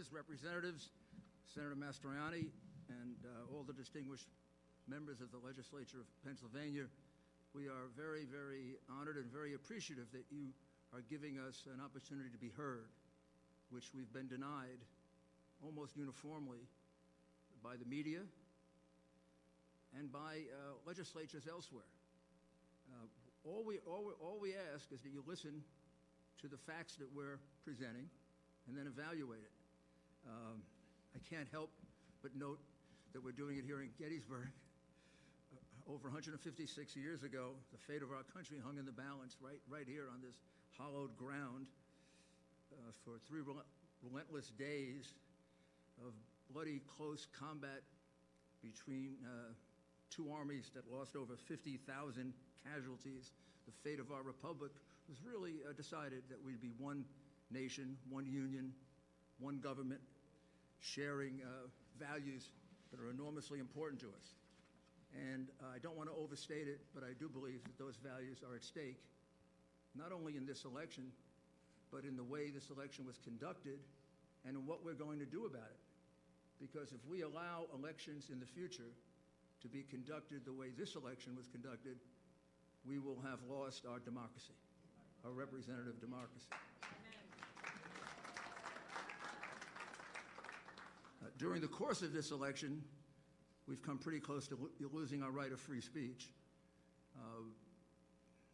Senators, Representatives, Senator Mastroianni, and all the distinguished members of the Legislature of Pennsylvania, we are very, very honored and very appreciative that you are giving us an opportunity to be heard, which we've been denied almost uniformly by the media and by legislatures elsewhere. All we ask is that you listen to the facts that we're presenting and then evaluate it. I can't help but note that we're doing it here in Gettysburg. Over 156 years ago, the fate of our country hung in the balance right here on this hallowed ground for 3 relentless days of bloody close combat between 2 armies that lost over 50,000 casualties. The fate of our republic was really decided that we'd be one nation, one union, one government, sharing values that are enormously important to us. And I don't want to overstate it, but I do believe that those values are at stake, not only in this election, but in the way this election was conducted and in what we're going to do about it. Because if we allow elections in the future to be conducted the way this election was conducted, we will have lost our democracy, our representative democracy. During the course of this election, we've come pretty close to losing our right of free speech.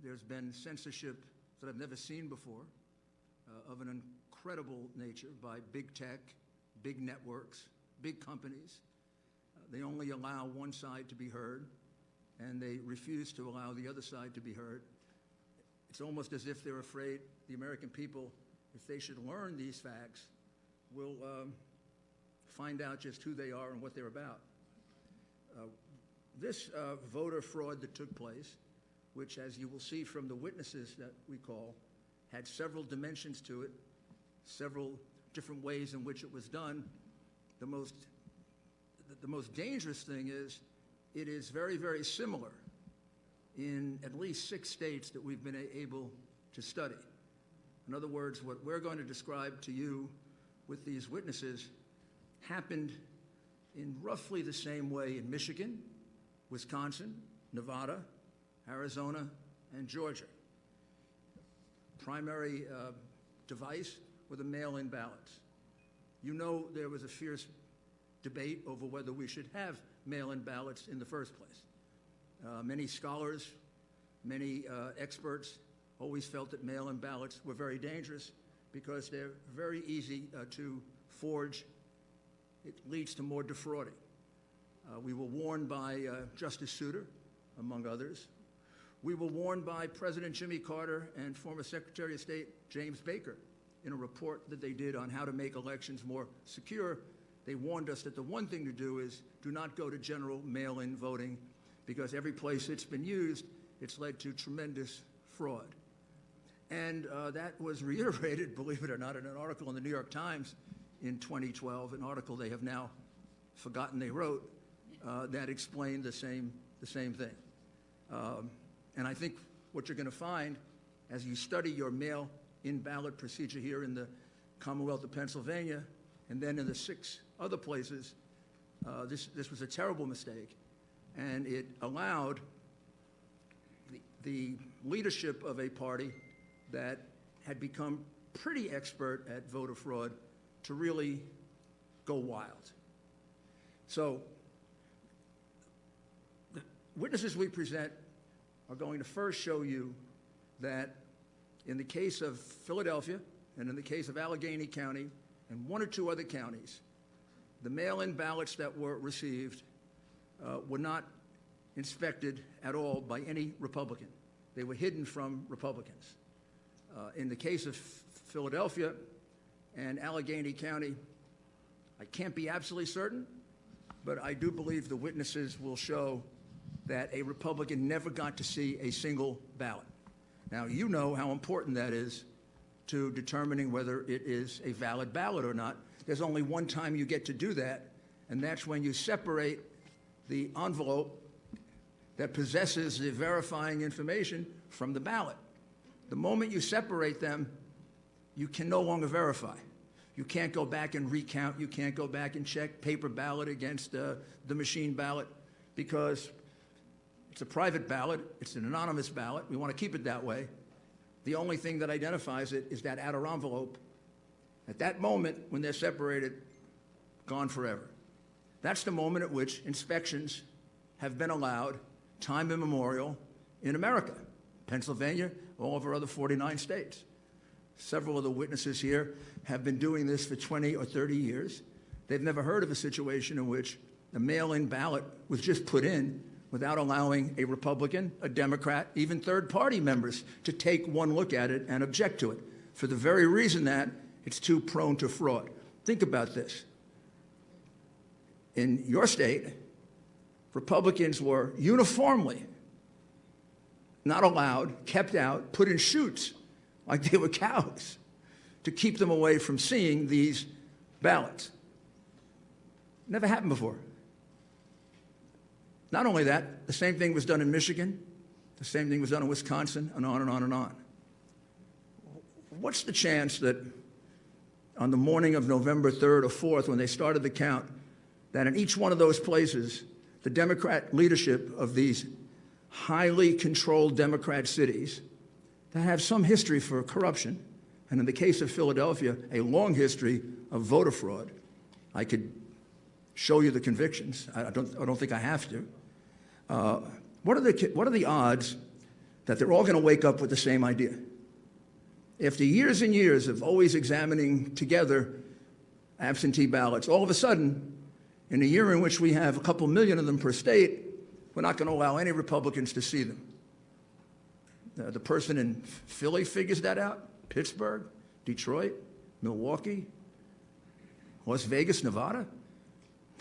There's been censorship that I've never seen before, of an incredible nature by big tech, big networks, big companies. They only allow one side to be heard, and they refuse to allow the other side to be heard. It's almost as if they're afraid the American people, if they should learn these facts, will find out just who they are and what they're about. This voter fraud that took place, which, as you will see from the witnesses that we call, had several dimensions to it, several different ways in which it was done. The most dangerous thing is it is very, very similar in at least 6 states that we've been able to study. In other words, what we're going to describe to you with these witnesses happened in roughly the same way in Michigan, Wisconsin, Nevada, Arizona, and Georgia. Primary device were the mail-in ballots. You know there was a fierce debate over whether we should have mail-in ballots in the first place. Many scholars, many experts always felt that mail-in ballots were very dangerous because they're very easy to forge. It leads to more defrauding. We were warned by Justice Souter, among others. We were warned by President Jimmy Carter and former Secretary of State James Baker in a report that they did on how to make elections more secure. They warned us that the one thing to do is do not go to general mail-in voting, because every place it's been used, it's led to tremendous fraud. And that was reiterated, believe it or not, in an article in the New York Times in 2012, an article they have now forgotten they wrote, that explained the same thing. And I think what you're going to find as you study your mail-in ballot procedure here in the Commonwealth of Pennsylvania and then in the 6 other places, this was a terrible mistake, and it allowed the leadership of a party that had become pretty expert at voter fraud to really go wild. So the witnesses we present are going to first show you that in the case of Philadelphia and in the case of Allegheny County and 1 or 2 other counties, the mail-in ballots that were received were not inspected at all by any Republican. They were hidden from Republicans. In the case of Philadelphia and Allegheny County, I can't be absolutely certain, but I do believe the witnesses will show that a Republican never got to see a single ballot. Now, you know how important that is to determining whether it is a valid ballot or not. There's only one time you get to do that, and that's when you separate the envelope that possesses the verifying information from the ballot. The moment you separate them, you can no longer verify. You can't go back and recount. You can't go back and check paper ballot against the machine ballot because it's a private ballot. It's an anonymous ballot. We want to keep it that way. The only thing that identifies it is that outer envelope. At that moment, when they're separated, gone forever. That's the moment at which inspections have been allowed, time immemorial, in America, Pennsylvania, all of our other 49 states. Several of the witnesses here have been doing this for 20 or 30 years. They've never heard of a situation in which a mail-in ballot was just put in without allowing a Republican, a Democrat, even third-party members to take one look at it and object to it, for the very reason that it's too prone to fraud. Think about this. In your state, Republicans were uniformly not allowed, kept out, put in chutes like they were cows to keep them away from seeing these ballots. Never happened before. Not only that, the same thing was done in Michigan, the same thing was done in Wisconsin, and on and on and on. What's the chance that on the morning of November 3rd or 4th, when they started the count, that in each one of those places, the Democrat leadership of these highly controlled Democrat cities that have some history for corruption, and in the case of Philadelphia, a long history of voter fraud. I could show you the convictions. I don't think I have to. What are the odds that they're all going to wake up with the same idea? After years and years of always examining together absentee ballots, all of a sudden, in a year in which we have a couple million of them per state, we're not going to allow any Republicans to see them. The person in Philly figures that out, Pittsburgh, Detroit, Milwaukee, Las Vegas, Nevada?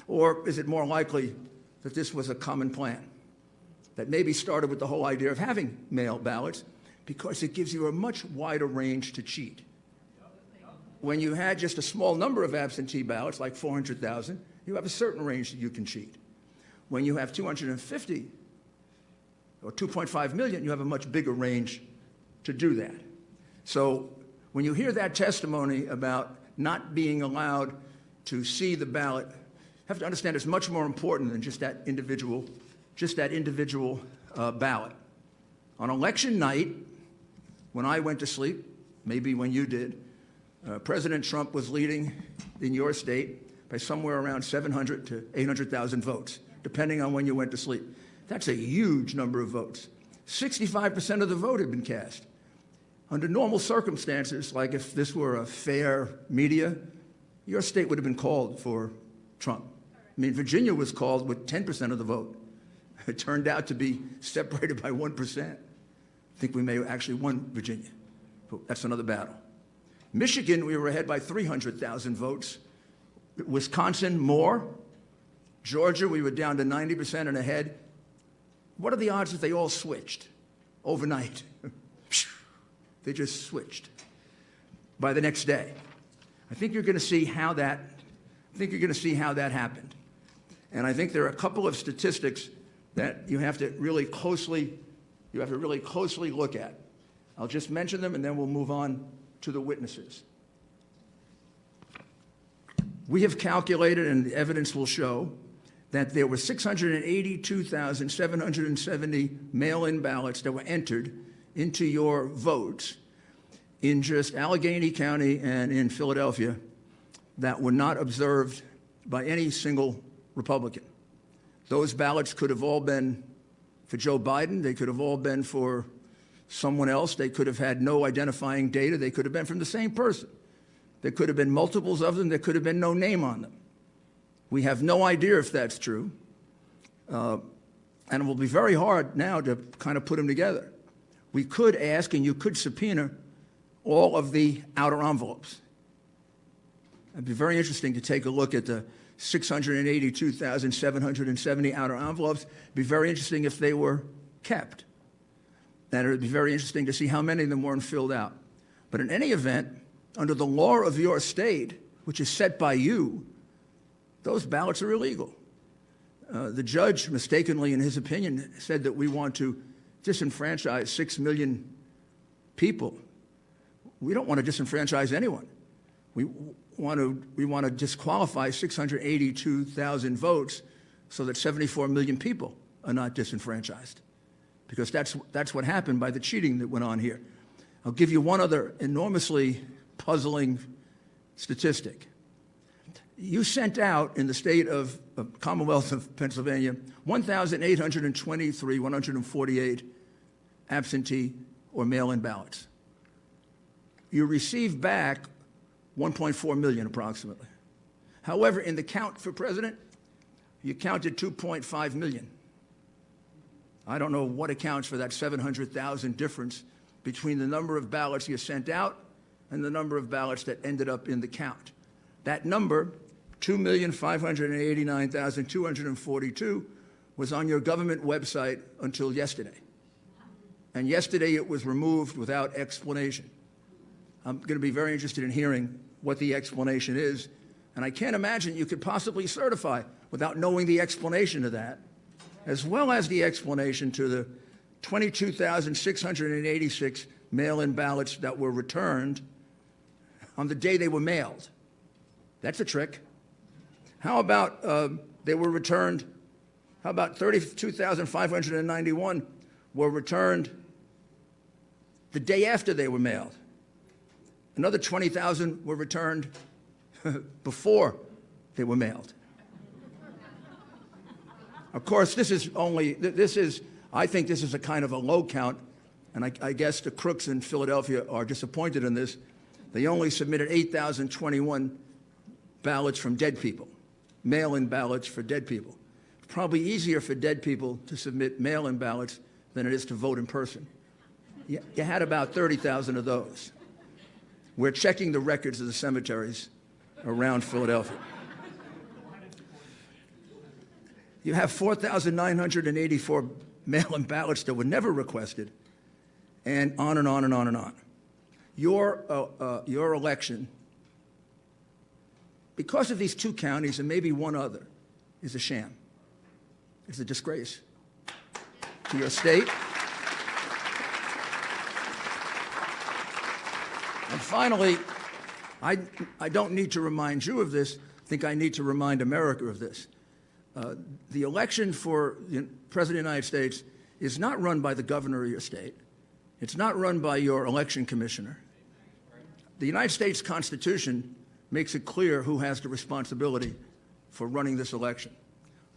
Or is it more likely that this was a common plan that maybe started with the whole idea of having mail ballots because it gives you a much wider range to cheat? When you had just a small number of absentee ballots, like 400,000, you have a certain range that you can cheat. When you have 250 or 2.5 million, you have a much bigger range to do that. So when you hear that testimony about not being allowed to see the ballot, you have to understand it's much more important than just that individual ballot. On election night, when I went to sleep, maybe when you did, President Trump was leading in your state by somewhere around 700 to 800,000 votes, depending on when you went to sleep. That's a huge number of votes. 65% of the vote had been cast. Under normal circumstances, like if this were a fair media, your state would have been called for Trump. I mean, Virginia was called with 10% of the vote. It turned out to be separated by 1%. I think we may have actually won Virginia, but that's another battle. Michigan, we were ahead by 300,000 votes. Wisconsin, more. Georgia, we were down to 90% and ahead. What are the odds that they all switched overnight? They just switched by the next day. I think you're going to see how that. Happened, and I think there are a couple of statistics that you have to really closely look at. I'll just mention them, and then we'll move on to the witnesses. We have calculated, and the evidence will show, that there were 682,770 mail-in ballots that were entered into your votes in just Allegheny County and in Philadelphia that were not observed by any single Republican. Those ballots could have all been for Joe Biden. They could have all been for someone else. They could have had no identifying data. They could have been from the same person. There could have been multiples of them. There could have been no name on them. We have no idea if that's true. And it will be very hard now to kind of put them together. We could ask, and you could subpoena, all of the outer envelopes. It'd be very interesting to take a look at the 682,770 outer envelopes. It'd be very interesting if they were kept. And it would be very interesting to see how many of them weren't filled out. But in any event, under the law of your state, which is set by you, those ballots are illegal. The judge, mistakenly in his opinion, said that we want to disenfranchise 6 million people. We don't want to disenfranchise anyone. want to disqualify 682,000 votes so that 74 million people are not disenfranchised, because that's what happened by the cheating that went on here. I'll give you one other enormously puzzling statistic. You sent out in the state of Commonwealth of Pennsylvania 148 absentee or mail-in ballots. You received back 1.4 million approximately. However, in the count for president, you counted 2.5 million. I don't know what accounts for that 700,000 difference between the number of ballots you sent out and the number of ballots that ended up in the count. That number, 2,589,242, was on your government website until yesterday. And yesterday it was removed without explanation. I'm going to be very interested in hearing what the explanation is. And I can't imagine you could possibly certify without knowing the explanation of that, as well as the explanation to the 22,686 mail-in ballots that were returned on the day they were mailed. That's a trick. How about they were returned, how about 32,591 were returned the day after they were mailed? Another 20,000 were returned before they were mailed. Of course, I think this is a kind of a low count, and I guess the crooks in Philadelphia are disappointed in this. They only submitted 8,021 ballots from dead people, mail-in ballots for dead people. It's probably easier for dead people to submit mail-in ballots than it is to vote in person. You had about 30,000 of those. We're checking the records of the cemeteries around Philadelphia. You have 4,984 mail-in ballots that were never requested, and on and on and on and on. Your election, because of these two counties and maybe one other, is a sham. It's a disgrace to your state. And finally, I don't need to remind you of this. I think I need to remind America of this. The election for the President of the United States is not run by the governor of your state. It's not run by your election commissioner. The United States Constitution makes it clear who has the responsibility for running this election.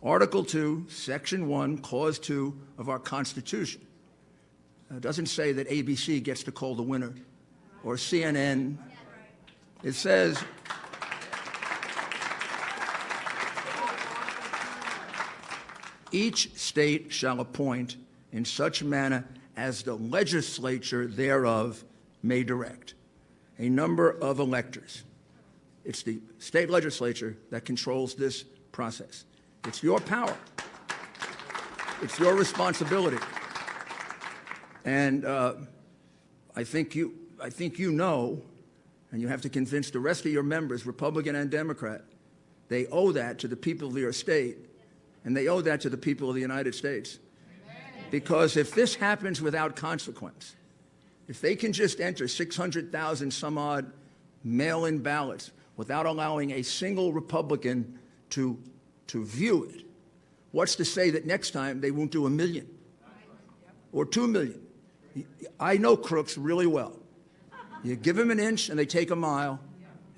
Article 2, Section 1, Clause 2 of our Constitution doesn't say that ABC gets to call the winner or CNN. It says each state shall appoint in such manner as the legislature thereof may direct a number of electors. It's the state legislature that controls this process. It's your power. It's your responsibility. And I think you know, and you have to convince the rest of your members, Republican and Democrat, they owe that to the people of your state, and they owe that to the people of the United States. Because if this happens without consequence, if they can just enter 600,000 some odd mail-in ballots without allowing a single Republican to view it, what's to say that next time they won't do 1 million or 2 million? I know crooks really well. You give them an inch and they take a mile,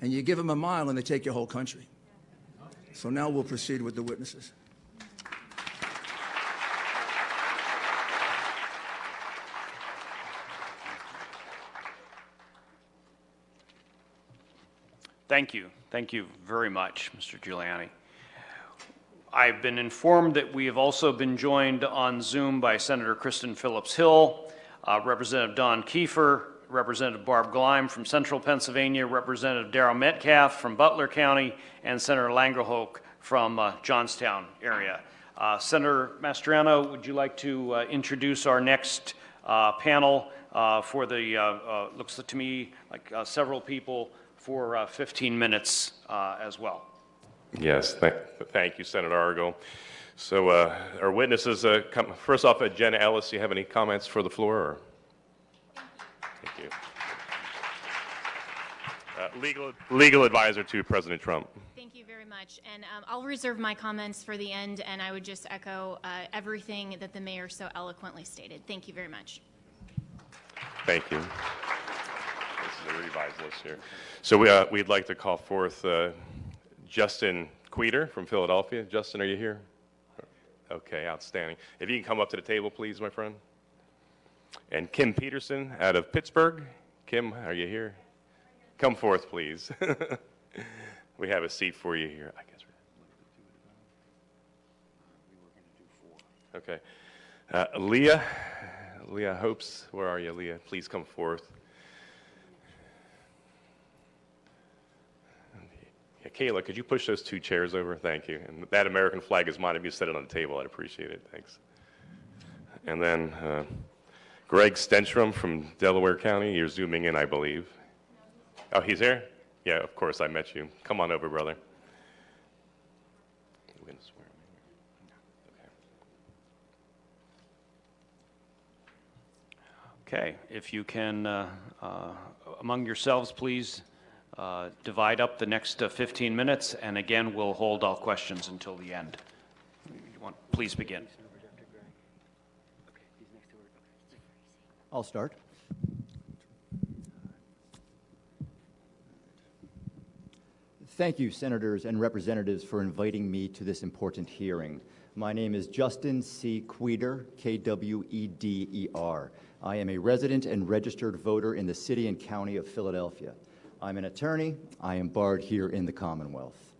and you give them a mile and they take your whole country. So now we'll proceed with the witnesses. Thank you. Thank you very much, Mr. Giuliani. I've been informed that we have also been joined on Zoom by Senator Kristen Phillips-Hill, Representative Don Kiefer, Representative Barb Gleim from Central Pennsylvania, Representative Darrell Metcalf from Butler County, and Senator Langerhoek from Johnstown area. Senator Mastriano, would you like to introduce our next panel for the, looks to me like several people for 15 minutes as well. Yes, thank you, Senator Argo. So our witnesses, first off, Jenna Ellis, do you have any comments for the floor? Or? Thank you. legal advisor to President Trump. Thank you very much. And I'll reserve my comments for the end, and I would just echo everything that the mayor so eloquently stated. Thank you very much. Thank you. This is a revised list here. So we'd like to call forth Justin Queter from Philadelphia. Justin, are you here? Okay, outstanding. If you can come up to the table, please, my friend. And Kim Peterson out of Pittsburgh. Kim, are you here? Come forth, please. We have a seat for you here. I guess we're okay. Leah Hopes, where are you, Leah? Please come forth. Yeah, Kayla, could you push those 2 chairs over? Thank you. And that American flag is mine. If you set it on the table, I'd appreciate it. Thanks. And then Greg Stenstrom from Delaware County. You're zooming in, I believe. Oh, he's here? Yeah, of course, I met you. Come on over, brother. You're gonna swear me. Okay, if you can, among yourselves, please divide up the next 15 minutes, and again, we'll hold all questions until the end. Please begin. I'll start. Thank you, senators and representatives, for inviting me to this important hearing. My name is Justin C. Queter, K-W-E-D-E-R. I am a resident and registered voter in the city and county of Philadelphia. I'm an attorney. I am barred here in the Commonwealth.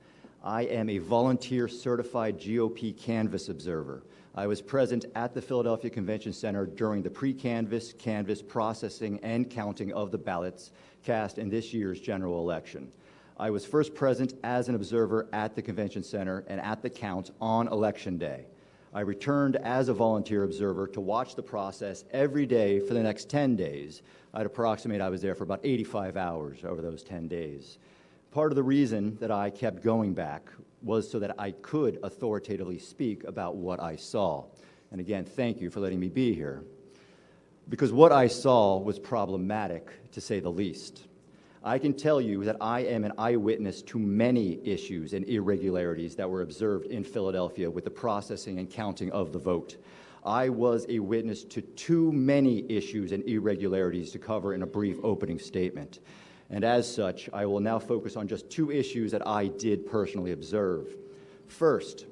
I am a volunteer certified GOP canvass observer. I was present at the Philadelphia Convention Center during the pre-canvass, canvass processing, and counting of the ballots cast in this year's general election. I was first present as an observer at the Convention Center and at the count on Election Day. I returned as a volunteer observer to watch the process every day for the next 10 days. I'd approximate I was there for about 85 hours over those 10 days. Part of the reason that I kept going back was so that I could authoritatively speak about what I saw. And again, thank you for letting me be here. Because what I saw was problematic, to say the least. I can tell you that I am an eyewitness to many issues and irregularities that were observed in Philadelphia with the processing and counting of the vote. I was a witness to too many issues and irregularities to cover in a brief opening statement. And as such, I will now focus on just 2 issues that I did personally observe. First,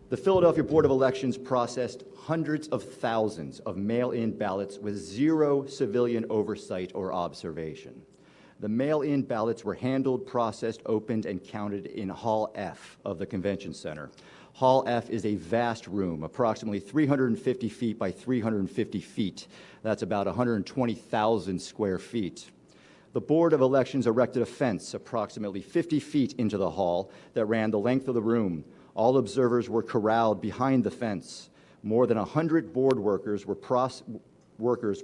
the Philadelphia Board of Elections processed hundreds of thousands of mail-in ballots with 0 civilian oversight or observation. The mail-in ballots were handled, processed, opened, and counted in Hall F of the Convention Center. Hall F is a vast room, approximately 350 feet by 350 feet. That's about 120,000 square feet. The Board of Elections erected a fence approximately 50 feet into the hall that ran the length of the room. All observers were corralled behind the fence. More than 100 board workers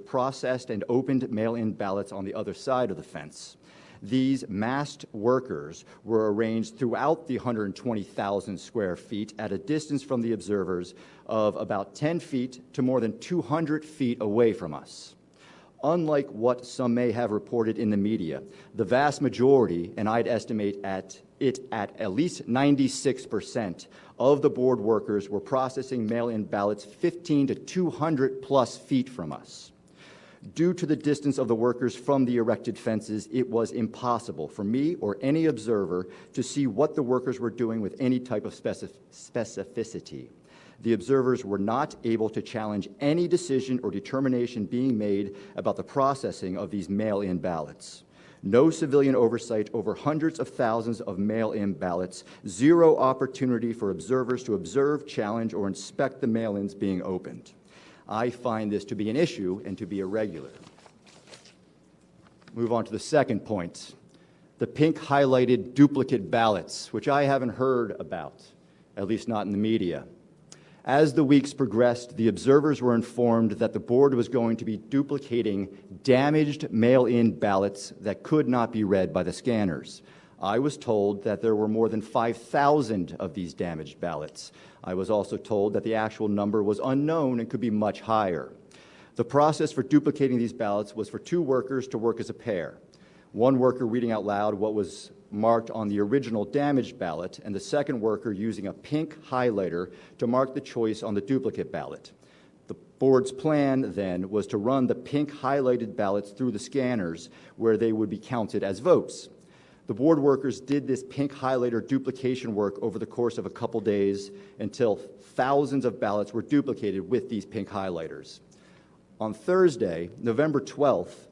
processed and opened mail-in ballots on the other side of the fence. These masked workers were arranged throughout the 120,000 square feet at a distance from the observers of about 10 feet to more than 200 feet away from us. Unlike what some may have reported in the media, the vast majority, and I'd estimate at least 96% of the board workers were processing mail-in ballots 15 to 200 plus feet from us. Due to the distance of the workers from the erected fences, it was impossible for me or any observer to see what the workers were doing with any type of specificity. The observers were not able to challenge any decision or determination being made about the processing of these mail-in ballots. No civilian oversight over hundreds of thousands of mail-in ballots, 0 opportunity for observers to observe, challenge, or inspect the mail-ins being opened. I find this to be an issue and to be irregular. Move on to the second point, the pink highlighted duplicate ballots, which I haven't heard about, at least not in the media. As the weeks progressed, the observers were informed that the board was going to be duplicating damaged mail-in ballots that could not be read by the scanners. I was told that there were more than 5,000 of these damaged ballots. I was also told that the actual number was unknown and could be much higher. The process for duplicating these ballots was for 2 workers to work as a pair. one worker reading out loud what was marked on the original damaged ballot, and the second worker using a pink highlighter to mark the choice on the duplicate ballot. The board's plan then was to run the pink highlighted ballots through the scanners where they would be counted as votes. The board workers did this pink highlighter duplication work over the course of a couple days until thousands of ballots were duplicated with these pink highlighters. On Thursday, November 12th,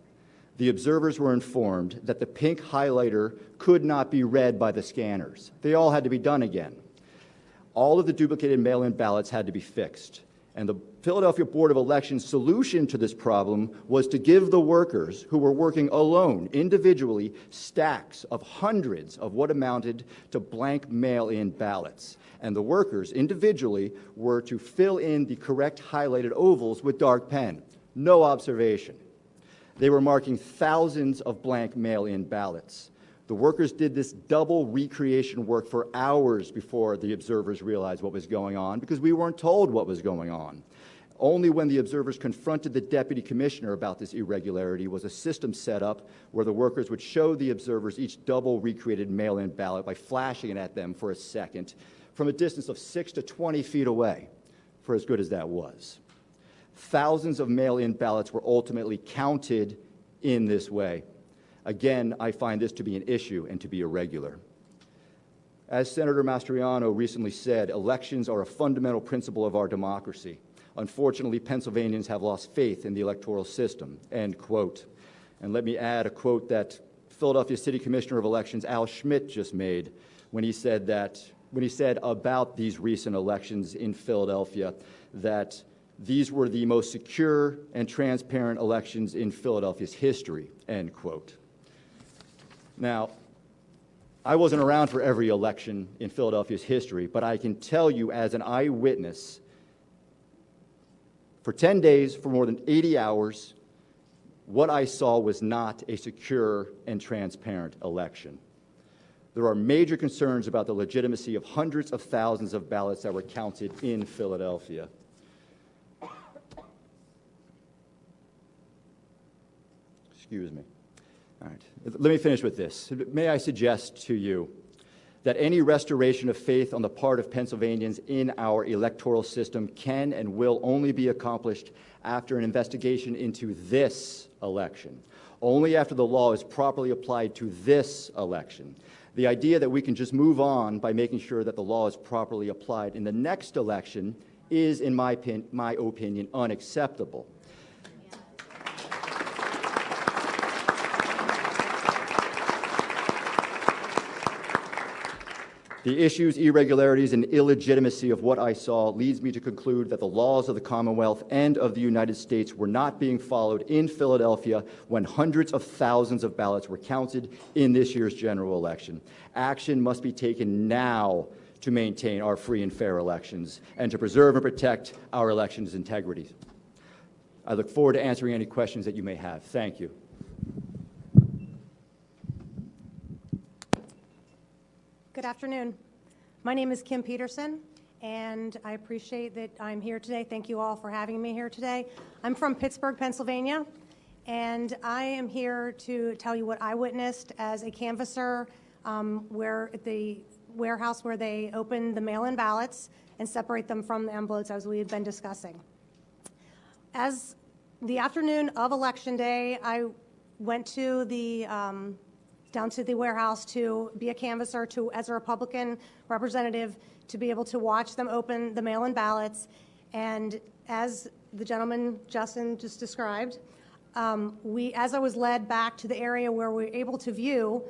the observers were informed that the pink highlighter could not be read by the scanners. They all had to be done again. All of the duplicated mail-in ballots had to be fixed. And the Philadelphia Board of Elections' solution to this problem was to give the workers who were working alone, individually, stacks of hundreds of what amounted to blank mail-in ballots. And the workers, individually, were to fill in the correct highlighted ovals with dark pen. No observation. They were marking thousands of blank mail-in ballots. The workers did this double recreation work for hours before the observers realized what was going on, because we weren't told what was going on. Only when the observers confronted the deputy commissioner about this irregularity was a system set up where the workers would show the observers each double recreated mail-in ballot by flashing it at them for a second from a distance of 6 to 20 feet away, for as good as that was. Thousands of mail-in ballots were ultimately counted in this way. Again, I find this to be an issue and to be irregular. As Senator Mastriano recently said, elections are a fundamental principle of our democracy. Unfortunately, Pennsylvanians have lost faith in the electoral system, end quote. And let me add a quote that Philadelphia City Commissioner of Elections Al Schmidt just made when he said about these recent elections in Philadelphia that these were the most secure and transparent elections in Philadelphia's history, end quote. Now, I wasn't around for every election in Philadelphia's history, but I can tell you as an eyewitness, for 10 days, for more than 80 hours, what I saw was not a secure and transparent election. There are major concerns about the legitimacy of hundreds of thousands of ballots that were counted in Philadelphia. Excuse me. All right. Let me finish with this. May I suggest to you that any restoration of faith on the part of Pennsylvanians in our electoral system can and will only be accomplished after an investigation into this election, only after the law is properly applied to this election. The idea that we can just move on by making sure that the law is properly applied in the next election is, in my opinion, unacceptable. The issues, irregularities, and illegitimacy of what I saw leads me to conclude that the laws of the Commonwealth and of the United States were not being followed in Philadelphia when hundreds of thousands of ballots were counted in this year's general election. Action must be taken now to maintain our free and fair elections and to preserve and protect our elections' integrity. I look forward to answering any questions that you may have. Thank you. Good afternoon. My name is Kim Peterson, and I appreciate that I'm here today. Thank you all for having me here today. I'm from Pittsburgh, Pennsylvania, and I am here to tell you what I witnessed as a canvasser where at the warehouse where they open the mail-in ballots and separate them from the envelopes as we had been discussing. As the afternoon of Election Day, I went to the down to the warehouse to be a canvasser, as a Republican representative, to be able to watch them open the mail-in ballots. And as the gentleman, Justin, just described, as I was led back to the area where we were able to view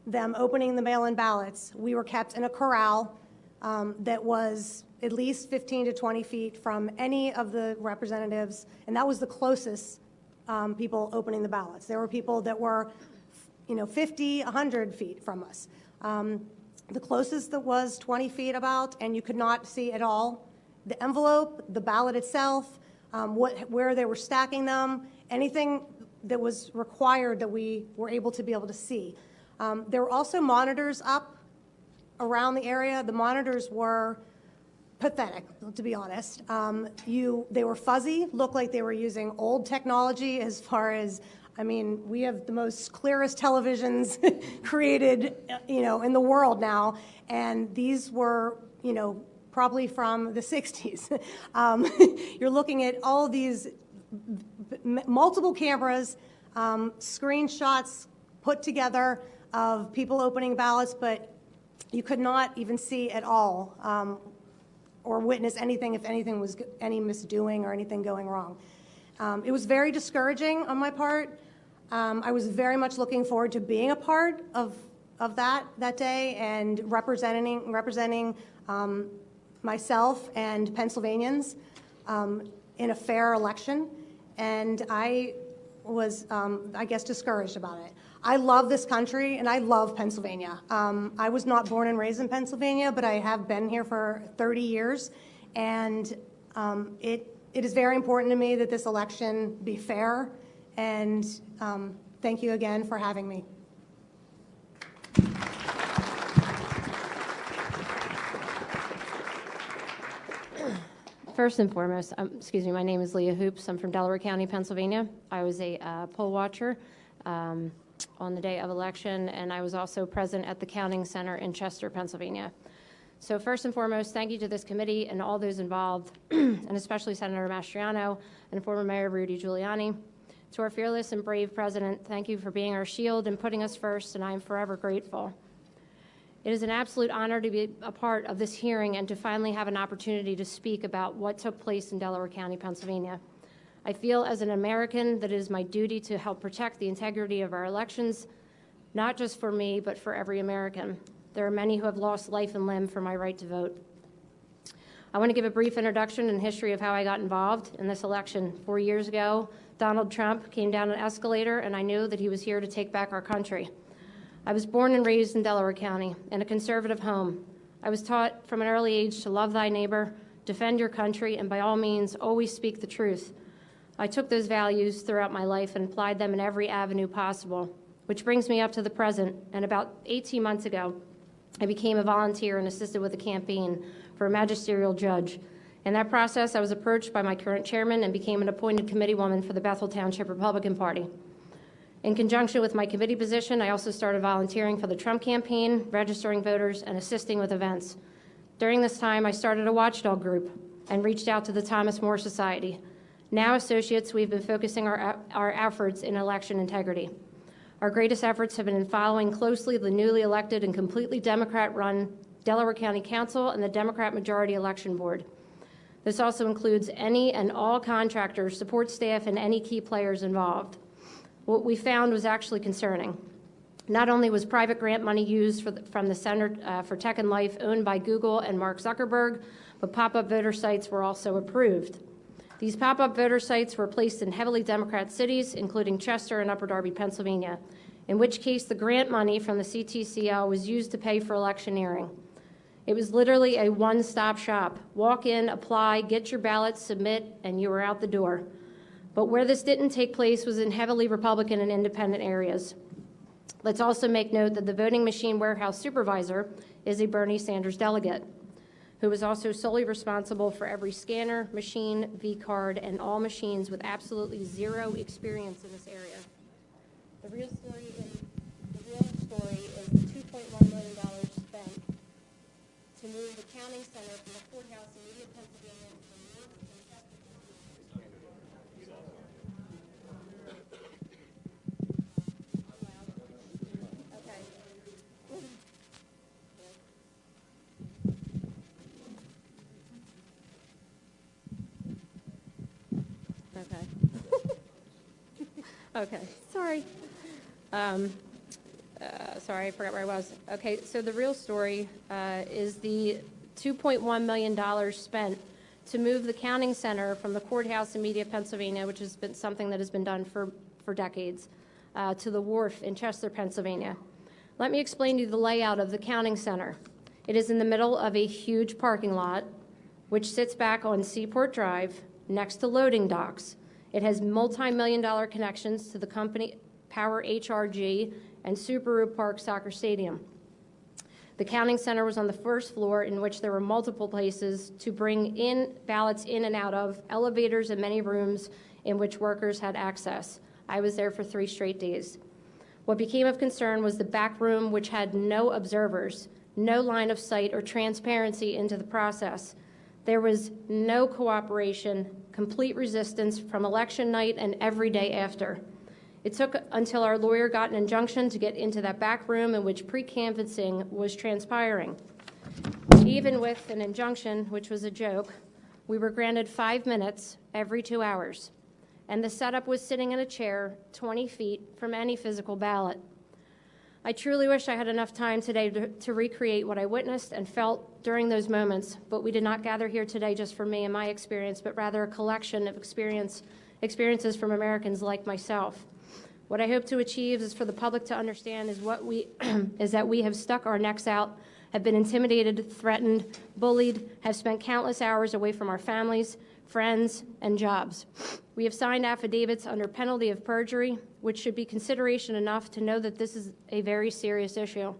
them opening the mail-in ballots, we were kept in a corral that was at least 15 to 20 feet from any of the representatives, and that was the closest people opening the ballots. There were people that were 50, 100 feet from us. The closest that was 20 feet about, and you could not see at all the envelope, the ballot itself, where they were stacking them, anything that was required that we were able to see. There were also monitors up around the area. The monitors were pathetic, to be honest. They were fuzzy, looked like they were using old technology as far as I mean, we have the most clearest televisions created, in the world now, and these were, probably from the 60s. You're looking at all of these multiple cameras, screenshots put together of people opening ballots, but you could not even see at all or witness anything if anything was any misdoing or anything going wrong. It was very discouraging on my part. I was very much looking forward to being a part of that day and representing myself and Pennsylvanians in a fair election, and I was, I guess, discouraged about it. I love this country, and I love Pennsylvania. I was not born and raised in Pennsylvania, but I have been here for 30 years, and it is very important to me that this election be fair, and thank you again for having me. First and foremost, my name is Leah Hoops. I'm from Delaware County, Pennsylvania. I was a poll watcher on the day of election, and I was also present at the counting center in Chester, Pennsylvania. So first and foremost, thank you to this committee and all those involved, and especially Senator Mastriano and former Mayor Rudy Giuliani. To our fearless and brave president, thank you for being our shield and putting us first, and I am forever grateful. It is an absolute honor to be a part of this hearing and to finally have an opportunity to speak about what took place in Delaware County, Pennsylvania. I feel as an American that it is my duty to help protect the integrity of our elections, not just for me, but for every American. There are many who have lost life and limb for my right to vote. I want to give a brief introduction and history of how I got involved in this election. 4 years ago, Donald Trump came down an escalator, and I knew that he was here to take back our country. I was born and raised in Delaware County in a conservative home. I was taught from an early age to love thy neighbor, defend your country, and by all means, always speak the truth. I took those values throughout my life and applied them in every avenue possible, which brings me up to the present. And about 18 months ago, I became a volunteer and assisted with a campaign for a magisterial judge. In that process, I was approached by my current chairman and became an appointed committeewoman for the Bethel Township Republican Party. In conjunction with my committee position, I also started volunteering for the Trump campaign, registering voters, and assisting with events. During this time, I started a watchdog group and reached out to the Thomas More Society. Now, associates, we've been focusing our efforts in election integrity. Our greatest efforts have been in following closely the newly elected and completely Democrat-run Delaware County Council and the Democrat Majority Election Board. This also includes any and all contractors, support staff, and any key players involved. What we found was actually concerning. Not only was private grant money used from the Center for Tech and Life owned by Google and Mark Zuckerberg, but pop-up voter sites were also approved. These pop-up voter sites were placed in heavily Democrat cities, including Chester and Upper Darby, Pennsylvania, in which case the grant money from the CTCL was used to pay for electioneering. It was literally a one-stop shop. Walk in, apply, get your ballot, submit, and you were out the door. But where this didn't take place was in heavily Republican and independent areas. Let's also make note that the voting machine warehouse supervisor is a Bernie Sanders delegate, who was also solely responsible for every scanner, machine, V-card, and all machines with absolutely zero experience in this area. The real story is the $2.1 million spent to move the counting center from the courthouse in Media, Pennsylvania, Okay, sorry. Sorry, I forgot where I was. Okay, so the real story is the $2.1 million spent to move the counting center from the courthouse in Media, Pennsylvania, which has been something that has been done for decades, to the wharf in Chester, Pennsylvania. Let me explain to you the layout of the counting center. It is in the middle of a huge parking lot, which sits back on Seaport Drive next to loading docks. It has multi-million-dollar connections to the company Power HRG and Subaru Park Soccer Stadium. The counting center was on the first floor, in which there were multiple places to bring in ballots in and out of, elevators, and many rooms in which workers had access. I was there for 3 straight days. What became of concern was the back room, which had no observers, no line of sight or transparency into the process. There was no cooperation, complete resistance from election night and every day after. It took until our lawyer got an injunction to get into that back room in which pre-canvassing was transpiring. Even with an injunction, which was a joke, we were granted 5 minutes every 2 hours, and the setup was sitting in a chair 20 feet from any physical ballot. I truly wish I had enough time today to recreate what I witnessed and felt during those moments, but we did not gather here today just for me and my experience, but rather a collection of experiences from Americans like myself. What I hope to achieve is for the public to understand is that we have stuck our necks out, have been intimidated, threatened, bullied, have spent countless hours away from our families, friends, and jobs. We have signed affidavits under penalty of perjury, which should be consideration enough to know that this is a very serious issue.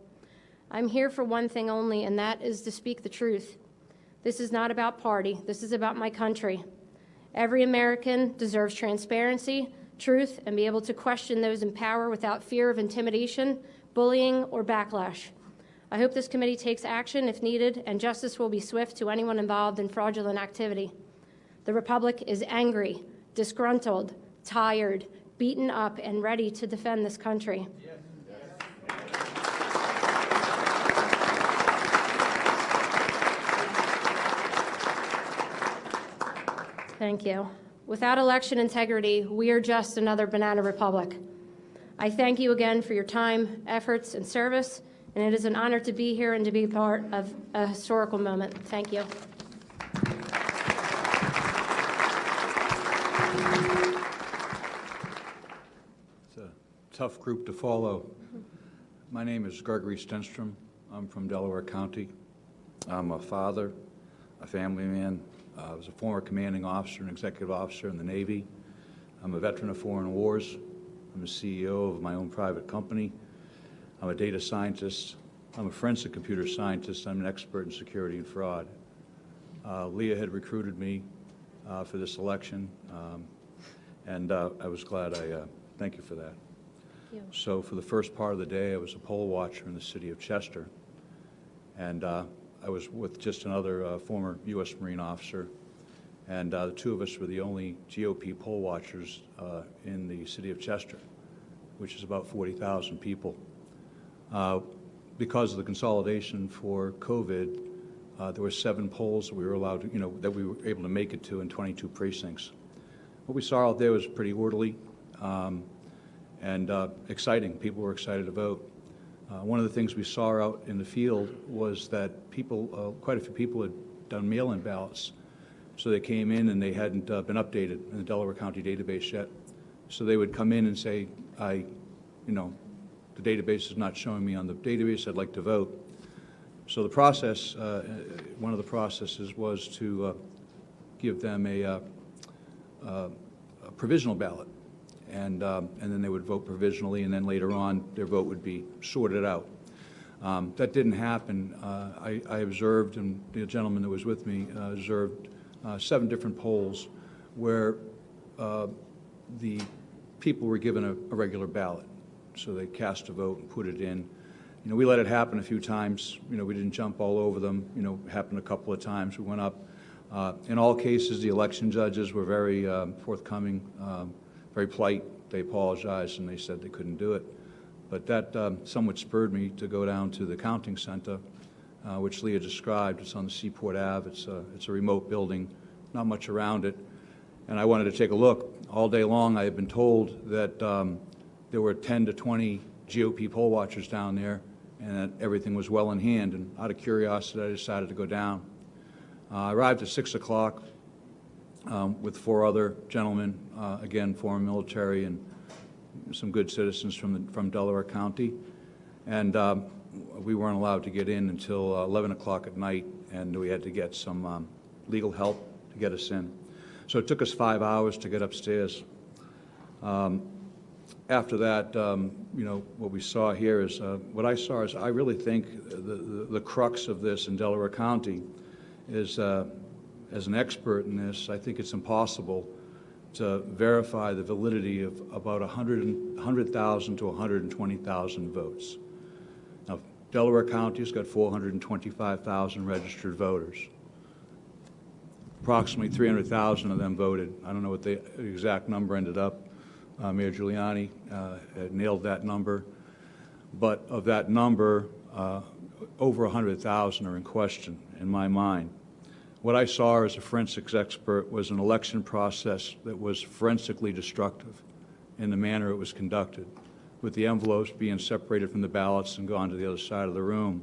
I'm here for one thing only, and that is to speak the truth. This is not about party. This is about my country. Every American deserves transparency, truth, and be able to question those in power without fear of intimidation, bullying, or backlash. I hope this committee takes action if needed, and justice will be swift to anyone involved in fraudulent activity. The Republic is angry, disgruntled, tired, beaten up, and ready to defend this country. Thank you. Without election integrity, we are just another banana republic. I thank you again for your time, efforts, and service, and it is an honor to be here and to be part of a historical moment. Thank you. It's a tough group to follow. My name is Gregory Stenstrom. I'm from Delaware County. I'm a father, a family man. I was a former commanding officer and executive officer in the Navy. I'm a veteran of foreign wars. I'm a CEO of my own private company. I'm a data scientist. I'm a forensic computer scientist. I'm an expert in security and fraud. Leah had recruited me for this election, and I was glad. Thank you for that. Thank you. So for the first part of the day, I was a poll watcher in the city of Chester, and I was with just another former U.S. Marine officer, and the two of us were the only GOP poll watchers in the city of Chester, which is about 40,000 people. Because of the consolidation for COVID, there were 7 polls that we were allowed to, that we were able to make it to in 22 precincts. What we saw out there was pretty orderly and exciting. People were excited to vote. One of the things we saw out in the field was that people, quite a few people had done mail-in ballots. So they came in and they hadn't been updated in the Delaware County database yet. So they would come in and say, the database is not showing me on the database, I'd like to vote. So the process, one of the processes was to give them a provisional ballot. And then they would vote provisionally, and then later on their vote would be sorted out. That didn't happen. I observed, and the gentleman that was with me observed 7 different polls where the people were given a regular ballot. So they cast a vote and put it in. We let it happen a few times. We didn't jump all over them. It happened a couple of times. We went up. In all cases, the election judges were very forthcoming, very polite. They apologized and they said they couldn't do it. But that somewhat spurred me to go down to the counting center, which Leah described. It's on the Seaport Ave. It's a remote building, not much around it. And I wanted to take a look. All day long I had been told that there were 10 to 20 GOP poll watchers down there and that everything was well in hand. And out of curiosity, I decided to go down. I arrived at 6 o'clock with 4 other gentlemen, again, former military and some good citizens from Delaware County. And we weren't allowed to get in until 11 o'clock at night, and we had to get some legal help to get us in. So it took us 5 hours to get upstairs. After that, what we saw here is, what I saw is I really think the crux of this in Delaware County is, as an expert in this, I think it's impossible to verify the validity of about 100,000 to 120,000 votes. Now, Delaware County's got 425,000 registered voters. Approximately 300,000 of them voted. I don't know what the exact number ended up. Mayor Giuliani nailed that number. But of that number, over 100,000 are in question in my mind. What I saw as a forensics expert was an election process that was forensically destructive in the manner it was conducted, with the envelopes being separated from the ballots and gone to the other side of the room.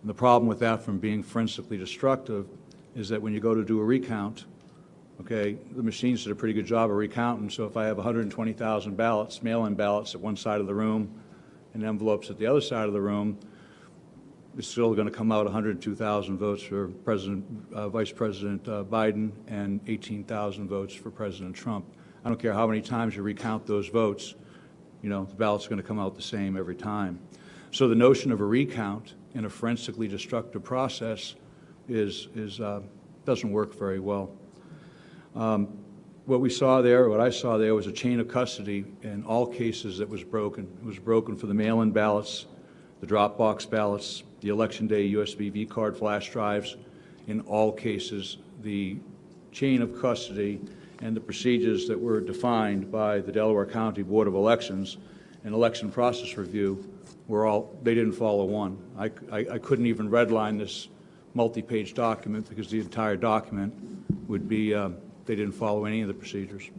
And the problem with that from being forensically destructive is that when you go to do a recount, okay, the machines did a pretty good job of recounting, so if I have 120,000 ballots, mail-in ballots at one side of the room and envelopes at the other side of the room, it's still going to come out 102,000 votes for Vice President Biden and 18,000 votes for President Trump. I don't care how many times you recount those votes, you know, the ballot's going to come out the same every time. So the notion of a recount in a forensically destructive process doesn't work very well. What we saw there, what I saw there, was a chain of custody in all cases that was broken. It was broken for the mail-in ballots, the drop box ballots, the election day USB V-card flash drives. In all cases, the chain of custody and the procedures that were defined by the Delaware County Board of Elections and Election Process Review they didn't follow one. I couldn't even redline this multi-page document because the entire document would be, they didn't follow any of the procedures.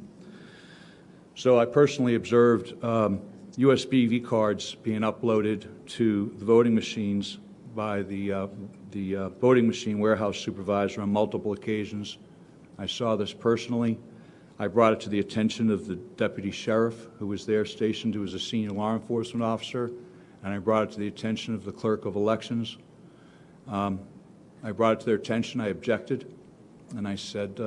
So I personally observed USB V-cards being uploaded to the voting machines by the voting machine warehouse supervisor on multiple occasions. I saw this personally. I brought it to the attention of the deputy sheriff who was there stationed, who was a senior law enforcement officer, and I brought it to the attention of the clerk of elections. I brought it to their attention. I objected, and I said,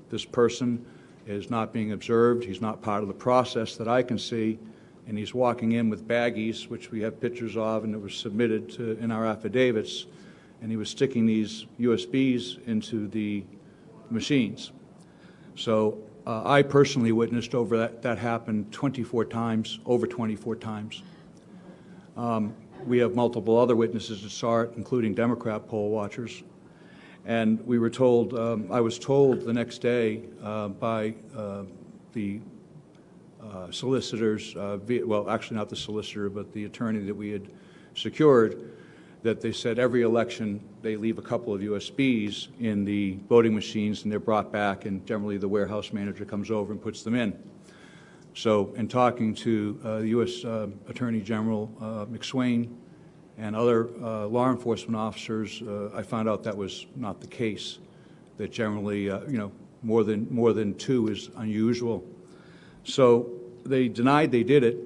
this person is not being observed. He's not part of the process that I can see, and he's walking in with baggies, which we have pictures of, and it was submitted in our affidavits, and he was sticking these USBs into the machines. So I personally witnessed over that happened 24 times, over 24 times. We have multiple other witnesses that saw it, including Democrat poll watchers. And we were told, I was told the next day by the solicitors, well, actually not the solicitor, but the attorney that we had secured, that they said every election they leave a couple of USBs in the voting machines and they're brought back, and generally the warehouse manager comes over and puts them in. So in talking to the U.S. Attorney General McSwain and other law enforcement officers, I found out that was not the case, that generally, you know, more than two is unusual. So they denied they did it,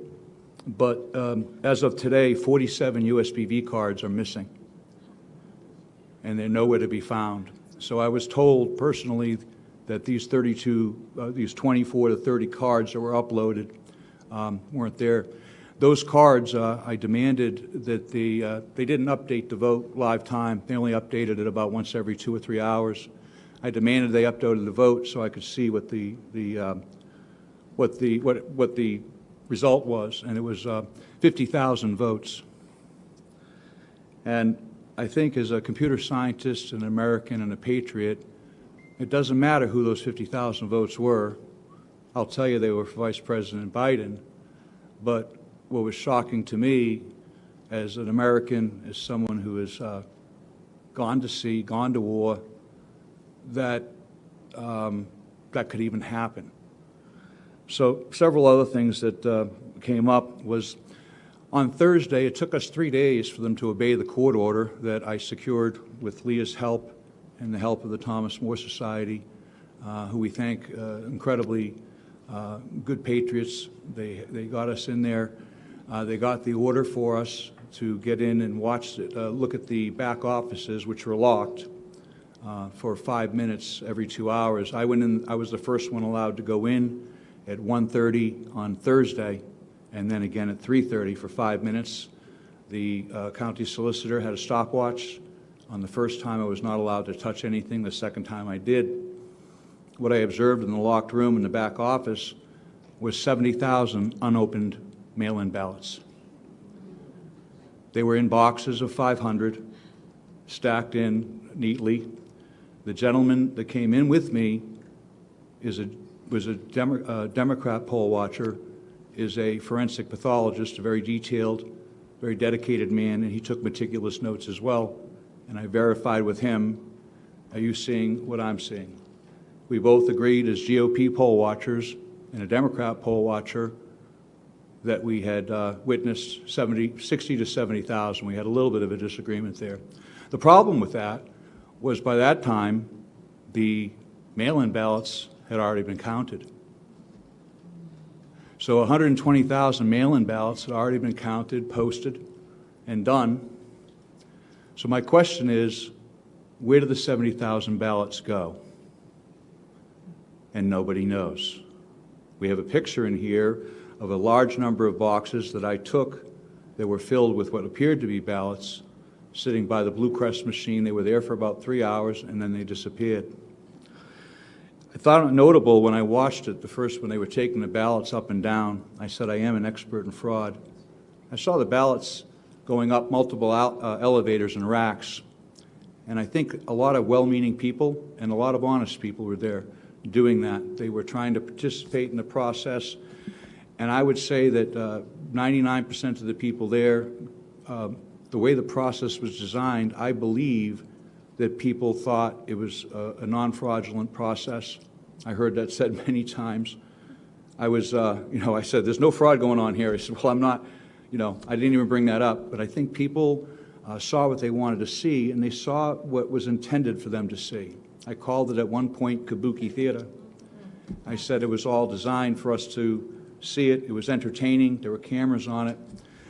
but as of today, 47 USB V-cards are missing, and they're nowhere to be found. So I was told personally that these 24 to 30 cards that were uploaded weren't there. Those cards, I demanded that they didn't update the vote live time. They only updated it about once every 2 or 3 hours. I demanded they updated the vote so I could see what the result was, and it was 50,000 votes. And I think as a computer scientist, an American, and a patriot, it doesn't matter who those 50,000 votes were. I'll tell you they were for Vice President Biden. But what was shocking to me as an American, as someone who has gone to sea, gone to war, that that could even happen. So several other things that came up was on Thursday, it took us 3 days for them to obey the court order that I secured with Leah's help and the help of the Thomas More Society, who we thank incredibly good patriots. They got us in there. They got the order for us to get in and watch it, look at the back offices, which were locked, for 5 minutes every 2 hours. I went in. I was the first one allowed to go in at 1:30 on Thursday, and then again at 3:30 for 5 minutes. The county solicitor had a stopwatch. On the first time, I was not allowed to touch anything. The second time, I did. what I observed in the locked room in the back office was 70,000 unopened mail-in ballots. They were in boxes of 500, stacked in neatly. The gentleman that came in with me was a Democrat poll watcher, is a forensic pathologist, a very detailed, very dedicated man, and he took meticulous notes as well. And I verified with him, are you seeing what I'm seeing? We both agreed as GOP poll watchers and a Democrat poll watcher that we had witnessed 60 to 70,000. We had a little bit of a disagreement there. The problem with that was by that time, the mail-in ballots had already been counted. So 120,000 mail-in ballots had already been counted, posted, and done. So my question is, where did the 70,000 ballots go? And nobody knows. We have a picture in here of a large number of boxes that I took that were filled with what appeared to be ballots sitting by the Blue Crest machine. They were there for about 3 hours, and then they disappeared. I thought it notable when I watched it, when they were taking the ballots up and down. I said, I am an expert in fraud. I saw the ballots going up multiple elevators and racks, and I think a lot of well-meaning people and a lot of honest people were there doing that. They were trying to participate in the process, and I would say that 99% of the people there, the way the process was designed, I believe that people thought it was a non-fraudulent process. I heard that said many times. I said, there's no fraud going on here. I said, well, I'm not, I didn't even bring that up. But I think people saw what they wanted to see, and they saw what was intended for them to see. I called it at one point kabuki theater. I said it was all designed for us to see it. It was entertaining. There were cameras on it.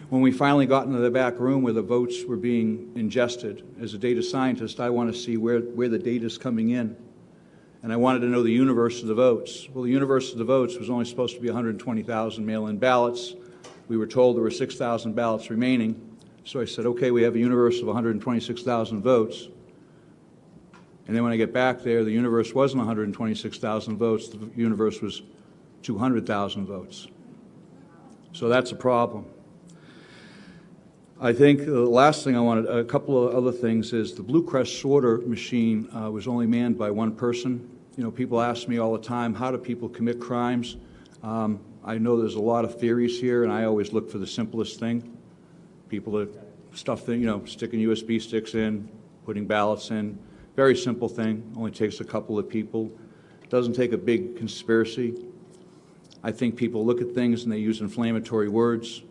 When we finally got into the back room where the votes were being ingested, as a data scientist, I want to see where the data is coming in. And I wanted to know the universe of the votes. Well, the universe of the votes was only supposed to be 120,000 mail-in ballots. We were told there were 6,000 ballots remaining. So I said, okay, we have a universe of 126,000 votes. And then when I get back there, the universe wasn't 126,000 votes. The universe was 200,000 votes. So that's a problem. I think the last thing a couple of other things is the Blue Crest sorter machine was only manned by one person. People ask me all the time, how do people commit crimes? I know there's a lot of theories here, and I always look for the simplest thing. People that sticking USB sticks in, putting ballots in, very simple thing, only takes a couple of people. Doesn't take a big conspiracy. I think people look at things and they use inflammatory words,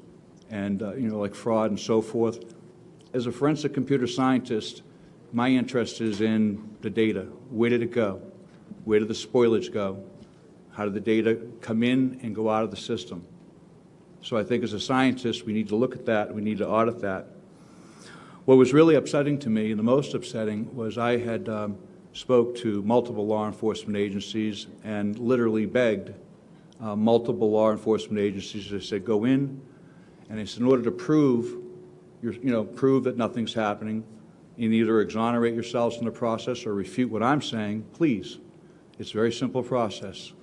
and like fraud and so forth. As a forensic computer scientist, my interest is in the data. Where did it go? Where did the spoilage go? How did the data come in and go out of the system? So I think as a scientist, we need to look at that. We need to audit that. What was really upsetting to me, and the most upsetting, was I had spoke to multiple law enforcement agencies and literally begged multiple law enforcement agencies. I said, go in. And I said, in order to prove that nothing's happening, you either exonerate yourselves in the process or refute what I'm saying, please. It's a very simple process.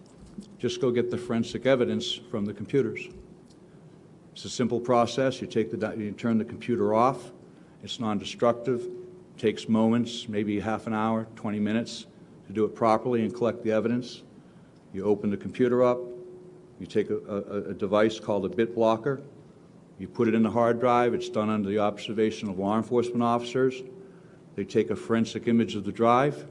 Just go get the forensic evidence from the computers. It's a simple process. You turn the computer off. It's non-destructive. It takes moments, maybe half an hour, 20 minutes to do it properly and collect the evidence. You open the computer up. You take a device called a bit blocker. You put it in the hard drive. It's done under the observation of law enforcement officers. They take a forensic image of the drive,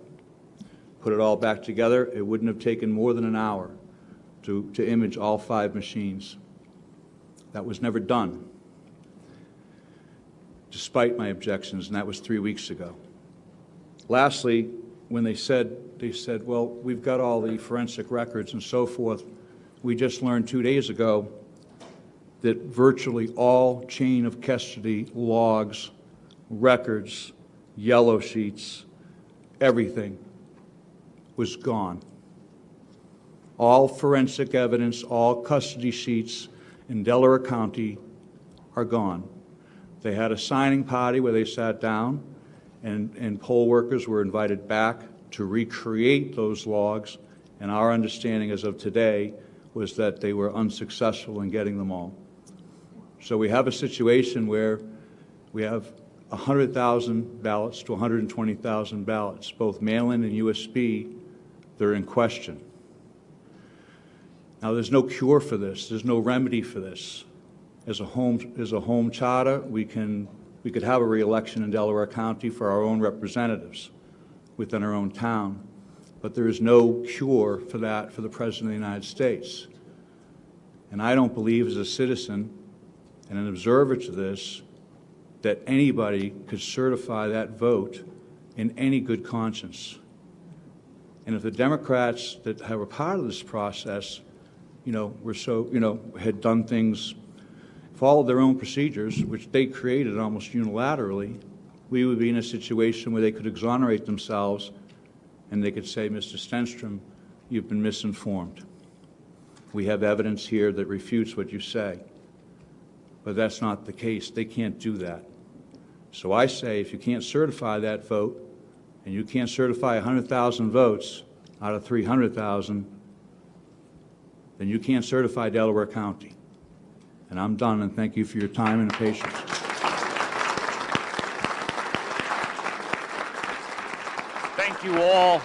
put it all back together. It wouldn't have taken more than an hour to image all 5 machines. That was never done, despite my objections, and that was 3 weeks ago. Lastly, when they said, well, we've got all the forensic records and so forth. We just learned 2 days ago that virtually all chain of custody logs, records, yellow sheets, everything was gone. All forensic evidence, all custody sheets in Delaware County are gone. They had a signing party where they sat down, and poll workers were invited back to recreate those logs And our understanding as of today was that they were unsuccessful in getting them all. So we have a situation where we have 100,000 ballots to 120,000 ballots, both mail-in and USB, that are in question. Now, there's no cure for this. There's no remedy for this. As a home charter, we could have a re-election in Delaware County for our own representatives within our own town, but there is no cure for that for the President of the United States. And I don't believe, as a citizen and an observer to this, that anybody could certify that vote in any good conscience. And if the Democrats that have a part of this process, had done things, followed their own procedures, which they created almost unilaterally, we would be in a situation where they could exonerate themselves and they could say, Mr. Stenstrom, you've been misinformed. We have evidence here that refutes what you say. But that's not the case. They can't do that. So I say, if you can't certify that vote, and you can't certify 100,000 votes out of 300,000, then you can't certify Delaware County. And I'm done, and thank you for your time and patience. Thank you all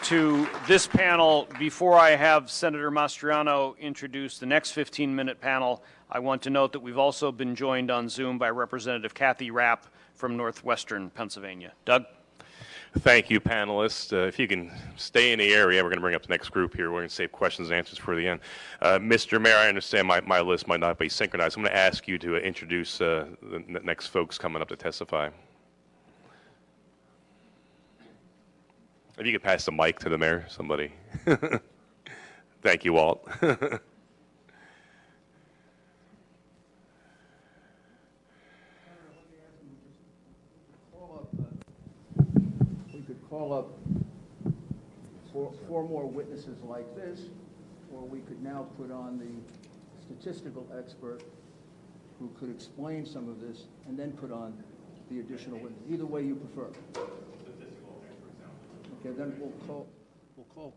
to this panel. Before I have Senator Mastriano introduce the next 15-minute panel, I want to note that we've also been joined on Zoom by Representative Kathy Rapp from Northwestern Pennsylvania. Doug? Thank you, panelists. If you can stay in the area, we're going to bring up the next group here. We're going to save questions and answers for the end. Mr. Mayor, I understand my list might not be synchronized. I'm going to ask you to introduce the next folks coming up to testify. If you could pass the mic to the mayor, somebody. Thank you, Walt. We could call up four more witnesses like this, or we could now put on the statistical expert who could explain some of this, and then put on the additional witness. Either way you prefer. Okay, then we'll call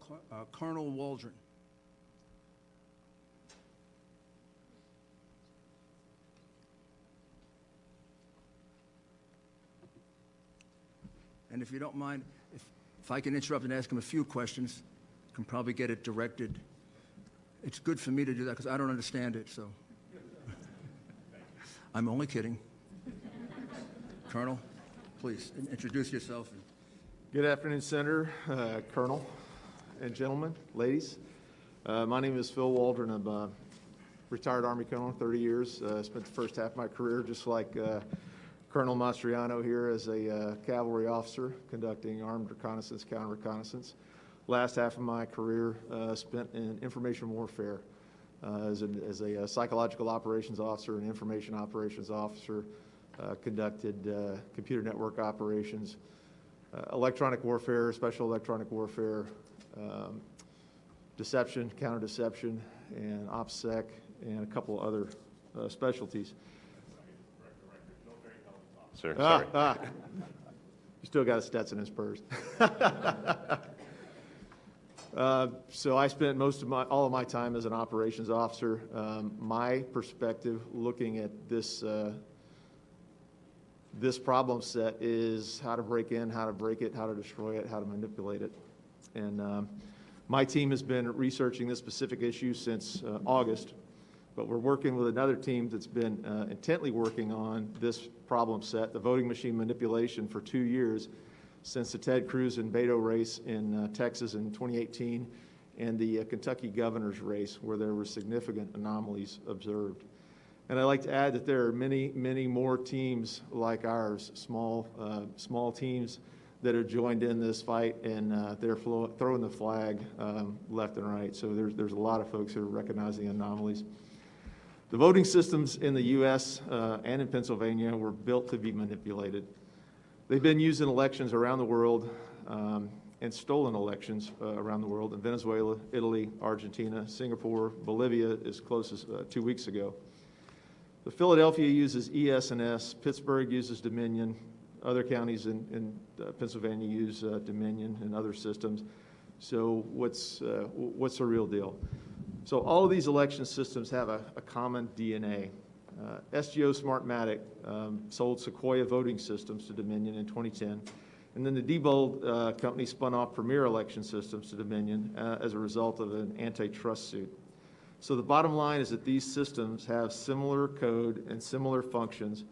Colonel Waldron. And if you don't mind, if I can interrupt and ask him a few questions, I can probably get it directed. It's good for me to do that because I don't understand it, so. I'm only kidding. Colonel, please introduce yourself. Good afternoon, Senator, Colonel, and gentlemen, ladies. My name is Phil Waldron. I'm a retired Army Colonel, 30 years. Spent the first half of my career just like Colonel Mastriano here as a cavalry officer conducting armed reconnaissance, counter-reconnaissance. Last half of my career spent in information warfare as a psychological operations officer and information operations officer, conducted computer network operations, electronic warfare, special electronic warfare, deception, counter-deception, and OPSEC, and a couple other specialties. Sir, sorry. You still got a Stetson and Spurs. So I spent all of my time as an operations officer. My perspective looking at this this problem set is how to break in, how to break it, how to destroy it, how to manipulate it. And my team has been researching this specific issue since August, but we're working with another team that's been intently working on this problem set, the voting machine manipulation, for 2 years, since the Ted Cruz and Beto race in Texas in 2018 and the Kentucky governor's race, where there were significant anomalies observed. And I'd like to add that there are many, many more teams like ours, small teams that are joined in this fight, and they're throwing the flag left and right. So there's a lot of folks who are recognizing anomalies. The voting systems in the U.S. And in Pennsylvania were built to be manipulated. They've been used in elections around the world and stolen elections around the world in Venezuela, Italy, Argentina, Singapore, Bolivia as close as 2 weeks ago. The Philadelphia uses ES&S, Pittsburgh uses Dominion, other counties in Pennsylvania use Dominion and other systems. So what's the real deal? So all of these election systems have a common DNA. SGO Smartmatic sold Sequoia voting systems to Dominion in 2010, and then the Diebold company spun off Premier Election Systems to Dominion as a result of an antitrust suit. So the bottom line is that these systems have similar code and similar functions.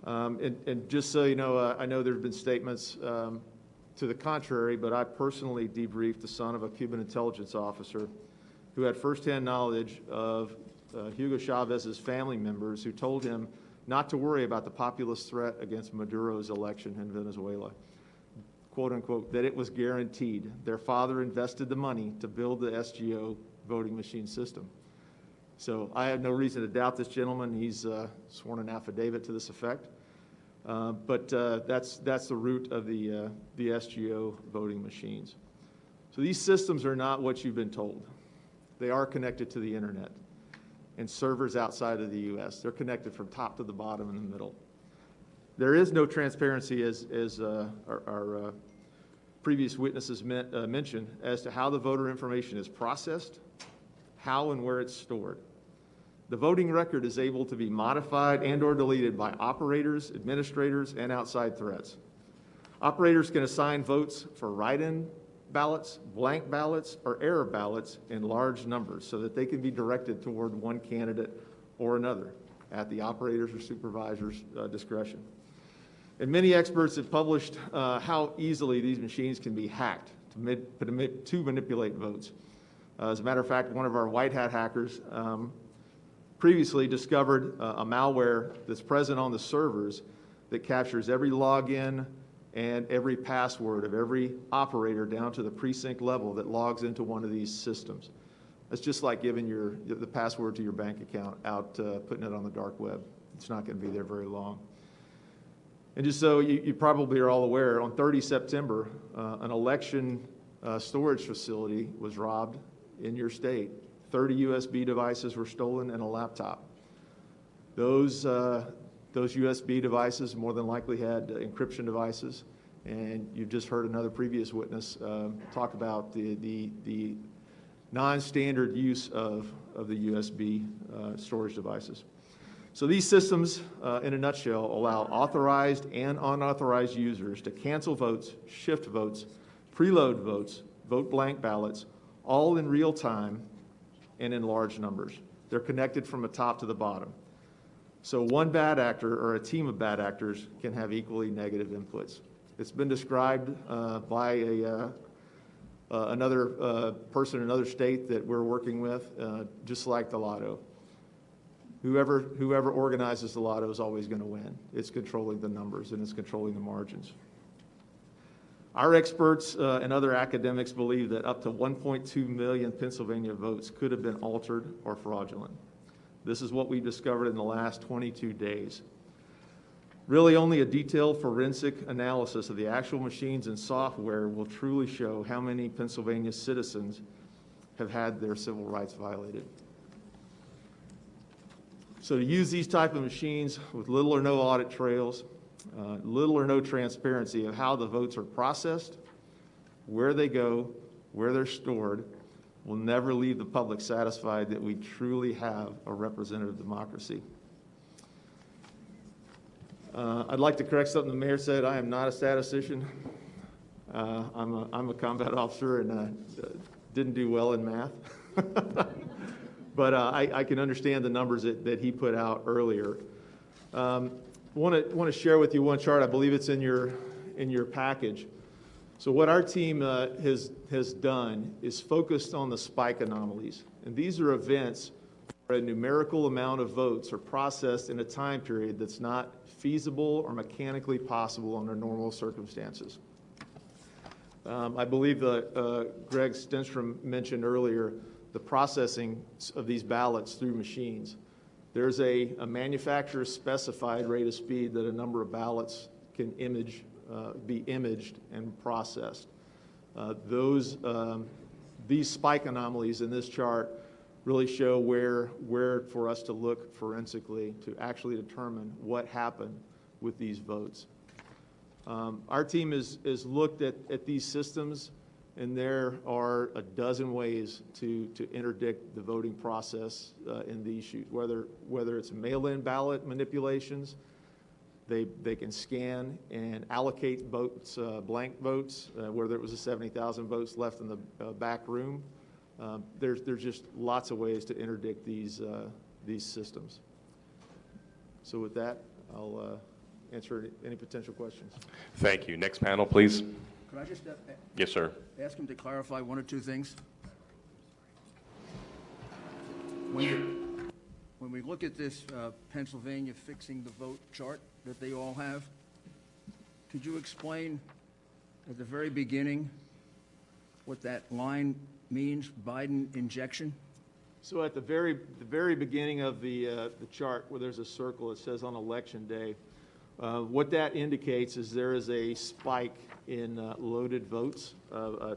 And just so you know, I know there have been statements to the contrary, but I personally debriefed the son of a Cuban intelligence officer who had firsthand knowledge of Hugo Chavez's family members who told him not to worry about the populist threat against Maduro's election in Venezuela, quote unquote, that it was guaranteed. Their father invested the money to build the SGO voting machine system. So I have no reason to doubt this gentleman. He's sworn an affidavit to this effect. But that's the root of the SGO voting machines. So these systems are not what you've been told. They are connected to the internet and servers outside of the U.S. They're connected from top to the bottom in the middle. There is no transparency, as our previous witnesses mentioned, as to how the voter information is processed, how and where it's stored. The voting record is able to be modified and or deleted by operators, administrators, and outside threats. Operators can assign votes for write-in ballots, blank ballots, or error ballots in large numbers so that they can be directed toward one candidate or another at the operator's or supervisor's discretion. And many experts have published how easily these machines can be hacked to manipulate votes. As a matter of fact, one of our white hat hackers previously discovered a malware that's present on the servers that captures every login and every password of every operator down to the precinct level that logs into one of these systems. It's just like giving the password to your bank account out, putting it on the dark web. It's not going to be there very long. And just so you probably are all aware, on 30 September, an election storage facility was robbed in your state. 30 USB devices were stolen and a laptop. Those USB devices more than likely had encryption devices, and you've just heard another previous witness talk about the non-standard use of the USB storage devices. So these systems, in a nutshell, allow authorized and unauthorized users to cancel votes, shift votes, preload votes, vote blank ballots, all in real time and in large numbers. They're connected from the top to the bottom. So one bad actor or a team of bad actors can have equally negative inputs. It's been described by another person in another state that we're working with, just like the lotto. Whoever organizes the lotto is always going to win. It's controlling the numbers and it's controlling the margins. Our experts and other academics believe that up to 1.2 million Pennsylvania votes could have been altered or fraudulent. This is what we discovered in the last 22 days. Really, only a detailed forensic analysis of the actual machines and software will truly show how many Pennsylvania citizens have had their civil rights violated. So to use these type of machines with little or no audit trails, little or no transparency of how the votes are processed, where they go, where they're stored, will never leave the public satisfied that we truly have a representative democracy. I'd like to correct something the mayor said. I am not a statistician. I'm a combat officer and didn't do well in math. But I can understand the numbers that he put out earlier. Want to share with you one chart. I believe it's in your package. So what our team has done is focused on the spike anomalies, and these are events where a numerical amount of votes are processed in a time period that's not feasible or mechanically possible under normal circumstances. I believe Greg Stenstrom mentioned earlier the processing of these ballots through machines. There's a manufacturer's specified rate of speed that a number of ballots can be imaged and processed. These spike anomalies in this chart really show where for us to look forensically to actually determine what happened with these votes. Our team has looked at these systems And there are a dozen ways to interdict the voting process in these issues, whether it's mail-in ballot manipulations. They can scan and allocate votes, blank votes, whether it was 70,000 votes left in the back room. There's just lots of ways to interdict these systems. So with that, I'll answer any potential questions. Thank you. Next panel, please. Could I just Yes, sir. ask him to clarify one or two things? When we look at this Pennsylvania fixing the vote chart that they all have, could you explain at the very beginning what that line means, Biden injection? So at the very beginning of the chart, where there's a circle, it says on election day. What that indicates is there is a spike in loaded votes,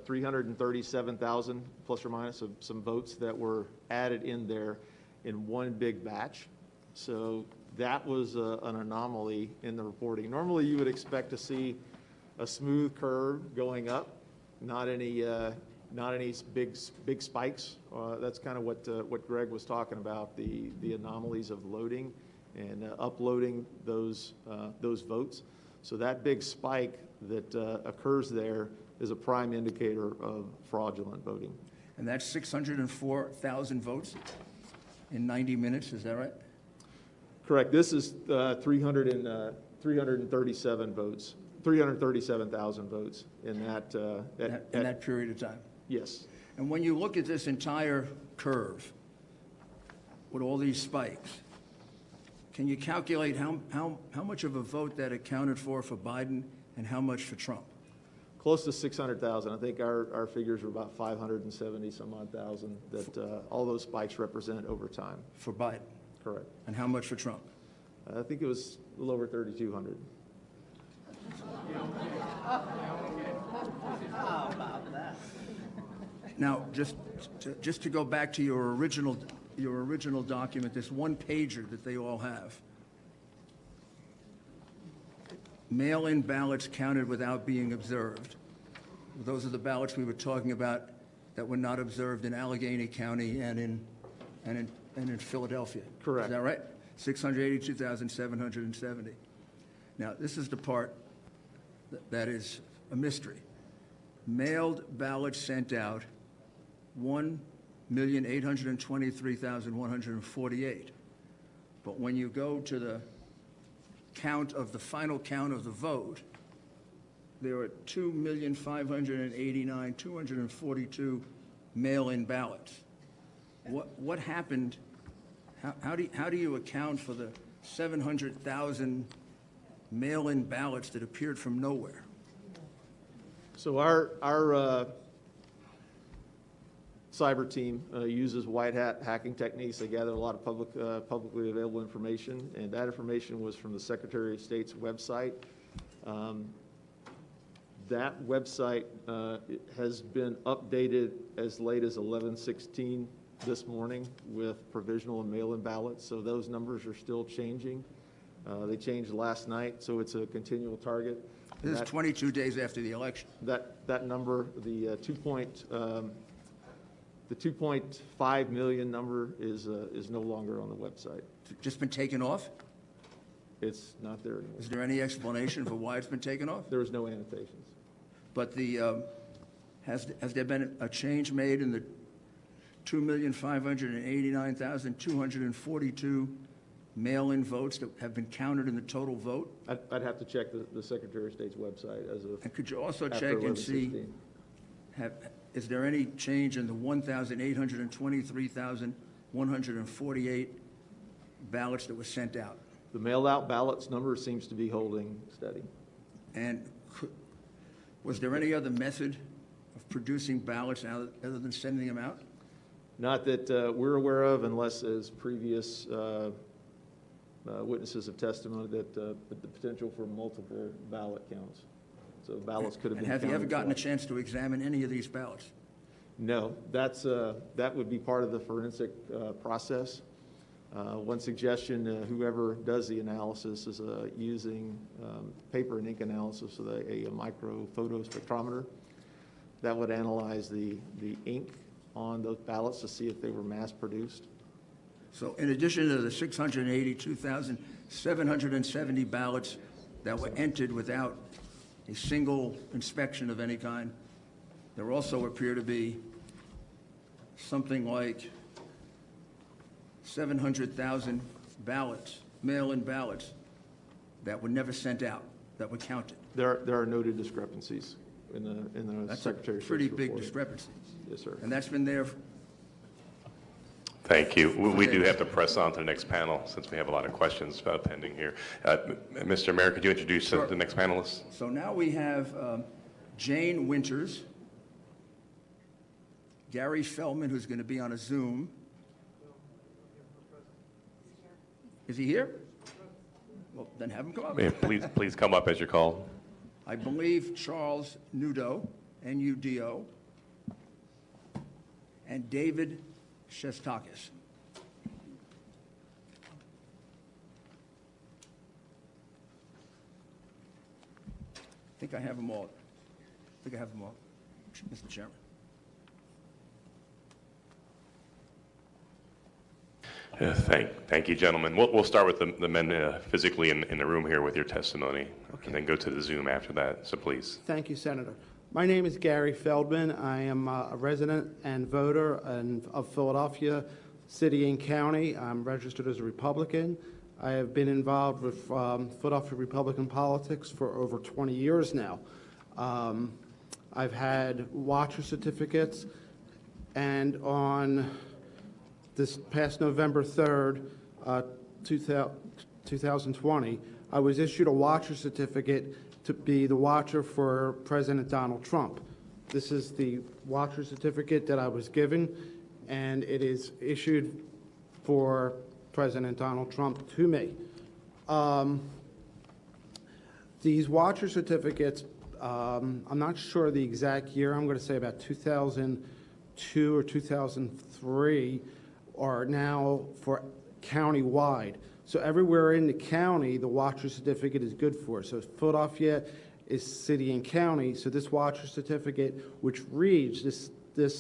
337,000 plus or minus of some votes that were added in there in one big batch. So that was an anomaly in the reporting. Normally, you would expect to see a smooth curve going up, not any big spikes. That's kind of what Greg was talking about, the anomalies of loading and uploading those votes. So that big spike that occurs there is a prime indicator of fraudulent voting. And that's 604,000 votes in 90 minutes, is that right? Correct. This is 337 votes, 337,000 votes in that period of time. Yes. And when you look at this entire curve with all these spikes, can you calculate how much of a vote that accounted for Biden and how much for Trump? Close to 600,000. I think our figures were about 570 some odd thousand that all those spikes represent over time. For Biden? Correct. And how much for Trump? I think it was a little over 3,200. Now, just to go back to your original document, this one pager that they all have. Mail-in ballots counted without being observed. Those are the ballots we were talking about that were not observed in Allegheny County and in Philadelphia. Correct. Is that right? 682,770. Now, this is the part that is a mystery. Mailed ballots sent out, 1,823,148. But when you go to the final count of the vote, there are 2,589,242 mail-in ballots. What happened? How do you account for the 700,000 mail-in ballots that appeared from nowhere? So our cyber team uses white hat hacking techniques. They gather a lot of publicly available information, and that information was from the Secretary of State's website. That website has been updated as late as 11/16 this morning with provisional and mail-in ballots, so those numbers are still changing. They changed last night, so it's a continual target. This is 22 days after the election. That number, the 2.5 million number is no longer on the website. Just been taken off? It's not there anymore. Is there any explanation for why it's been taken off? There was no annotations. But has there been a change made in the 2,589,242 mail-in votes that have been counted in the total vote? I'd have to check the Secretary of State's website as of. And could you also after check and see, 11/16. is there any change in the 1,823,148 ballots that were sent out? The mailed-out ballots number seems to be holding steady. And was there any other method of producing ballots other than sending them out? Not that we're aware of, unless as previous witnesses have testified that the potential for multiple ballot counts. So ballots could have been And have you ever counted gotten a twice. chance to examine any of these ballots? No, that would be part of the forensic process. One suggestion, whoever does the analysis is using paper and ink analysis with a microphoto spectrometer that would analyze the ink on those ballots to see if they were mass-produced. So in addition to the 682,770 ballots that were entered without a single inspection of any kind, there also appear to be something like 700,000 ballots, mail-in ballots, that were never sent out, that were counted. There are noted discrepancies in the That's a Secretary of State's pretty big report. discrepancy. Yes, sir. And that's been there. Thank you. We do have to press on to the next panel since we have a lot of questions pending here. Mr. Mayor, could you introduce Sure. the next panelists? So now we have Jane Winters, Gary Feldman, who's going to be on a Zoom. Is he here? Well, then have him come up. Yeah, please come up as you're called. I believe Charles Nudo, N-U-D-O, and David Shestakis. I think I have them all. Mr. Chairman. Thank you, gentlemen. We'll start with the men physically in the room here with your testimony, and then go to the Zoom after that, so please. Thank you, Senator. My name is Gary Feldman. I am a resident and voter of Philadelphia City and County. I'm registered as a Republican. I have been involved with Philadelphia Republican politics for over 20 years now. I've had watcher certificates, and on this past November 3rd, 2020, I was issued a watcher certificate to be the watcher for President Donald Trump. This is the watcher certificate that I was given, and it is issued for President Donald Trump to me. These watcher certificates, I'm not sure the exact year, I'm going to say about 2002 or 2003, are now for county-wide. So everywhere in the county, the watcher certificate is good for. So Philadelphia is city and county, so this watcher certificate, which reads, this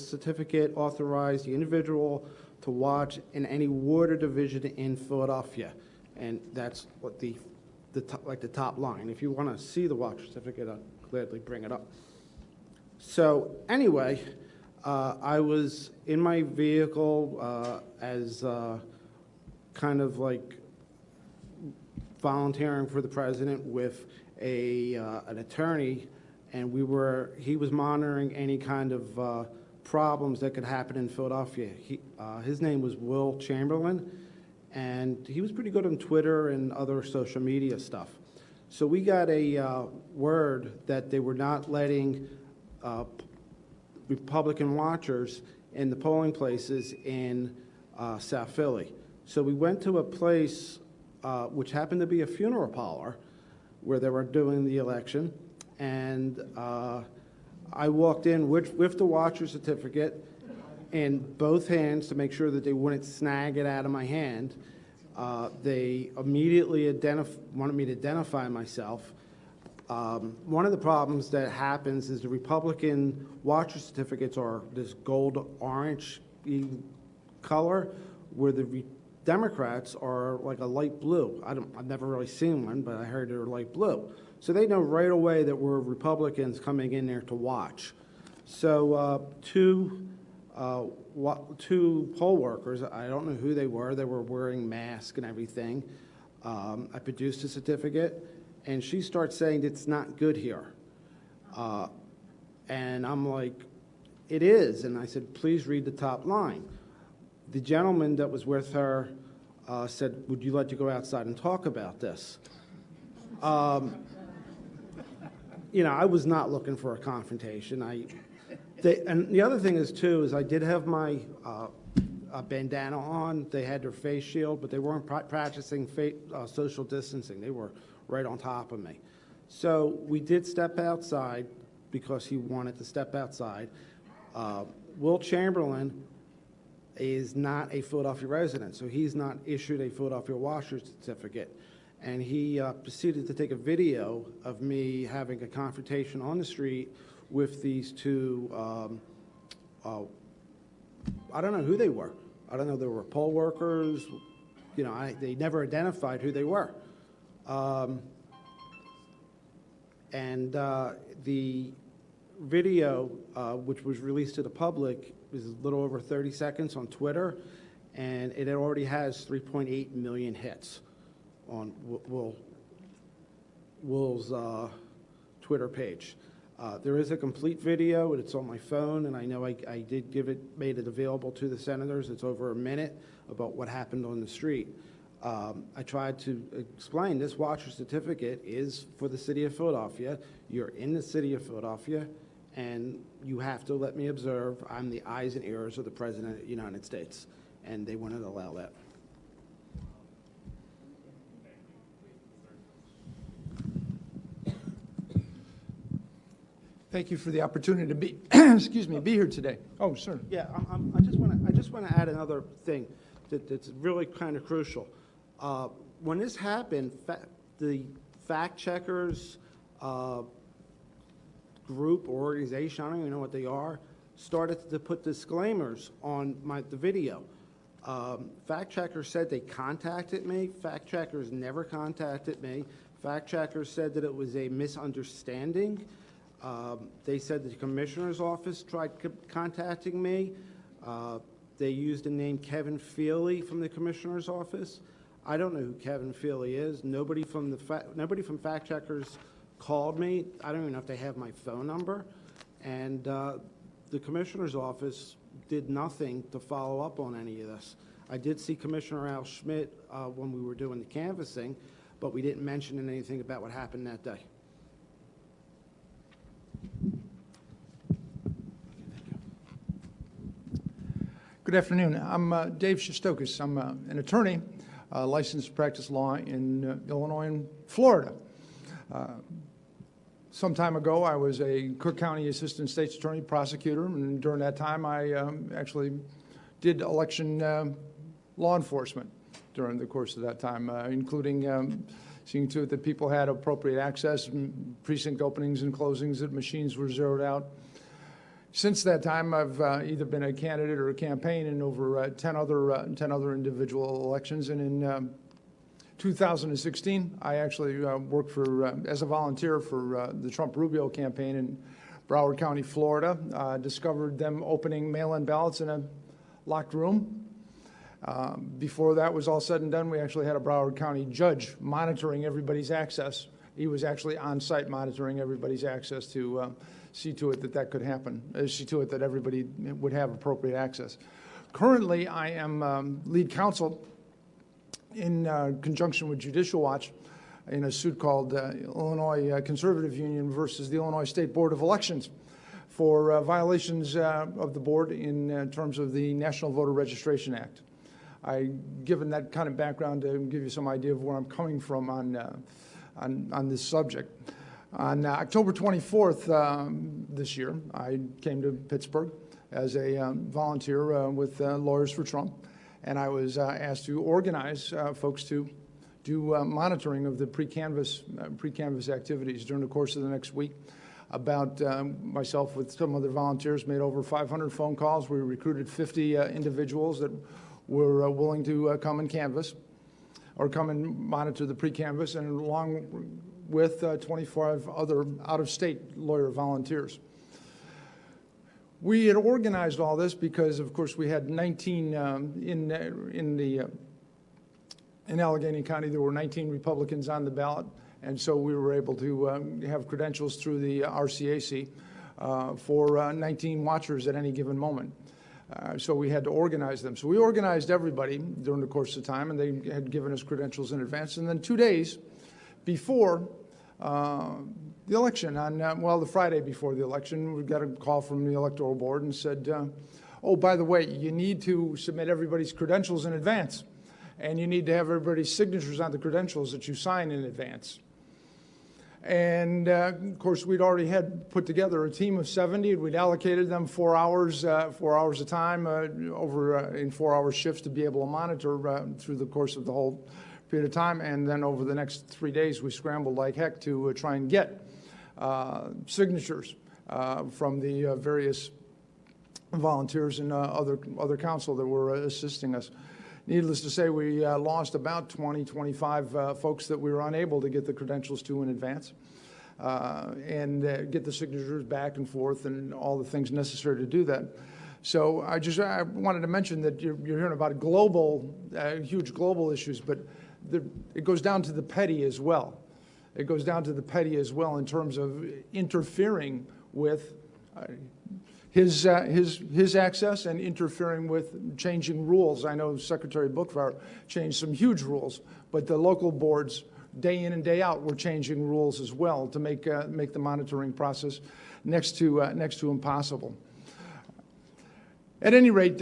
certificate authorized the individual to watch in any ward or division in Philadelphia. And that's what the top line. If you want to see the watcher certificate, I'll gladly bring it up. So anyway, I was in my vehicle as kind of like volunteering for the president with an attorney, and he was monitoring any kind of problems that could happen in Philadelphia. His name was Will Chamberlain, and he was pretty good on Twitter and other social media stuff. So we got a word that they were not letting Republican watchers in the polling places in South Philly. So we went to a place which happened to be a funeral parlor where they were doing the election, and I walked in with the watcher certificate in both hands to make sure that they wouldn't snag it out of my hand. They immediately wanted me to identify myself. One of the problems that happens is the Republican watcher certificates are this gold-orange color, where the Democrats are like a light blue. I've never really seen one, but I heard they're light blue. So they know right away that we're Republicans coming in there to watch. So two poll workers, I don't know who they were wearing masks and everything. I produced a certificate, and she starts saying it's not good here. And I'm like, it is. And I said, please read the top line. The gentleman that was with her said, would you like to go outside and talk about this? I was not looking for a confrontation. And the other thing is I did have my bandana on. They had their face shield, but they weren't practicing social distancing. They were right on top of me. So we did step outside because he wanted to step outside. Will Chamberlain is not a Philadelphia resident, so he's not issued a Philadelphia watcher certificate. and he proceeded to take a video of me having a confrontation on the street with these two, I don't know who they were. I don't know if they were poll workers. You know, they never identified who they were. The video, which was released to the public, is a little over 30 seconds on Twitter, and it already has 3.8 million hits on Will's Twitter page. There is a complete video, and it's on my phone, and I know I made it available to the senators. It's over a minute about what happened on the street. I tried to explain this watcher certificate is for the city of Philadelphia. You're in the city of Philadelphia, and you have to let me observe. I'm the eyes and ears of the President of the United States, and they wouldn't allow that. Thank you for the opportunity to be, excuse me, be here today. Oh, sir. Yeah, I just want to add another thing that's really kind of crucial. When this happened, the fact checkers group or organization, I don't even know what they are, started to put disclaimers on the video. Fact checkers said they contacted me. Fact checkers never contacted me. Fact checkers said that it was a misunderstanding. They said the commissioner's office tried contacting me. They used the name Kevin Feely from the commissioner's office. I don't know who Kevin Feely is. Nobody from fact checkers called me. I don't even know if they have my phone number. And the commissioner's office did nothing to follow up on any of this. I did see Commissioner Al Schmidt when we were doing the canvassing, but we didn't mention anything about what happened that day. Good afternoon. I'm Dave Shostokis. I'm an attorney, licensed to practice law in Illinois and Florida. Some time ago, I was a Cook County Assistant State's Attorney prosecutor, and during that time, I actually did election law enforcement during the course of that time, including seeing to it that people had appropriate access, precinct openings and closings, that machines were zeroed out. Since that time, I've either been a candidate or a campaign in over 10 other individual elections. And in 2016, I actually worked as a volunteer for the Trump-Rubio campaign in Broward County, Florida. Discovered them opening mail-in ballots in a locked room. Before that was all said and done, we actually had a Broward County judge monitoring everybody's access. He was actually on site monitoring everybody's access to see to it that could happen, see to it that everybody would have appropriate access. Currently, I am lead counsel in conjunction with Judicial Watch in a suit called Illinois Conservative Union versus the Illinois State Board of Elections for violations of the board in terms of the National Voter Registration Act. Given that kind of background to give you some idea of where I'm coming from on this subject. On October 24th this year, I came to Pittsburgh as a volunteer with Lawyers for Trump, and I was asked to organize folks to do monitoring of the pre-canvass activities during the course of the next week. About myself with some other volunteers made over 500 phone calls. We recruited 50 individuals that were willing to come and canvass or come and monitor the pre-canvass, and along with 25 other out-of-state lawyer volunteers. We had organized all this because, of course, we had 19 in Allegheny County. There were 19 Republicans on the ballot, and so we were able to have credentials through the RCAC for 19 watchers at any given moment. So we had to organize them. So we organized everybody during the course of time, and they had given us credentials in advance. And then 2 days before the election, the Friday before the election, we got a call from the Electoral Board and said, oh, by the way, you need to submit everybody's credentials in advance, and you need to have everybody's signatures on the credentials that you sign in advance. And, of course, we'd already had put together a team of 70, and we'd allocated them 4 hours a time in 4-hour shifts to be able to monitor through the course of the whole period of time, and then over the next 3 days, we scrambled like heck to try and get signatures from the various volunteers and other council that were assisting us. Needless to say, we lost about 25 folks that we were unable to get the credentials to in advance and get the signatures back and forth and all the things necessary to do that. So I wanted to mention that you're hearing about global, huge global issues, but it goes down to the petty as well. It goes down to the petty as well in terms of interfering with his access and interfering with changing rules. I know Secretary Bookvar changed some huge rules, but the local boards, day in and day out, were changing rules as well to make the monitoring process next to impossible. At any rate,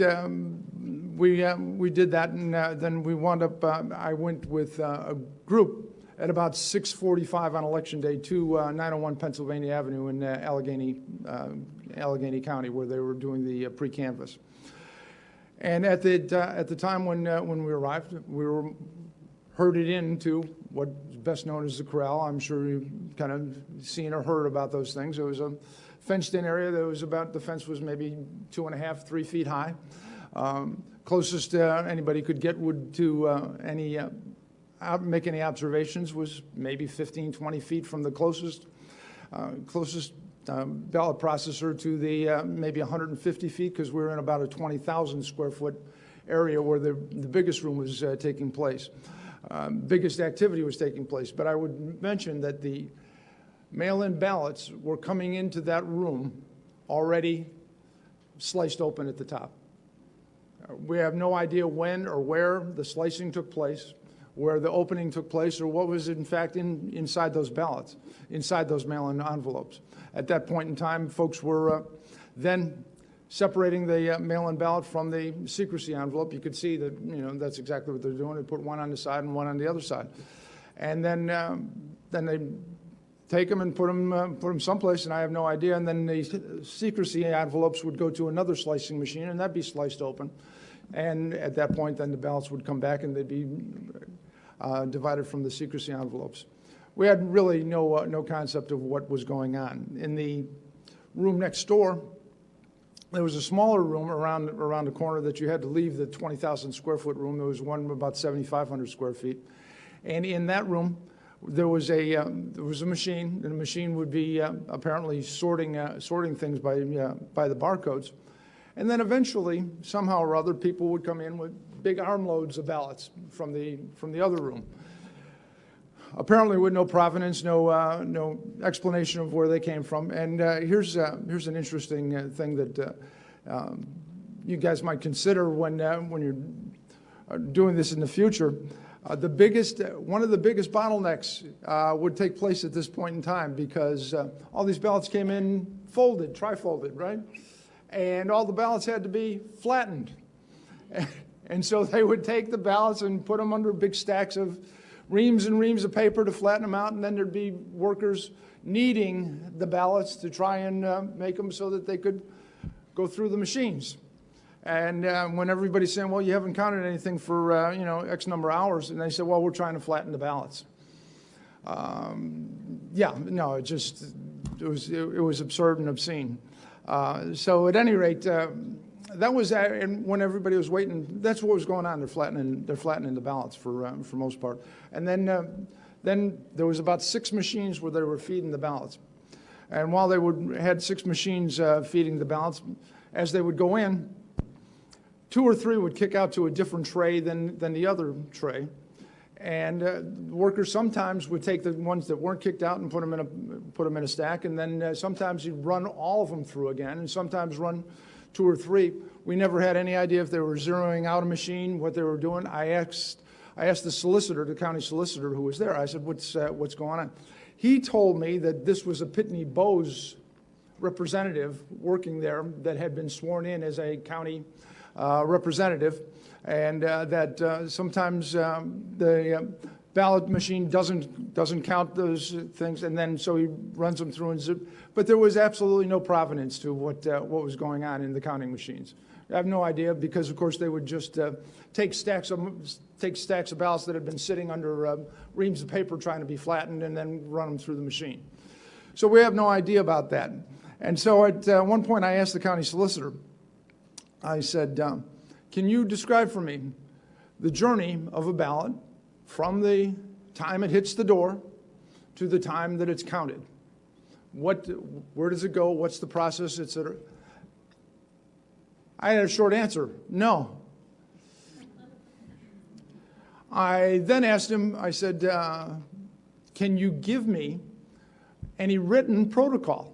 we did that, and then we wound up. I went with a group at about 6:45 on Election Day to 901 Pennsylvania Avenue in Allegheny County, where they were doing the pre-canvass. And at the time when we arrived, we were herded into what's best known as the corral. I'm sure you've kind of seen or heard about those things. It was a fenced-in area that was the fence was maybe 2.5, 3 feet high. Closest anybody could get to make any observations was maybe 15, 20 feet from the closest ballot processor to the maybe 150 feet, because we were in about a 20,000 square foot area where the biggest room was taking place. Biggest activity was taking place. But I would mention that the mail-in ballots were coming into that room already sliced open at the top. We have no idea when or where the slicing took place, where the opening took place, or what was in fact inside those ballots, inside those mail-in envelopes. At that point in time, folks were then separating the mail-in ballot from the secrecy envelope. You could see that, that's exactly what they're doing. They put one on the side and one on the other side. And then they take them and put them someplace, and I have no idea. And then the secrecy envelopes would go to another slicing machine, and that'd be sliced open. And at that point, then the ballots would come back, and they'd be divided from the secrecy envelopes. We had really no concept of what was going on. In the room next door, there was a smaller room around the corner that you had to leave the 20,000 square foot room. There was one about 7,500 square feet. And in that room, there was a machine, and the machine would be apparently sorting things by the barcodes. And then eventually, somehow or other, people would come in with big armloads of ballots from the other room. Apparently with no provenance, no explanation of where they came from. And here's an interesting thing that you guys might consider when you're doing this in the future. One of the biggest bottlenecks would take place at this point in time, because all these ballots came in folded, tri-folded, right? And all the ballots had to be flattened. And so they would take the ballots and put them under big stacks of reams and reams of paper to flatten them out, and then there'd be workers kneading the ballots to try and make them so that they could go through the machines. And when everybody's saying, well, you haven't counted anything for X number of hours, and they said, well, we're trying to flatten the ballots. It was absurd and obscene. So at any rate, that was, and when everybody was waiting, that's what was going on. They're flattening the ballots for most part. And then there was about 6 machines where they were feeding the ballots. And while they had 6 machines feeding the ballots, as they would go in, 2 or 3 would kick out to a different tray than the other tray. And workers sometimes would take the ones that weren't kicked out and put them in a stack, and then sometimes you'd run all of them through again, and sometimes run 2 or 3. We never had any idea if they were zeroing out a machine, what they were doing. I asked the solicitor, the county solicitor who was there. I said, "What's going on?" He told me that this was a Pitney Bowes representative working there that had been sworn in as a county representative, and that sometimes the ballot machine doesn't count those things, and then so he runs them through and zip. But there was absolutely no provenance to what was going on in the counting machines. I have no idea, because of course they would just take stacks of ballots that had been sitting under reams of paper trying to be flattened and then run them through the machine. So we have no idea about that. And so at one point I asked the county solicitor, I said, can you describe for me the journey of a ballot from the time it hits the door to the time that it's counted? Where does it go? What's the process, et cetera? I had a short answer, no. I then asked him, I said, can you give me any written protocol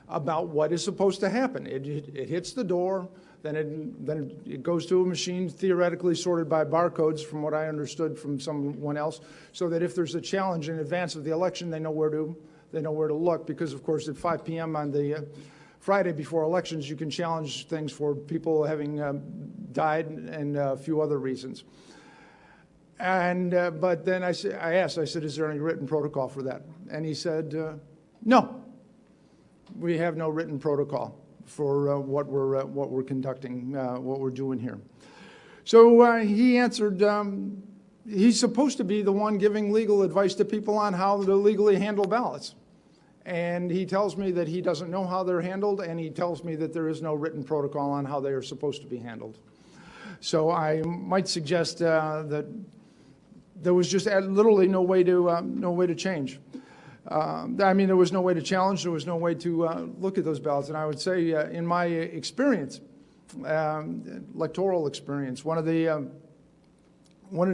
about what is supposed to happen? It hits the door, then it goes to a machine theoretically sorted by barcodes, from what I understood from someone else, so that if there's a challenge in advance of the election, they know where to look, because of course at 5 p.m. on the Friday before elections, you can challenge things for people having died and a few other reasons. And but then I asked, I said, is there any written protocol for that? And he said, no, we have no written protocol for what we're conducting, what we're doing here. So he answered, he's supposed to be the one giving legal advice to people on how to legally handle ballots. And he tells me that he doesn't know how they're handled, and he tells me that there is no written protocol on how they are supposed to be handled. So I might suggest that there was just literally no way to change. I mean, there was no way to challenge. There was no way to look at those ballots. And I would say, in my experience, electoral experience, one of the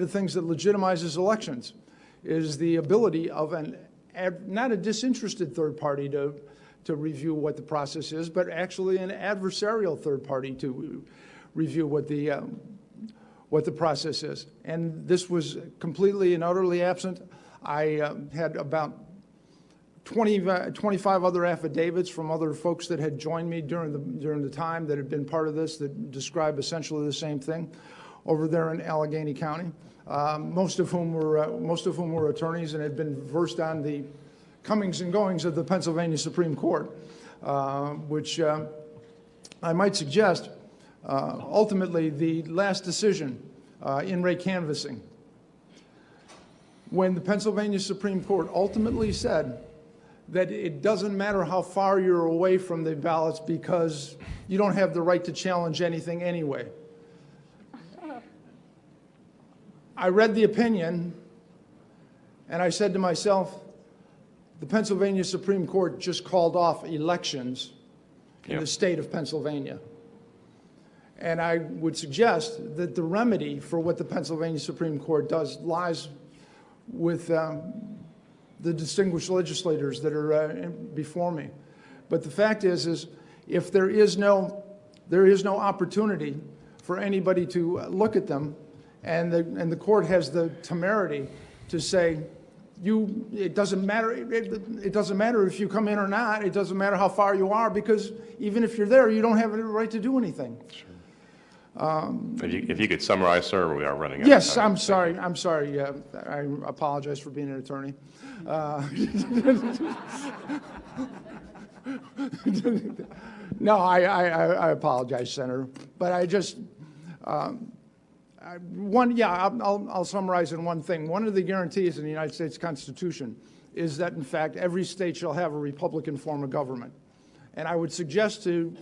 things that legitimizes elections is the ability of not a disinterested third party to review what the process is, but actually an adversarial third party to review what the process is. And this was completely and utterly absent. I had about 25 other affidavits from other folks that had joined me during the time that had been part of this that describe essentially the same thing over there in Allegheny County. Most of whom were attorneys and had been versed on the comings and goings of the Pennsylvania Supreme Court, which I might suggest ultimately the last decision in Ray canvassing, when the Pennsylvania Supreme Court ultimately said that it doesn't matter how far you're away from the ballots because you don't have the right to challenge anything anyway. I read the opinion, and I said to myself, the Pennsylvania Supreme Court just called off elections in the state of Pennsylvania. And I would suggest that the remedy for what the Pennsylvania Supreme Court does lies with the distinguished legislators that are before me. But the fact is if there is no opportunity for anybody to look at them, and the court has the temerity to say, it doesn't matter. It doesn't matter if you come in or not. It doesn't matter how far you are, because even if you're there, you don't have any right to do anything. Sure. If you could summarize, sir, we are running out yes, of time. I'm sorry. I'm sorry. I apologize for being an attorney. No, I apologize, Senator. But I just I'll summarize in one thing. One of the guarantees in the United States Constitution is that, in fact, every state shall have a Republican form of government. And I would suggest to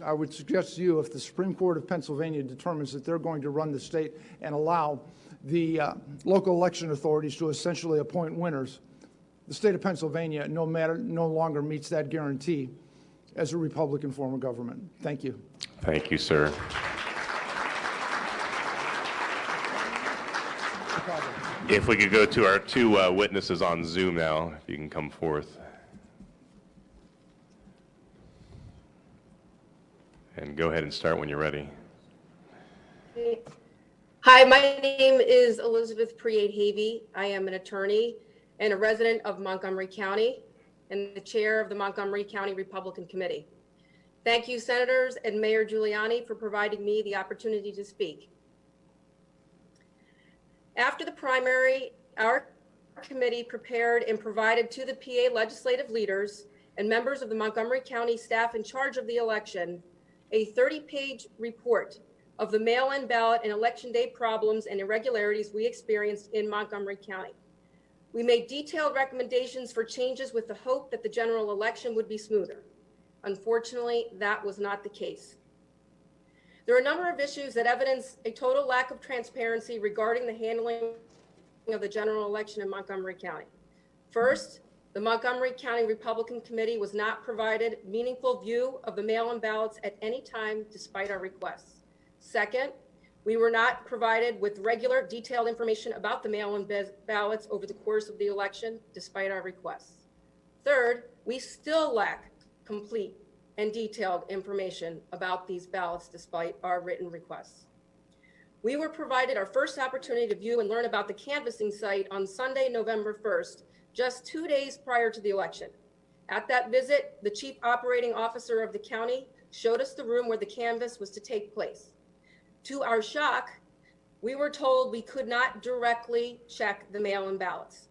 you, if the Supreme Court of Pennsylvania determines that they're going to run the state and allow the local election authorities to essentially appoint winners, the state of Pennsylvania no longer meets that guarantee as a Republican form of government. Thank you. Thank you, sir. If we could go to our two witnesses on Zoom now, if you can come forth. And go ahead and start when you're ready. Hi, my name is Elizabeth Priade-Havey. I am an attorney and a resident of Montgomery County and the chair of the Montgomery County Republican Committee. Thank you, Senators and Mayor Giuliani, for providing me the opportunity to speak. After the primary, our committee prepared and provided to the PA legislative leaders and members of the Montgomery County staff in charge of the election a 30-page report of the mail-in ballot and election day problems and irregularities we experienced in Montgomery County. We made detailed recommendations for changes with the hope that the general election would be smoother. Unfortunately, that was not the case. There are a number of issues that evidence a total lack of transparency regarding the handling of the general election in Montgomery County. First, the Montgomery County Republican Committee was not provided meaningful view of the mail-in ballots at any time despite our requests. Second, we were not provided with regular detailed information about the mail-in ballots over the course of the election despite our requests. Third, we still lack complete and detailed information about these ballots despite our written requests. We were provided our first opportunity to view and learn about the canvassing site on Sunday, November 1st, just 2 days prior to the election. At that visit, the chief operating officer of the county showed us the room where the canvass was to take place. To our shock, we were told we could not directly check the mail-in ballots.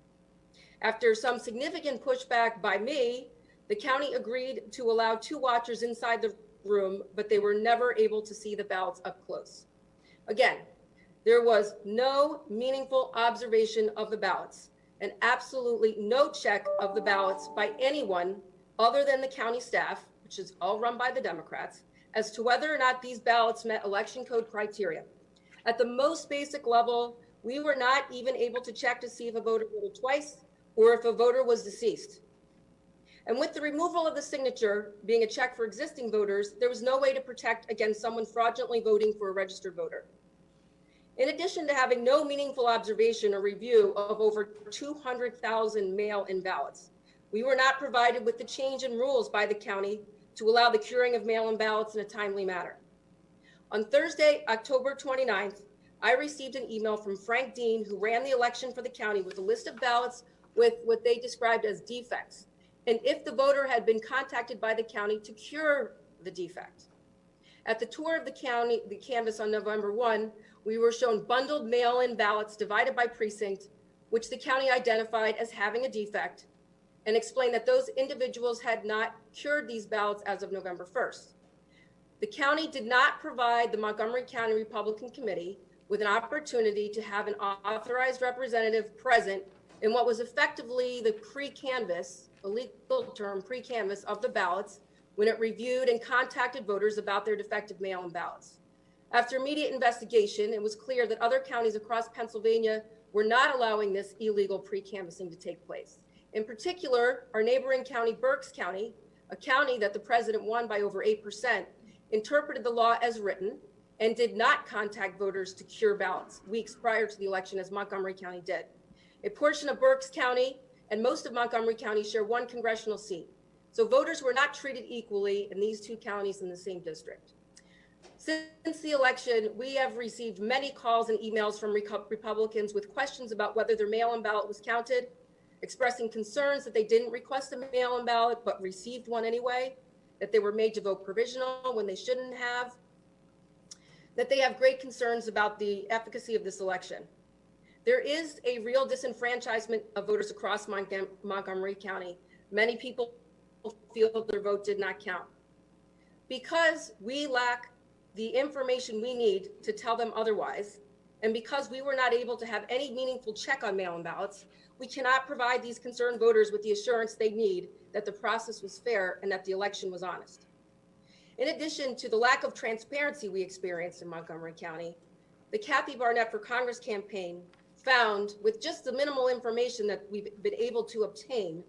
After some significant pushback by me, the county agreed to allow 2 watchers inside the room, but they were never able to see the ballots up close. Again, there was no meaningful observation of the ballots and absolutely no check of the ballots by anyone other than the county staff, which is all run by the Democrats, as to whether or not these ballots met election code criteria. At the most basic level, we were not even able to check to see if a voter voted twice or if a voter was deceased. And with the removal of the signature being a check for existing voters, there was no way to protect against someone fraudulently voting for a registered voter. In addition to having no meaningful observation or review of over 200,000 mail-in ballots, we were not provided with the change in rules by the county to allow the curing of mail-in ballots in a timely manner. On Thursday, October 29th, I received an email from Frank Dean, who ran the election for the county, with a list of ballots with what they described as defects, and if the voter had been contacted by the county to cure the defect. At the tour of the county, the canvass on November 1, we were shown bundled mail-in ballots divided by precinct, which the county identified as having a defect, and explained that those individuals had not cured these ballots as of November 1st. The county did not provide the Montgomery County Republican Committee with an opportunity to have an authorized representative present in what was effectively the pre-canvass, a legal term, pre-canvass of the ballots, when it reviewed and contacted voters about their defective mail-in ballots. After immediate investigation, it was clear that other counties across Pennsylvania were not allowing this illegal pre-canvassing to take place. In particular, our neighboring county, Berks County, a county that the president won by over 8%, interpreted the law as written and did not contact voters to cure ballots weeks prior to the election, as Montgomery County did. A portion of Berks County and most of Montgomery County share 1 congressional seat. So voters were not treated equally in these 2 counties in the same district. Since the election, we have received many calls and emails from Republicans with questions about whether their mail-in ballot was counted, expressing concerns that they didn't request a mail-in ballot but received one anyway, that they were made to vote provisional when they shouldn't have, that they have great concerns about the efficacy of this election. There is a real disenfranchisement of voters across Montgomery County. Many people feel their vote did not count. Because we lack the information we need to tell them otherwise, and because we were not able to have any meaningful check on mail-in ballots, we cannot provide these concerned voters with the assurance they need that the process was fair and that the election was honest. In addition to the lack of transparency we experienced in Montgomery County, the Kathy Barnett for Congress campaign found, with just the minimal information that we've been able to obtain,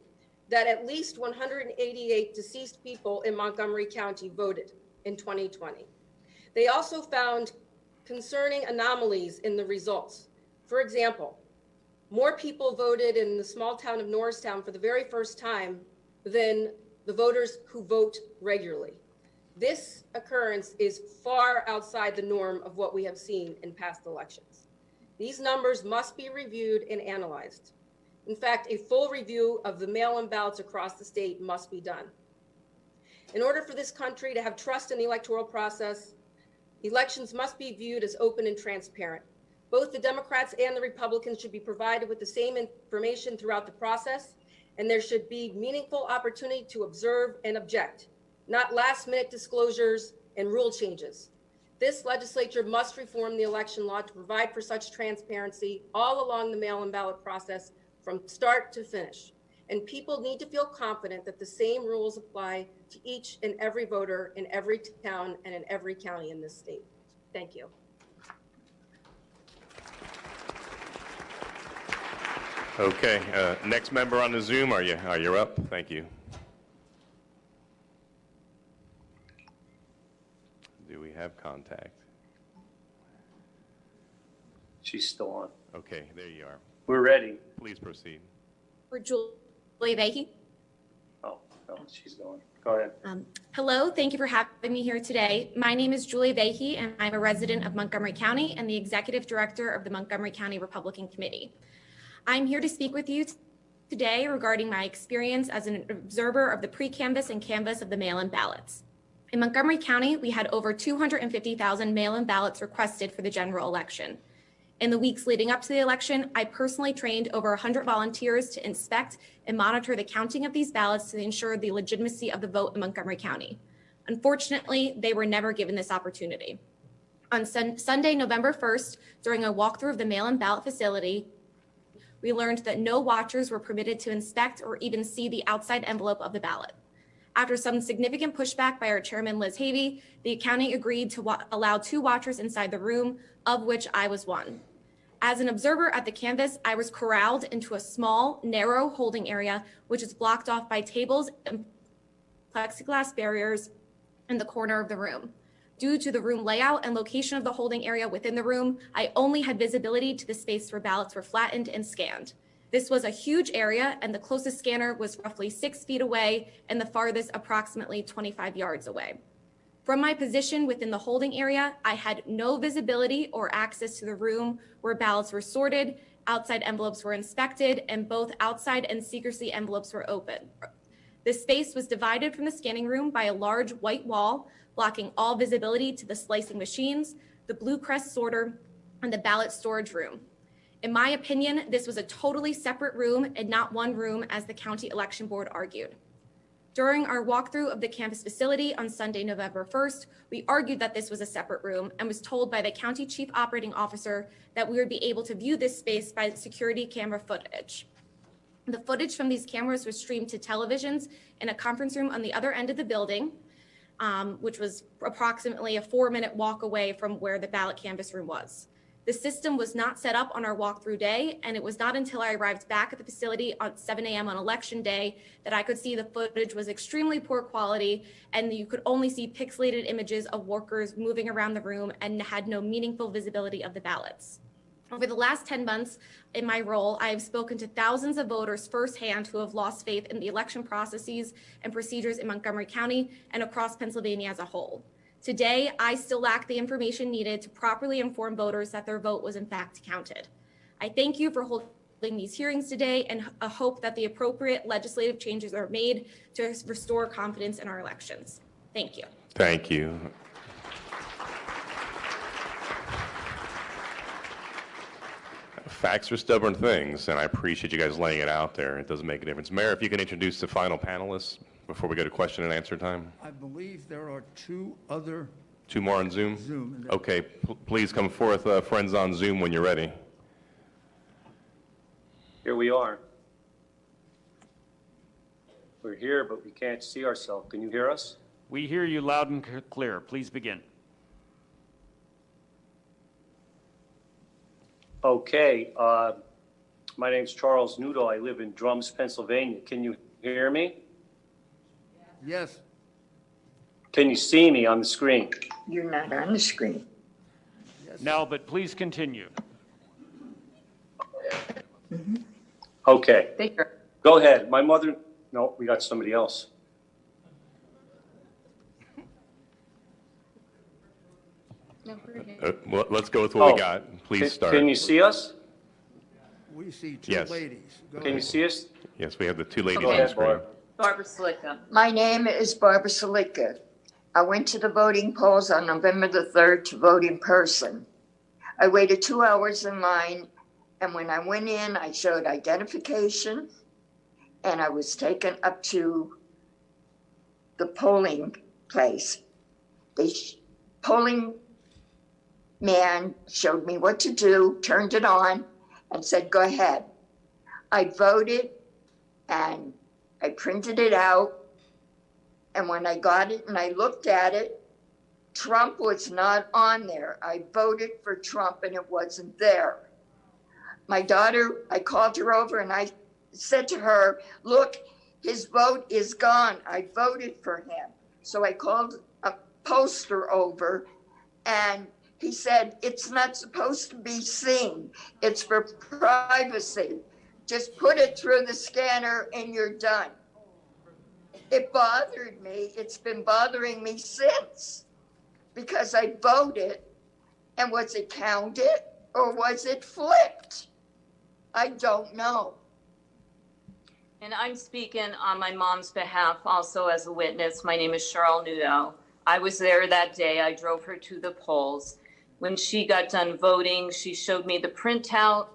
that at least 188 deceased people in Montgomery County voted in 2020. They also found concerning anomalies in the results. For example, more people voted in the small town of Norristown for the very first time than the voters who vote regularly. This occurrence is far outside the norm of what we have seen in past elections. These numbers must be reviewed and analyzed. In fact, a full review of the mail-in ballots across the state must be done. In order for this country to have trust in the electoral process, elections must be viewed as open and transparent. Both the Democrats and the Republicans should be provided with the same information throughout the process, and there should be meaningful opportunity to observe and object, not last-minute disclosures and rule changes. This legislature must reform the election law to provide for such transparency all along the mail-in ballot process from start to finish. And people need to feel confident that the same rules apply to each and every voter in every town and in every county in this state. Thank you. Okay, next member on the Zoom, are you up? Thank you. Do we have contact? She's still on. Okay, there you are. We're ready. Please proceed. For Julie Vahey. Oh, no, she's going. Go ahead. Hello, thank you for having me here today. My name is Julie Vahey, and I'm a resident of Montgomery County and the Executive Director of the Montgomery County Republican Committee. I'm here to speak with you today regarding my experience as an observer of the pre-canvass and canvass of the mail-in ballots. In Montgomery County, we had over 250,000 mail-in ballots requested for the general election. In the weeks leading up to the election, I personally trained over 100 volunteers to inspect and monitor the counting of these ballots to ensure the legitimacy of the vote in Montgomery County. Unfortunately, they were never given this opportunity. On Sunday, November 1st, during a walkthrough of the mail-in ballot facility, we learned that no watchers were permitted to inspect or even see the outside envelope of the ballot. After some significant pushback by our chairman, Liz Havey, the county agreed to allow 2 watchers inside the room, of which I was one. As an observer at the canvass, I was corralled into a small, narrow holding area, which is blocked off by tables and plexiglass barriers in the corner of the room. Due to the room layout and location of the holding area within the room, I only had visibility to the space where ballots were flattened and scanned. This was a huge area, and the closest scanner was roughly 6 feet away and the farthest approximately 25 yards away. From my position within the holding area, I had no visibility or access to the room where ballots were sorted, outside envelopes were inspected, and both outside and secrecy envelopes were open. The space was divided from the scanning room by a large white wall, blocking all visibility to the slicing machines, the blue crest sorter, and the ballot storage room. In my opinion, this was a totally separate room and not one room, as the county election board argued. During our walkthrough of the campus facility on Sunday, November 1st, we argued that this was a separate room and was told by the county chief operating officer that we would be able to view this space by security camera footage. The footage from these cameras was streamed to televisions in a conference room on the other end of the building, which was approximately a 4-minute walk away from where the ballot canvas room was. The system was not set up on our walkthrough day, and it was not until I arrived back at the facility at 7 a.m. on election day that I could see the footage was extremely poor quality, and you could only see pixelated images of workers moving around the room and had no meaningful visibility of the ballots. Over the last 10 months in my role, I have spoken to thousands of voters firsthand who have lost faith in the election processes and procedures in Montgomery County and across Pennsylvania as a whole. Today, I still lack the information needed to properly inform voters that their vote was in fact counted. I thank you for holding these hearings today and hope that the appropriate legislative changes are made to restore confidence in our elections. Thank you. Thank you. Facts are stubborn things, and I appreciate you guys laying it out there. It doesn't make a difference. Mayor, if you can introduce the final panelists before we go to question and answer time. I believe there are 2 other. 2 more on Zoom? Zoom. Okay, please come forth, friends on Zoom, when you're ready. Here we are. We're here, but we can't see ourselves. Can you hear us? We hear you loud and clear. Please begin. Okay. My name's Charles Noodle. I live in Drums, Pennsylvania. Can you hear me? Yes. Can you see me on the screen? You're not on the screen. No, but please continue. Okay. There. Go ahead. My mother, no, we got somebody else. Well, let's go with what we got. Please start. Can you see us? We see 2 Yes. ladies. Go Can you ahead. see us? Yes, we have the 2 ladies Go on the ahead, screen. Barb. Barbara Slicka. My name is Barbara Slicka. I went to the voting polls on November the 3rd to vote in person. I waited 2 hours in line, and when I went in, I showed identification, and I was taken up to the polling place. Polling man showed me what to do, turned it on, and said, go ahead. I voted, and I printed it out, and when I got it and I looked at it, Trump was not on there. I voted for Trump, and it wasn't there. My daughter, I called her over, and I said to her, look, his vote is gone. I voted for him. So I called a poster over, and he said, it's not supposed to be seen. It's for privacy. Just put it through the scanner and you're done. It bothered me. It's been bothering me since, because I voted, and was it counted or was it flipped? I don't know. And I'm speaking on my mom's behalf also as a witness. My name is Cheryl Nudo. I was there that day. I drove her to the polls. When she got done voting, she showed me the printout,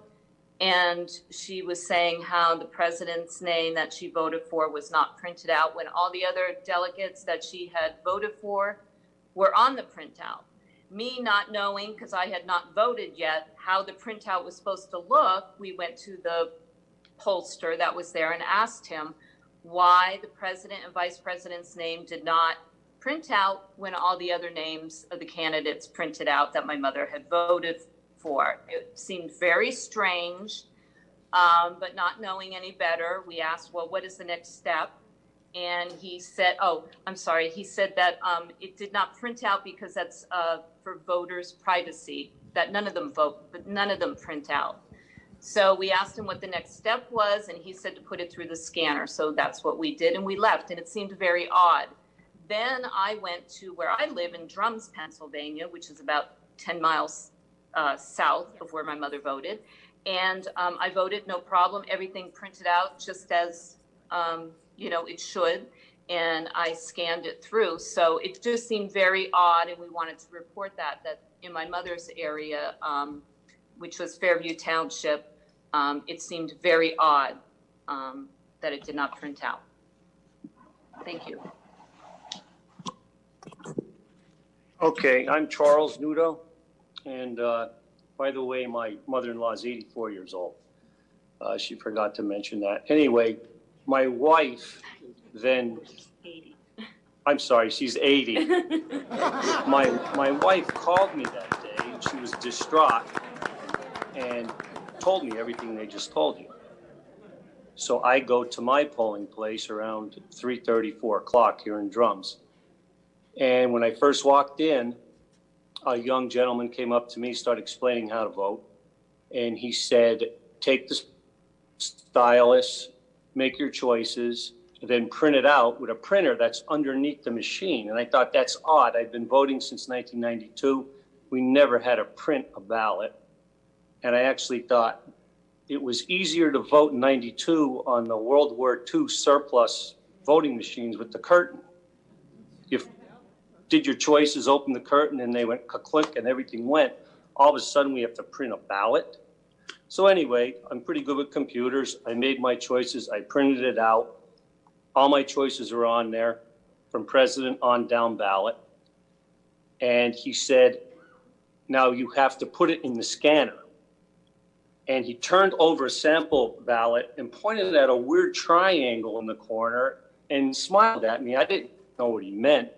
and she was saying how the president's name that she voted for was not printed out when all the other delegates that she had voted for were on the printout. Me not knowing, because I had not voted yet, how the printout was supposed to look, we went to the pollster that was there and asked him why the president and vice president's name did not print out when all the other names of the candidates printed out that my mother had voted for. It seemed very strange, but not knowing any better, we asked, well, what is the next step? And he said, he said that it did not print out because that's for voters' privacy, that none of them vote, but none of them print out. So we asked him what the next step was, and he said to put it through the scanner. So that's what we did, and we left, and it seemed very odd. Then I went to where I live in Drums, Pennsylvania, which is about 10 miles south of where my mother voted. And I voted, no problem. Everything printed out just as, it should. And I scanned it through. So it just seemed very odd. And we wanted to report that in my mother's area, which was Fairview Township, it seemed very odd that it did not print out. Thank you. Okay, I'm Charles Nudo, and by the way, my mother-in-law is 84 years old. She forgot to mention that. Anyway, my wife then, 80. I'm sorry, she's 80. My wife called me that day, and she was distraught and told me everything they just told you. So I go to my polling place around 3:30, 4 o'clock here in Drums. And when I first walked in, a young gentleman came up to me, started explaining how to vote. And he said, take the stylus, make your choices, then print it out with a printer that's underneath the machine. And I thought, that's odd. I've been voting since 1992. We never had to print a ballot. And I actually thought it was easier to vote in 92 on the World War II surplus voting machines with the curtain. You did your choices, opened the curtain, and they went click, and everything went. All of a sudden, we have to print a ballot. So anyway, I'm pretty good with computers. I made my choices. I printed it out. All my choices are on there, from president on down ballot. And he said, now you have to put it in the scanner. And he turned over a sample ballot and pointed at a weird triangle in the corner and smiled at me. I didn't know what he meant.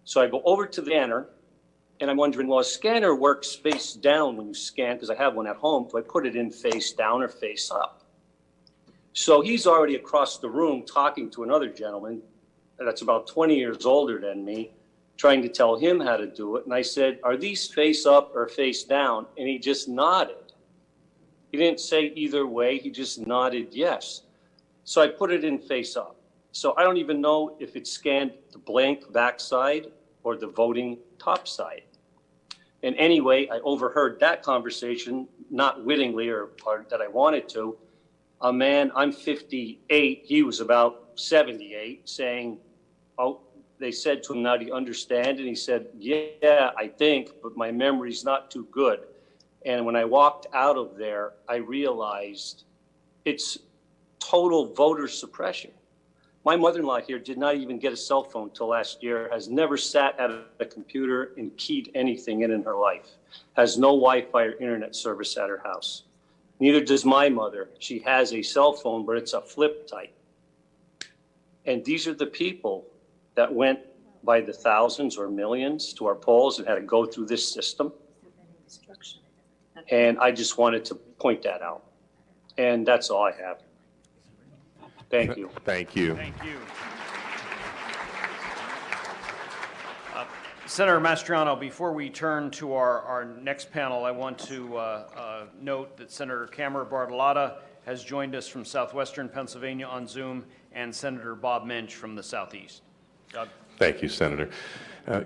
So I go over to the scanner, and I'm wondering, well, a scanner works face down when you scan, because I have one at home. Do I put it in face down or face up? So he's already across the room talking to another gentleman that's about 20 years older than me, trying to tell him how to do it. And I said, are these face up or face down? And he just nodded. He didn't say either way. He just nodded yes. So I put it in face up. So I don't even know if it scanned the blank backside or the voting top side. And anyway, I overheard that conversation, not wittingly or that I wanted to. A man, I'm 58, he was about 78, saying, oh, they said to him, now do you understand? And he said, yeah, I think, but my memory's not too good. And when I walked out of there, I realized it's total voter suppression. My mother-in-law here did not even get a cell phone till last year, has never sat at a computer and keyed anything in her life, has no Wi-Fi or internet service at her house. Neither does my mother. She has a cell phone, but it's a flip type. And these are the people that went by the thousands or millions to our polls and had to go through this system. And I just wanted to point that out. And that's all I have. Thank you. Thank you. Thank you. Senator Mastriano, before we turn to our next panel, I want to note that Senator Camera Bartolotta has joined us from southwestern Pennsylvania on Zoom, and Senator Bob Mensch from the southeast. Doug. Thank you, Senator.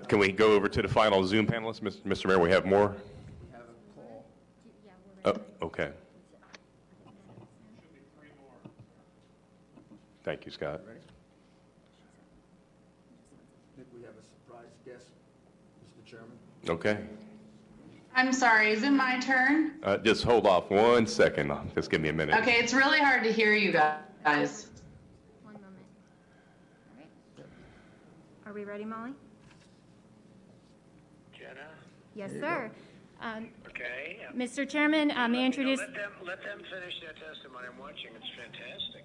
Can we go over to the final Zoom panelists? Mr. Mayor, we have more? Oh, okay. Thank you, Scott. Ready? I think we have a surprise guest, Mr. Chairman. Okay. I'm sorry, is it my turn? Just hold off 1 second. Just give me a minute. Okay, it's really hard to hear you guys. One moment. All right. Are we ready, Molly? Jenna? Yes, sir. Okay. Mr. Chairman, may I introduce... Let them finish their testimony. I'm watching. It's fantastic.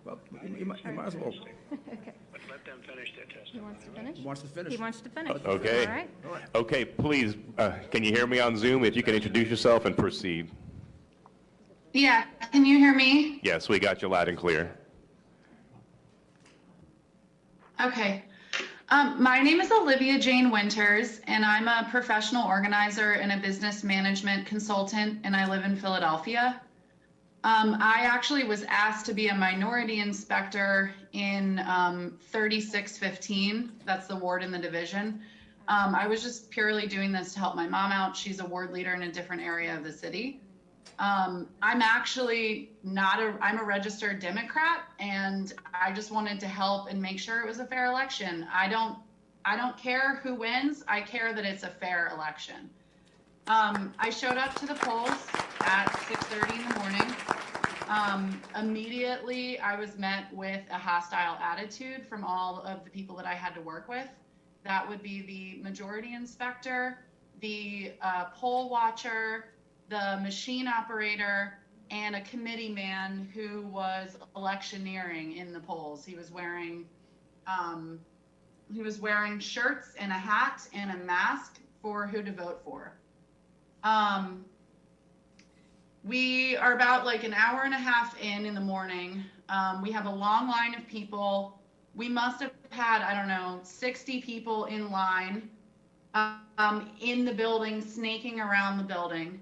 Well, you might as well. Okay. But let them finish their testimony. He wants to finish? He wants to finish. He wants to finish. Okay. All right. Okay, please, can you hear me on Zoom? If you can introduce yourself and proceed. Yeah, can you hear me? Yes, we got you loud and clear. Okay. My name is Olivia Jane Winters, and I'm a professional organizer and a business management consultant, and I live in Philadelphia. I actually was asked to be a minority inspector in 3615. That's the ward in the division. I was just purely doing this to help my mom out. She's a ward leader in a different area of the city. I'm actually I'm a registered Democrat, and I just wanted to help and make sure it was a fair election. I don't care who wins. I care that it's a fair election. I showed up to the polls at 6:30 in the morning. Immediately, I was met with a hostile attitude from all of the people that I had to work with. That would be the majority inspector, the poll watcher, the machine operator, and a committee man who was electioneering in the polls. He was wearing shirts and a hat and a mask for who to vote for. We are about like an hour and a half in the morning. We have a long line of people. We must have had, I don't know, 60 people in line in the building, snaking around the building.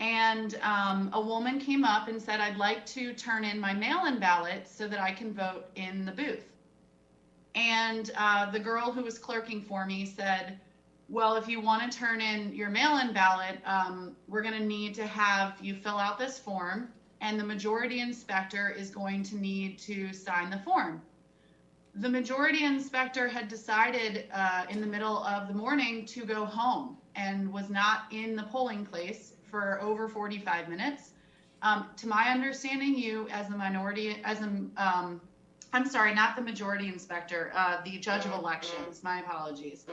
And a woman came up and said, I'd like to turn in my mail-in ballot so that I can vote in the booth. And the girl who was clerking for me said, well, if you want to turn in your mail-in ballot, we're going to need to have you fill out this form, and the majority inspector is going to need to sign the form. The majority inspector had decided in the middle of the morning to go home and was not in the polling place for over 45 minutes. To my understanding, you as the minority, I'm sorry, not the majority inspector, the judge of elections, my apologies.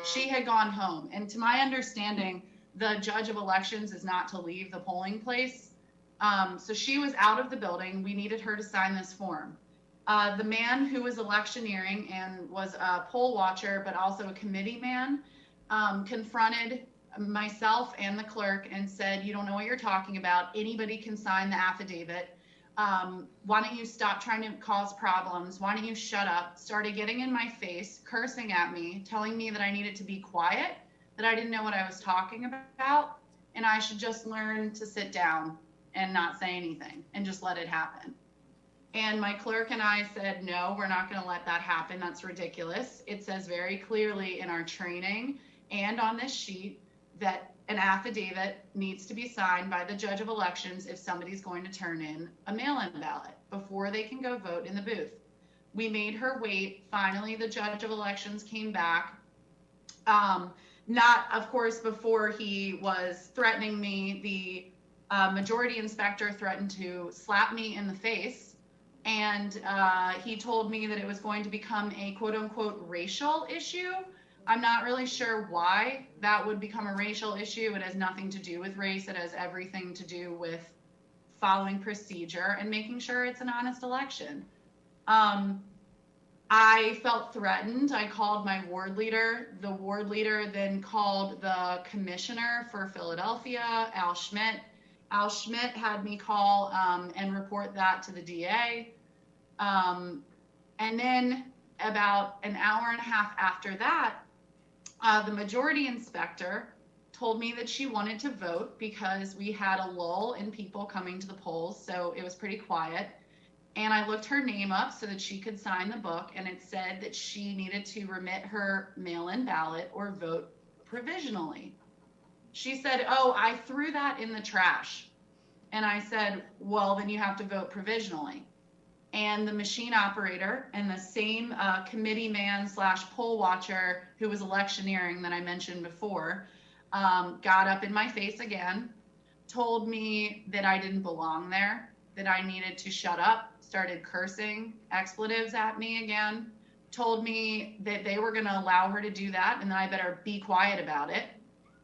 She had gone home. And to my understanding, the judge of elections is not to leave the polling place. So she was out of the building. We needed her to sign this form. The man who was electioneering and was a poll watcher, but also a committee man, confronted myself and the clerk and said, you don't know what you're talking about. Anybody can sign the affidavit. Why don't you stop trying to cause problems? Why don't you shut up? Started getting in my face, cursing at me, telling me that I needed to be quiet, that I didn't know what I was talking about, and I should just learn to sit down and not say anything and just let it happen. And my clerk and I said, no, we're not going to let that happen. That's ridiculous. It says very clearly in our training and on this sheet that an affidavit needs to be signed by the judge of elections if somebody's going to turn in a mail-in ballot before they can go vote in the booth. We made her wait. Finally, the judge of elections came back. Not, of course, before he was threatening me. The majority inspector threatened to slap me in the face and he told me that it was going to become a quote-unquote racial issue. I'm not really sure why that would become a racial issue. It has nothing to do with race. It has everything to do with following procedure and making sure it's an honest election. I felt threatened. I called my ward leader. The ward leader then called the commissioner for Philadelphia, Al Schmidt. Al Schmidt had me call and report that to the DA. And then about an hour and a half after that, the majority inspector told me that she wanted to vote because we had a lull in people coming to the polls, so it was pretty quiet. And I looked her name up so that she could sign the book, and it said that she needed to remit her mail-in ballot or vote provisionally. She said, "Oh, I threw that in the trash." And I said, "Well, then you have to vote provisionally." And the machine operator and the same committee man / poll watcher who was electioneering that I mentioned before got up in my face again, told me that I didn't belong there, that I needed to shut up, started cursing expletives at me again, told me that they were going to allow her to do that and that I better be quiet about it.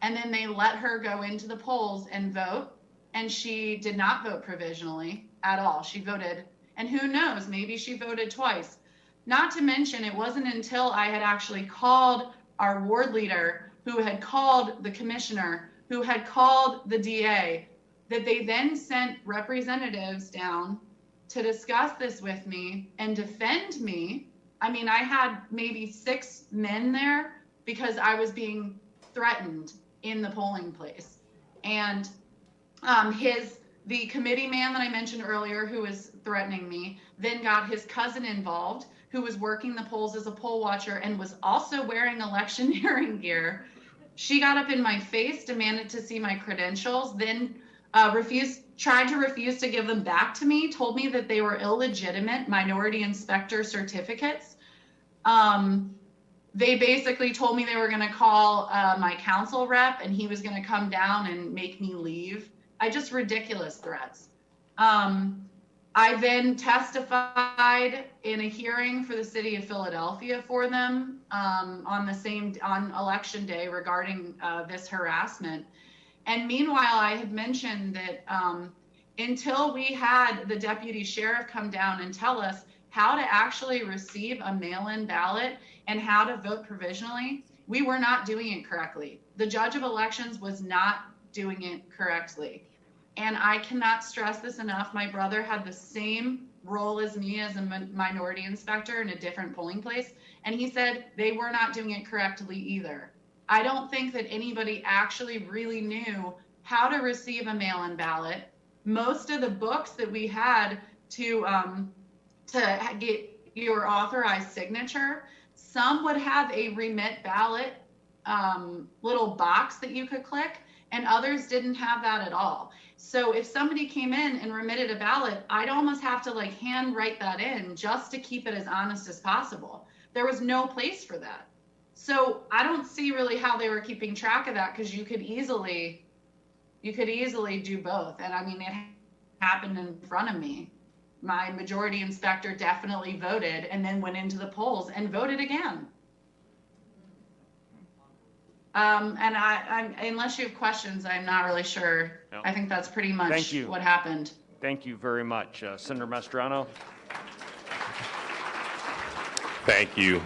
And then they let her go into the polls and vote, and she did not vote provisionally at all. She voted, and who knows, maybe she voted twice. Not to mention, it wasn't until I had actually called our ward leader, who had called the commissioner, who had called the DA, that they then sent representatives down to discuss this with me and defend me. I mean, I had maybe 6 men there because I was being threatened in the polling place. And the committee man that I mentioned earlier, who was threatening me, then got his cousin involved, who was working the polls as a poll watcher and was also wearing electioneering gear. She got up in my face, demanded to see my credentials, then tried to refuse to give them back to me, told me that they were illegitimate minority inspector certificates. They basically told me they were going to call my council rep and he was going to come down and make me leave. Just ridiculous threats. I then testified in a hearing for the city of Philadelphia for them on election day regarding this harassment. And meanwhile, I had mentioned that until we had the deputy sheriff come down and tell us how to actually receive a mail-in ballot and how to vote provisionally, we were not doing it correctly. The judge of elections was not doing it correctly. And I cannot stress this enough. My brother had the same role as me as a minority inspector in a different polling place, and he said they were not doing it correctly either. I don't think that anybody actually really knew how to receive a mail-in ballot. Most of the books that we had to get your authorized signature, some would have a remit ballot little box that you could click, and others didn't have that at all. So if somebody came in and remitted a ballot, I'd almost have to like hand write that in just to keep it as honest as possible. There was no place for that. So I don't see really how they were keeping track of that, because you could easily do both. And I mean, it happened in front of me. My majority inspector definitely voted and then went into the polls and voted again. And I'm unless you have questions, I'm not really sure. No. I think that's pretty much what happened. Thank you very much. Senator Mastriano. Thank you.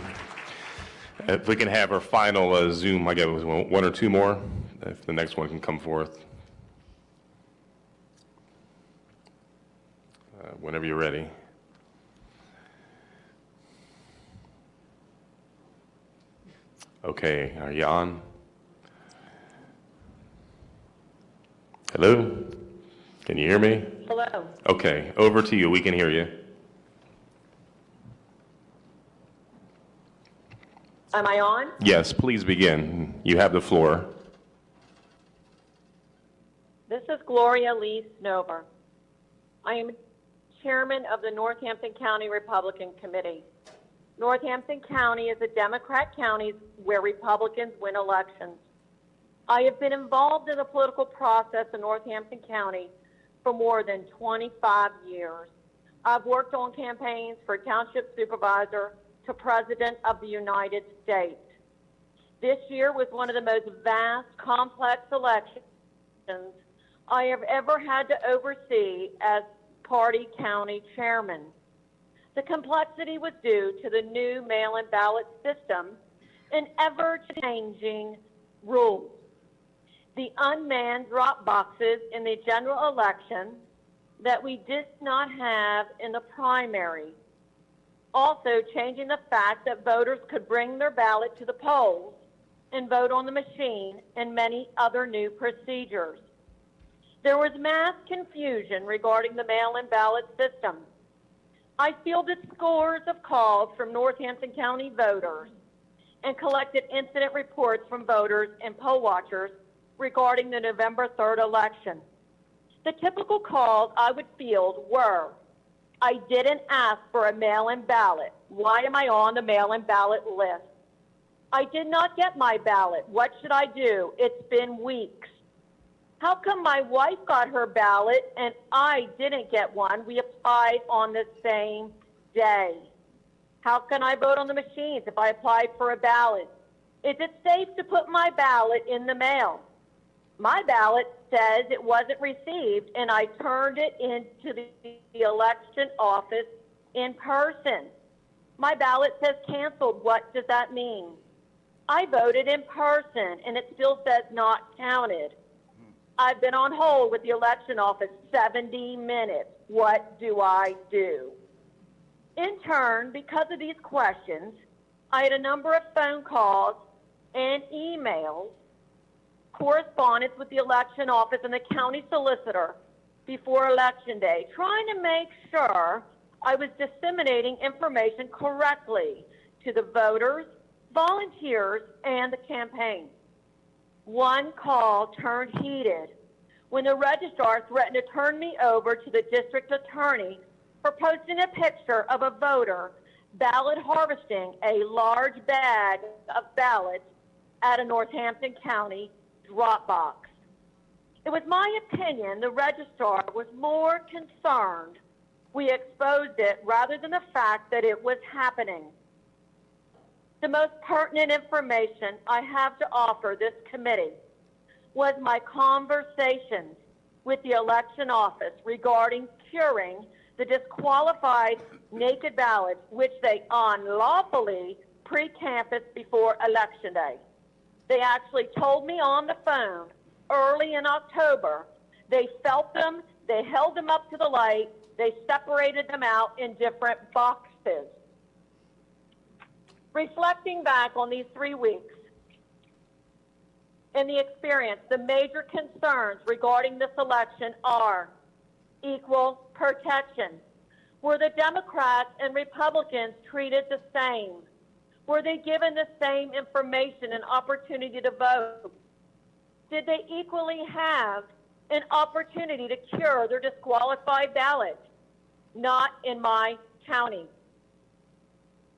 If we can have our final Zoom, I got 1 or 2 more, if the next one can come forth. Whenever you're ready. Okay, are you on? Hello? Can you hear me? Hello. Okay, over to you. We can hear you. Am I on? Yes, please begin. You have the floor. This is Gloria Lee Snover. I am chairman of the Northampton County Republican Committee. Northampton County is a Democrat county where Republicans win elections. I have been involved in the political process in Northampton County for more than 25 years. I've worked on campaigns for township supervisor to president of the United States. This year was one of the most vast, complex elections I have ever had to oversee as party county chairman. The complexity was due to the new mail-in ballot system and ever-changing rules. The unmanned drop boxes in the general election that we did not have in the primary. Also changing the fact that voters could bring their ballot to the polls and vote on the machine, and many other new procedures. There was mass confusion regarding the mail-in ballot system. I fielded scores of calls from Northampton County voters and collected incident reports from voters and poll watchers regarding the November 3rd election. The typical calls I would field were, I didn't ask for a mail-in ballot. Why am I on the mail-in ballot list? I did not get my ballot. What should I do? It's been weeks. How come my wife got her ballot and I didn't get one? We applied on the same day. How can I vote on the machines if I applied for a ballot? Is it safe to put my ballot in the mail? My ballot says it wasn't received, and I turned it into the election office in person. My ballot says canceled. What does that mean? I voted in person, and it still says not counted. I've been on hold with the election office 70 minutes. What do I do? In turn, because of these questions, I had a number of phone calls and emails, correspondence with the election office and the county solicitor before Election Day, trying to make sure I was disseminating information correctly to the voters, volunteers, and the campaign. One call turned heated when the registrar threatened to turn me over to the district attorney for posting a picture of a voter ballot harvesting a large bag of ballots at a Northampton County drop box. It was my opinion the registrar was more concerned we exposed it rather than the fact that it was happening. The most pertinent information I have to offer this committee was my conversations with the election office regarding curing the disqualified naked ballots, which they unlawfully pre-canvassed before Election Day. They actually told me on the phone early in October, they felt them, they held them up to the light, they separated them out in different boxes. Reflecting back on these 3 weeks in the experience, the major concerns regarding this election are equal protection. Were the Democrats and Republicans treated the same? Were they given the same information and opportunity to vote? Did they equally have an opportunity to cure their disqualified ballot? Not in my county.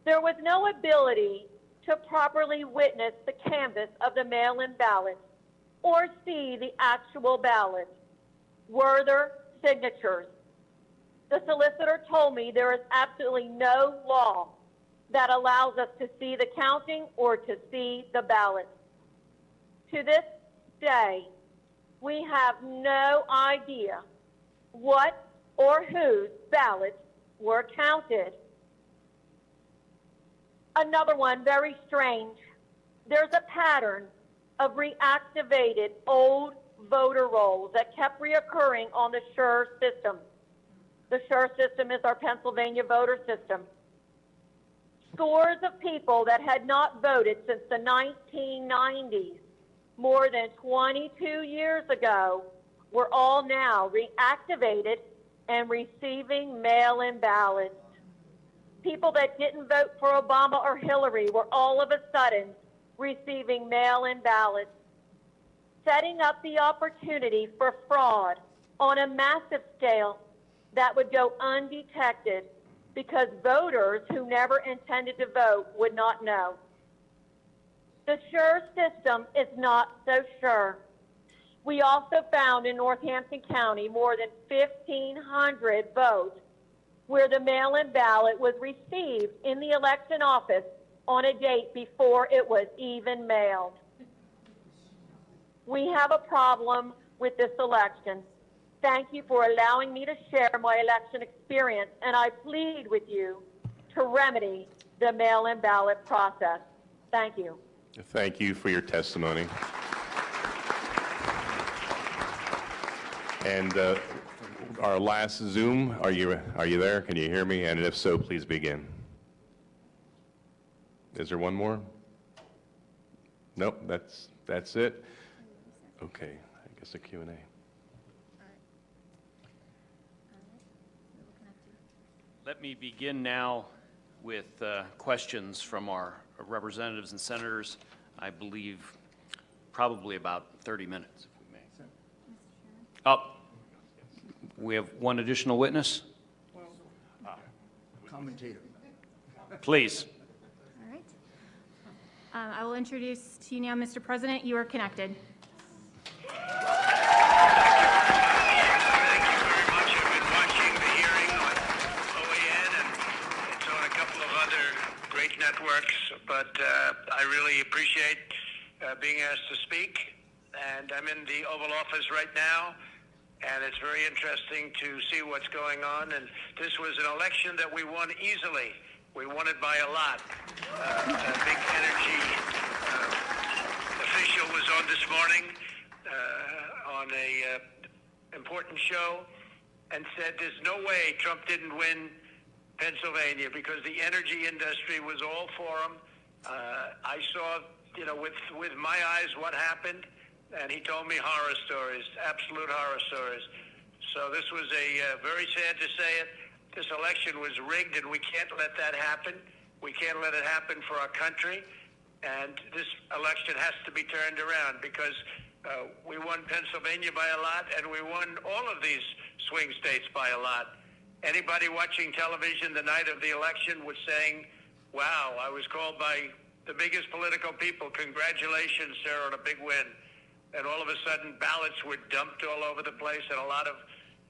There was no ability to properly witness the canvass of the mail-in ballots or see the actual ballots. Were there signatures? The solicitor told me there is absolutely no law that allows us to see the counting or to see the ballots. To this day, we have no idea what or whose ballots were counted. Another one, very strange. There's a pattern of reactivated old voter rolls that kept reoccurring on the SURE system. The SURE system is our Pennsylvania voter system. Scores of people that had not voted since the 1990s, more than 22 years ago, were all now reactivated and receiving mail-in ballots. People that didn't vote for Obama or Hillary were all of a sudden receiving mail-in ballots, setting up the opportunity for fraud on a massive scale that would go undetected because voters who never intended to vote would not know. The SURE system is not so sure. We also found in Northampton County more than 1,500 votes where the mail-in ballot was received in the election office on a date before it was even mailed. We have a problem with this election. Thank you for allowing me to share my election experience, and I plead with you to remedy the mail-in ballot process. Thank you. Thank you for your testimony. And our last Zoom, are you there? Can you hear me? And if so, please begin. Is there one more? Nope, that's it. Okay, I guess a Q&A. Let me begin now with questions from our representatives and senators. I believe probably about 30 minutes, if we may. Oh, we have one additional witness. Commentator. Please. All right. I will introduce to you now, Mr. President. You are connected. Networks, but I really appreciate being asked to speak, and I'm in the Oval Office right now, and it's very interesting to see what's going on, and this was an election that we won easily. We won it by a lot. A big energy official was on this morning on a important show and said there's no way Trump didn't win Pennsylvania because the energy industry was all for him. I saw, with my eyes what happened, and he told me horror stories, absolute horror stories. So this was very sad to say it. This election was rigged, and we can't let that happen. We can't let it happen for our country. And this election has to be turned around because we won Pennsylvania by a lot, and we won all of these swing states by a lot. Anybody watching television the night of the election was saying, wow, I was called by the biggest political people, congratulations, sir, on a big win. And all of a sudden, ballots were dumped all over the place, and a lot of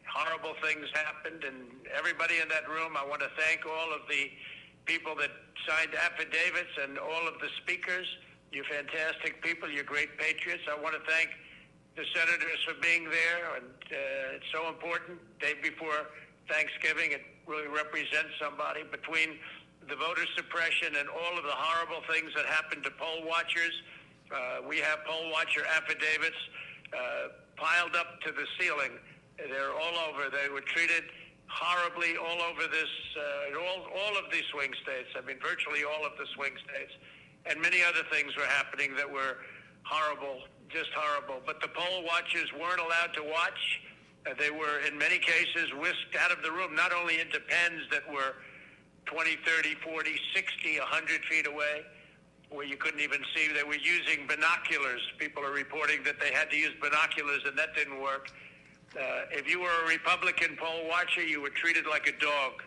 horrible things happened. And everybody in that room, I want to thank all of the people that signed affidavits and all of the speakers. You're fantastic people. You're great patriots. I want to thank the senators for being there. And it's so important. Day before Thanksgiving, it really represents somebody. Between the voter suppression and all of the horrible things that happened to poll watchers, we have poll watcher affidavits piled up to the ceiling. They're all over. They were treated horribly all over this, all of these swing states. I mean, virtually all of the swing states. And many other things were happening that were horrible, just horrible. But the poll watchers weren't allowed to watch. They were, in many cases, whisked out of the room, not only into pens that were 20, 30, 40, 60, 100 feet away, where you couldn't even see. They were using binoculars. People are reporting that they had to use binoculars, and that didn't work. If you were a Republican poll watcher, you were treated like a dog.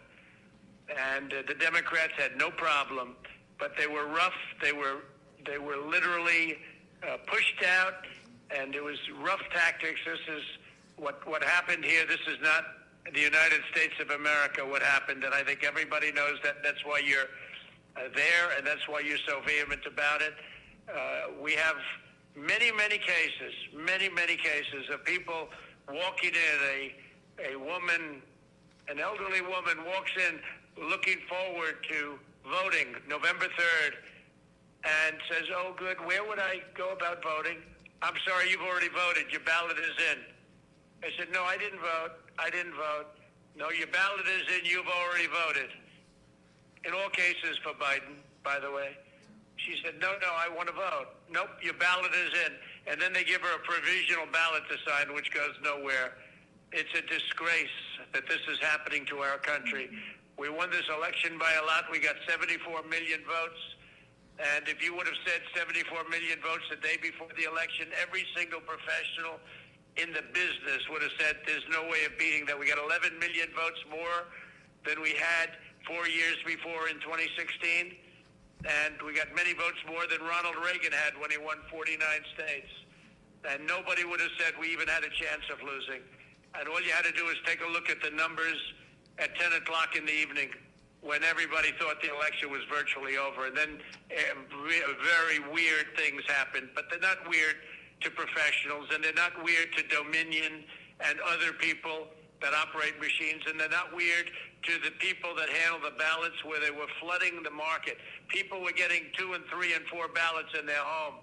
And the Democrats had no problem, but they were rough. They were literally pushed out, and it was rough tactics. This is what happened here. This is not the United States of America, what happened, and I think everybody knows that. That's why you're there, and that's why you're so vehement about it. We have many cases of people walking in. A woman, an elderly woman walks in looking forward to voting November 3rd and says, oh good, where would I go about voting? I'm sorry, you've already voted, your ballot is in. I said, no, I didn't vote. No, your ballot is in, you've already voted. In all cases for Biden, by the way. She said, no, I want to vote. Nope, your ballot is in. And then they give her a provisional ballot to sign, which goes nowhere. It's a disgrace that this is happening to our country. We won this election by a lot. We got 74 million votes. And if you would have said 74 million votes the day before the election, every single professional in the business would have said there's no way of beating that. We got 11 million votes more than we had 4 years before in 2016. And we got many votes more than Ronald Reagan had when he won 49 states. And nobody would have said we even had a chance of losing. And all you had to do is take a look at the numbers at 10 o'clock in the evening when everybody thought the election was virtually over. And then very weird things happened, but they're not weird to professionals, and they're not weird to Dominion and other people that operate machines, and they're not weird to the people that handle the ballots where they were flooding the market. People were getting 2 and 3 and 4 ballots in their home.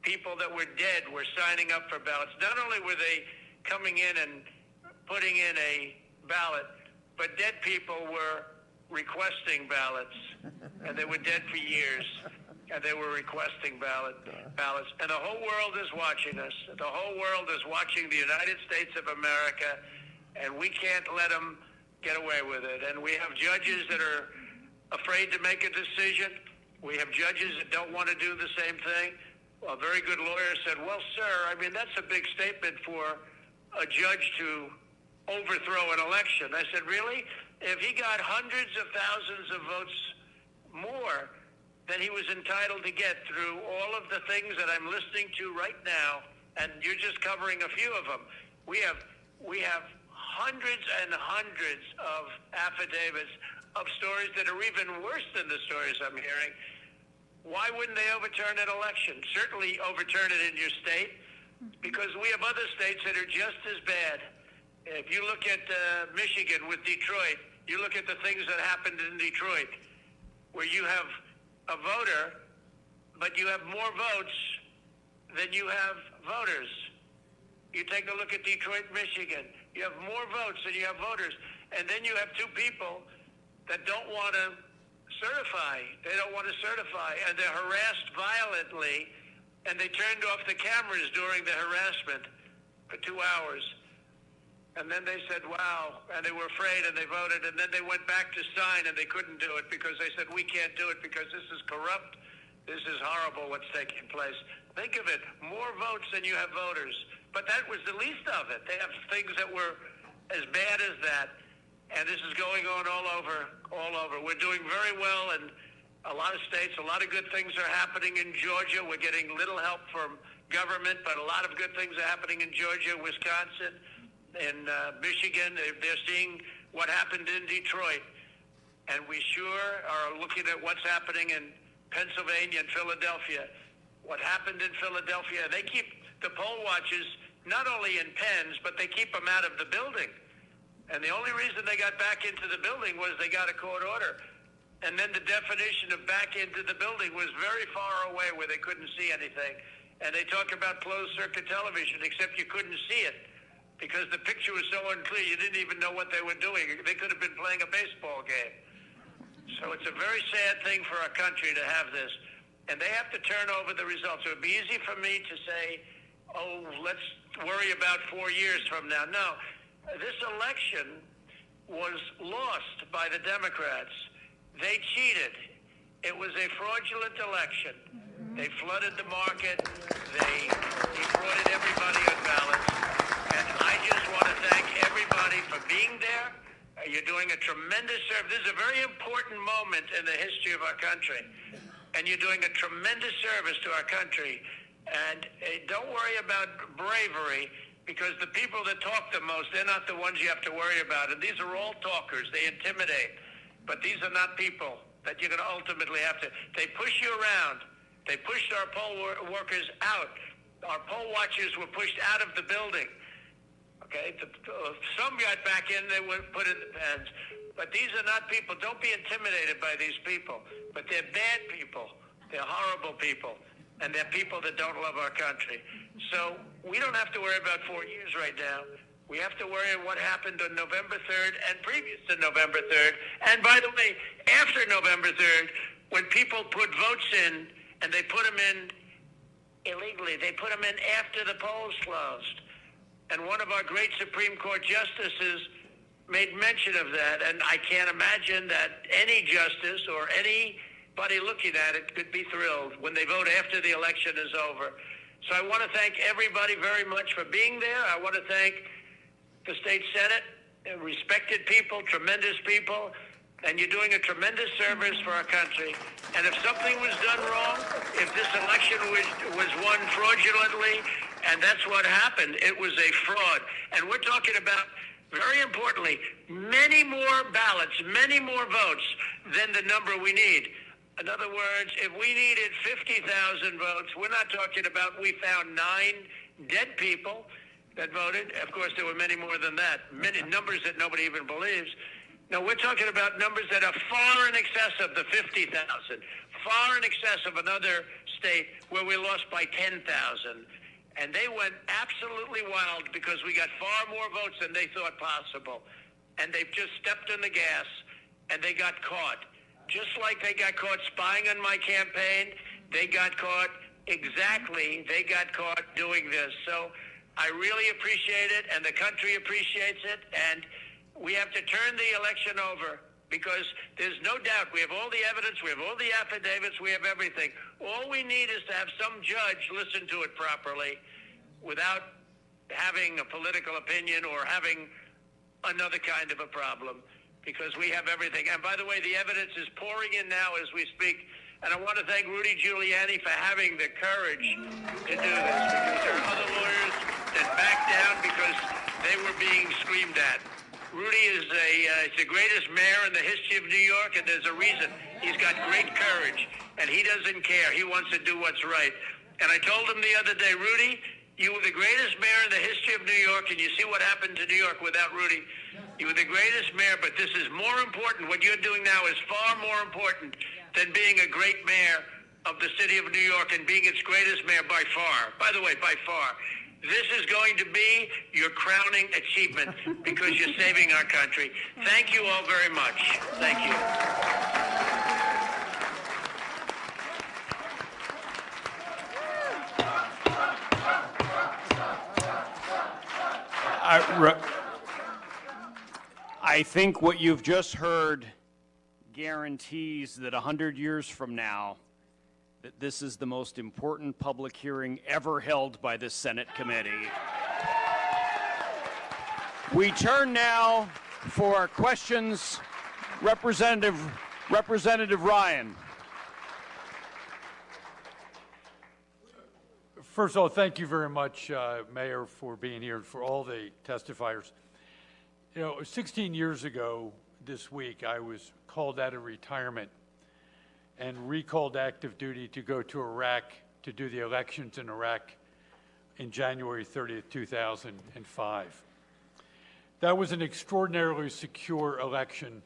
People that were dead were signing up for ballots. Not only were they coming in and putting in a ballot, but dead people were requesting ballots, and they were dead for years, and they were requesting ballots. And the whole world is watching us. The whole world is watching the United States of America, and we can't let them get away with it. And we have judges that are afraid to make a decision. We have judges that don't want to do the same thing. A very good lawyer said, well, sir, I mean, that's a big statement for a judge to overthrow an election. I said, really? If he got hundreds of thousands of votes more than he was entitled to get through all of the things that I'm listening to right now, and you're just covering a few of them, we have hundreds and hundreds of affidavits of stories that are even worse than the stories I'm hearing. Why wouldn't they overturn an election? Certainly overturn it in your state, because we have other states that are just as bad. If you look at Michigan with Detroit, you look at the things that happened in Detroit, where you have a voter, but you have more votes than you have voters. You take a look at Detroit, Michigan. You have more votes than you have voters. And then you have 2 people that don't want to certify. They don't want to certify, and they're harassed violently, and they turned off the cameras during the harassment for 2 hours. And then they said, wow, and they were afraid, and they voted, and then they went back to sign, and they couldn't do it because they said, we can't do it because this is corrupt. This is horrible what's taking place. Think of it, more votes than you have voters. But that was the least of it. They have things that were as bad as that, and this is going on all over. We're doing very well in a lot of states. A lot of good things are happening in Georgia. We're getting little help from government, but a lot of good things are happening in Georgia, Wisconsin, in Michigan. They're seeing what happened in Detroit, and we sure are looking at what's happening in Pennsylvania and Philadelphia. What happened in Philadelphia, they keep the poll watchers not only in pens, but they keep them out of the building. And the only reason they got back into the building was they got a court order. And then the definition of back into the building was very far away where they couldn't see anything. And they talk about closed circuit television, except you couldn't see it because the picture was so unclear you didn't even know what they were doing. They could have been playing a baseball game. So it's a very sad thing for our country to have this. And they have to turn over the results. It would be easy for me to say, oh, let's worry about 4 years from now. No, this election was lost by the Democrats. They cheated. It was a fraudulent election. They flooded the market. They defrauded everybody on ballots. And I just want to thank everybody for being there. You're doing a tremendous service. This is a very important moment in the history of our country. And you're doing a tremendous service to our country. And don't worry about bravery, because the people that talk the most, they're not the ones you have to worry about. And these are all talkers. They intimidate. But these are not people that you're going to ultimately have to. They push you around. They pushed our poll workers out. Our poll watchers were pushed out of the building. Okay? Some got back in, they were put in the pens. But these are not people. Don't be intimidated by these people. But they're bad people. They're horrible people. And they're people that don't love our country. So we don't have to worry about 4 years right now. We have to worry about what happened on November 3rd and previous to November 3rd. And by the way, after November 3rd, when people put votes in and they put them in illegally, they put them in after the polls closed. And one of our great Supreme Court justices made mention of that. And I can't imagine that any justice or anybody looking at it could be thrilled when they vote after the election is over. So I want to thank everybody very much for being there. I want to thank the state Senate, respected people, tremendous people, and you're doing a tremendous service for our country. And if something was done wrong, if this election was won fraudulently, and that's what happened, it was a fraud. And we're talking about very importantly, many more ballots, many more votes than the number we need. In other words, if we needed 50,000 votes, we're not talking about we found 9 dead people that voted. Of course, there were many more than that, many numbers that nobody even believes. No, we're talking about numbers that are far in excess of the 50,000, far in excess of another state where we lost by 10,000. And they went absolutely wild because we got far more votes than they thought possible. And they've just stepped on the gas, and they got caught. Just like they got caught spying on my campaign, they got caught they got caught doing this. So I really appreciate it, and the country appreciates it, and we have to turn the election over because there's no doubt we have all the evidence, we have all the affidavits, we have everything. All we need is to have some judge listen to it properly without having a political opinion or having another kind of a problem, because we have everything. And by the way, the evidence is pouring in now as we speak. And I want to thank Rudy Giuliani for having the courage to do this, because there are other lawyers that backed down because they were being screamed at. Rudy is the greatest mayor in the history of New York, and there's a reason. He's got great courage, and he doesn't care. He wants to do what's right. And I told him the other day, Rudy, you were the greatest mayor in the history of New York, and you see what happened to New York without Rudy. You were the greatest mayor, but this is more important. What you're doing now is far more important than being a great mayor of the city of New York and being its greatest mayor by far. By the way, by far. This is going to be your crowning achievement because you're saving our country. Thank you all very much. Thank you. I think what you've just heard guarantees that 100 years from now, that this is the most important public hearing ever held by this Senate committee. We turn now for our questions. Representative Ryan. First of all, thank you very much, Mayor, for being here and for all the testifiers. You know, 16 years ago this week, I was called out of retirement and recalled active duty to go to Iraq to do the elections in Iraq in January 30th, 2005. That was an extraordinarily secure election.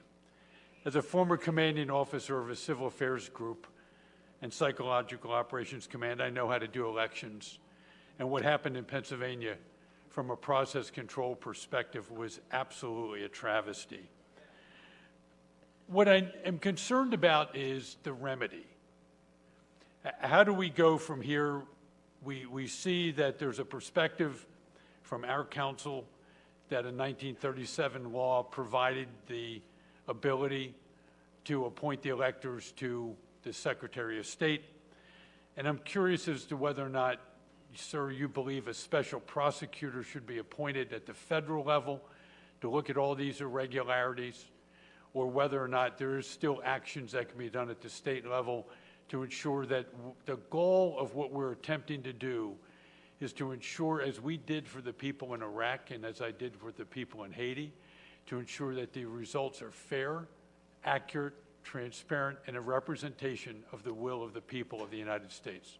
As a former commanding officer of a civil affairs group and psychological operations command, I know how to do elections. And what happened in Pennsylvania from a process control perspective was absolutely a travesty. What I am concerned about is the remedy. How do we go from here? We see that there's a perspective from our council that a 1937 law provided the ability to appoint the electors to the Secretary of State. And I'm curious as to whether or not, sir, you believe a special prosecutor should be appointed at the federal level to look at all these irregularities, or whether or not there is still actions that can be done at the state level to ensure that the goal of what we're attempting to do is to ensure, as we did for the people in Iraq and as I did for the people in Haiti, to ensure that the results are fair, accurate, transparent, and a representation of the will of the people of the United States.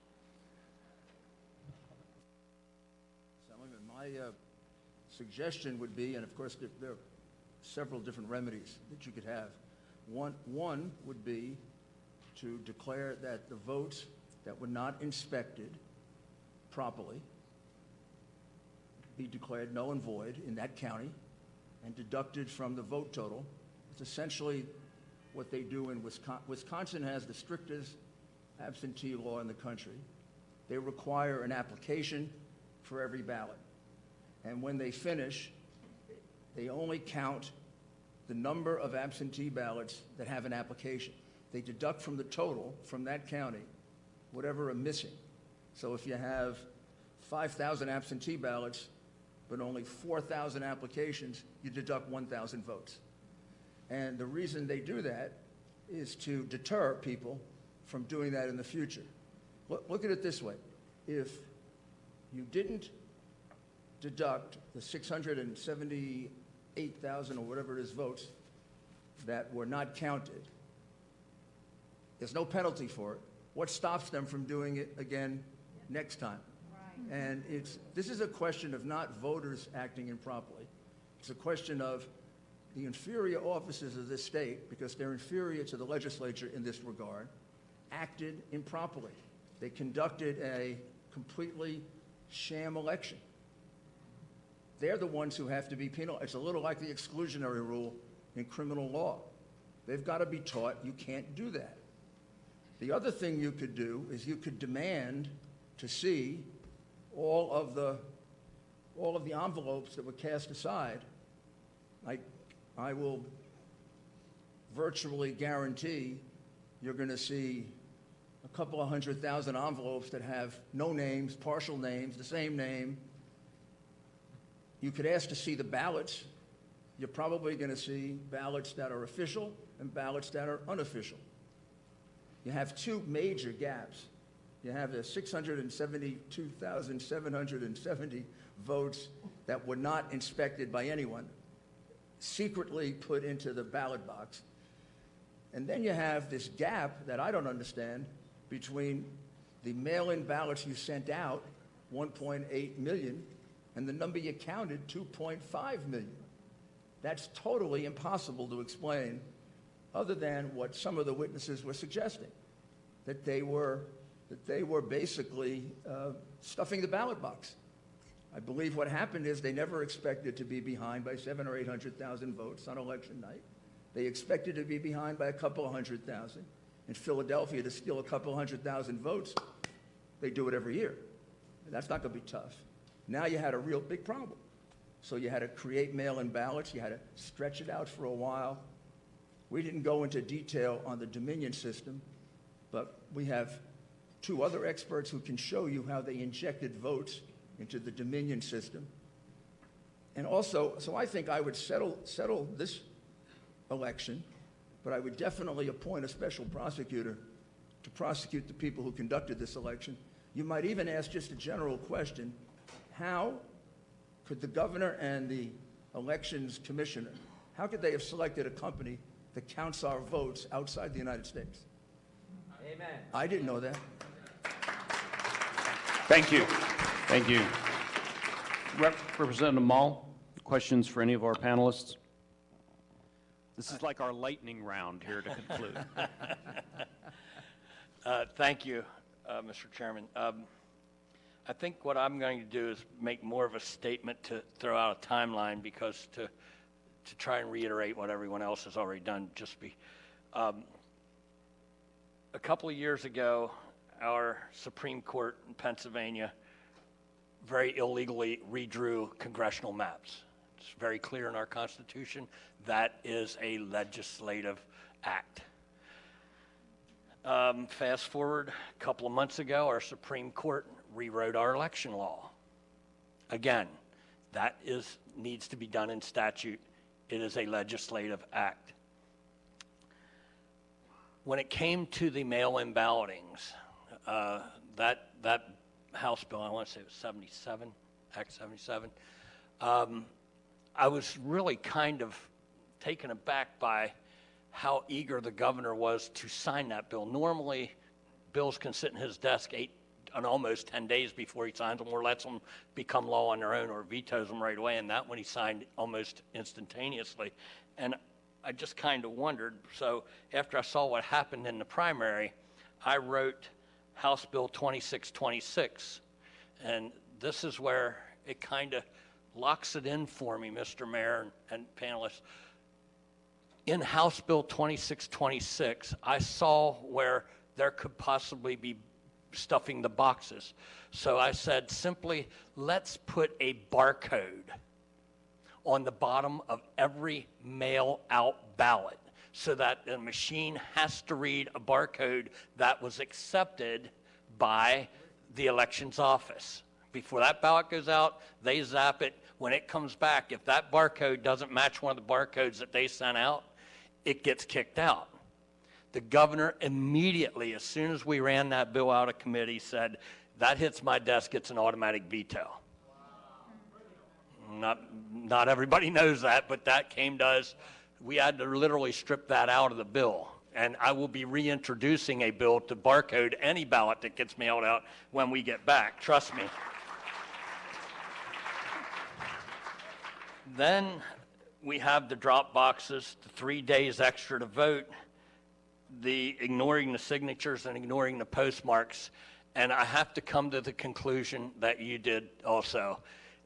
My suggestion would be, and of course there are several different remedies that you could have. One would be to declare that the votes that were not inspected properly be declared null and void in that county and deducted from the vote total. It's essentially what they do in Wisconsin. Wisconsin has the strictest absentee law in the country. They require an application for every ballot. And when they finish, they only count the number of absentee ballots that have an application. They deduct from the total from that county whatever are missing. So if you have 5,000 absentee ballots, but only 4,000 applications, you deduct 1,000 votes. And the reason they do that is to deter people from doing that in the future. Look at it this way. If you didn't deduct the 670 8,000 or whatever it is votes that were not counted. There's no penalty for it. What stops them from doing it again next time? And this is a question of not voters acting improperly. It's a question of the inferior officers of this state, because they're inferior to the legislature in this regard, acted improperly. They conducted a completely sham election. They're the ones who have to be penalized. It's a little like the exclusionary rule in criminal law. They've got to be taught you can't do that. The other thing you could do is you could demand to see all of the envelopes that were cast aside. I will virtually guarantee you're going to see a couple of 100,000 envelopes that have no names, partial names, the same name. You could ask to see the ballots. You're probably going to see ballots that are official and ballots that are unofficial. You have two major gaps. You have the 672,770 votes that were not inspected by anyone, secretly put into the ballot box. And then you have this gap that I don't understand between the mail-in ballots you sent out, 1.8 million, and the number you counted, 2.5 million. That's totally impossible to explain, other than what some of the witnesses were suggesting, that they were basically stuffing the ballot box. I believe what happened is they never expected to be behind by 700,000 or 800,000 votes on election night. They expected to be behind by a couple of 100,000. In Philadelphia, to steal a couple of 100,000 votes, they do it every year. That's not going to be tough. Now you had a real big problem. So you had to create mail-in ballots. You had to stretch it out for a while. We didn't go into detail on the Dominion system, but we have two other experts who can show you how they injected votes into the Dominion system. And also, so I think I would settle this election, but I would definitely appoint a special prosecutor to prosecute the people who conducted this election. You might even ask just a general question: how could the governor and the elections commissioner, how could they have selected a company that counts our votes outside the United States? Amen. I didn't know that. Thank you. Thank you. Representative Mall, questions for any of our panelists? This is like our lightning round here to conclude. Thank you, Mr. Chairman. I think what I'm going to do is make more of a statement to throw out a timeline, because to try and reiterate what everyone else has already done, a couple of years ago, our Supreme Court in Pennsylvania very illegally redrew congressional maps. It's very clear in our Constitution that is a legislative act. Fast forward a couple of months ago, our Supreme Court rewrote our election law. Again, that needs to be done in statute. It is a legislative act. When it came to the mail-in ballotings, that House bill, I want to say it was 77, Act 77, I was really kind of taken aback by how eager the governor was to sign that bill. Normally, bills can sit in his desk almost 10 days before he signs them, or lets them become law on their own, or vetoes them right away, and that one he signed almost instantaneously. And I just kind of wondered, so after I saw what happened in the primary, I wrote House Bill 2626, and this is where it kind of locks it in for me, Mr. Mayor and panelists. In House Bill 2626, I saw where there could possibly be stuffing the boxes. So I said, simply, let's put a barcode on the bottom of every mail-out ballot, so that the machine has to read a barcode that was accepted by the elections office. Before that ballot goes out, they zap it. When it comes back, if that barcode doesn't match one of the barcodes that they sent out, it gets kicked out. The governor immediately, as soon as we ran that bill out of committee, said, that hits my desk, it's an automatic veto. Not everybody knows that, but that came to us. We had to literally strip that out of the bill. And I will be reintroducing a bill to barcode any ballot that gets mailed out when we get back. Trust me. Then we have the drop boxes, the 3 days extra to vote, the ignoring the signatures and ignoring the postmarks. And I have to come to the conclusion that you did also.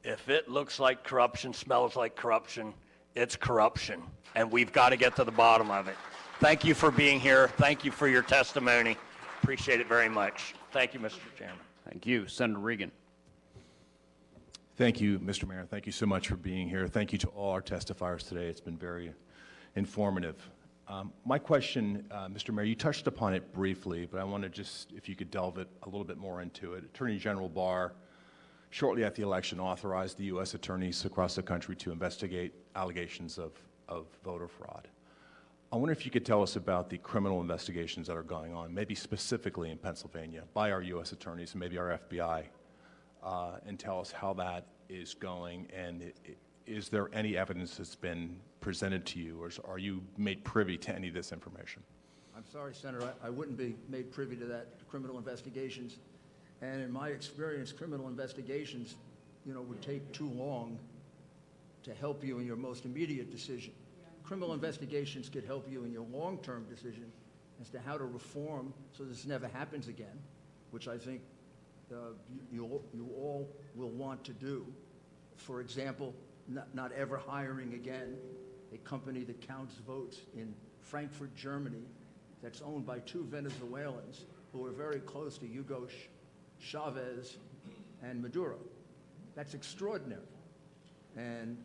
If it looks like corruption, smells like corruption, it's corruption. And we've got to get to the bottom of it. Thank you for being here. Thank you for your testimony. Appreciate it very much. Thank you, Mr. Chairman. Thank you. Senator Regan. Thank you, Mr. Mayor. Thank you so much for being here. Thank you to all our testifiers today. It's been very informative. My question, Mr. Mayor, you touched upon it briefly, but I want to just, if you could delve it a little bit more into it. Attorney General Barr, shortly after the election, authorized the U.S. attorneys across the country to investigate allegations of voter fraud. I wonder if you could tell us about the criminal investigations that are going on, maybe specifically in Pennsylvania, by our U.S. attorneys and maybe our FBI, and tell us how that is going, and is there any evidence that's been presented to you, or are you made privy to any of this information? I'm sorry, Senator, I wouldn't be made privy to that, criminal investigations. And in my experience, criminal investigations, would take too long to help you in your most immediate decision. Criminal investigations could help you in your long-term decision as to how to reform so this never happens again, which I think you all will want to do. For example, not ever hiring again a company that counts votes in Frankfurt, Germany, that's owned by two Venezuelans who are very close to Hugo Chavez and Maduro. That's extraordinary. And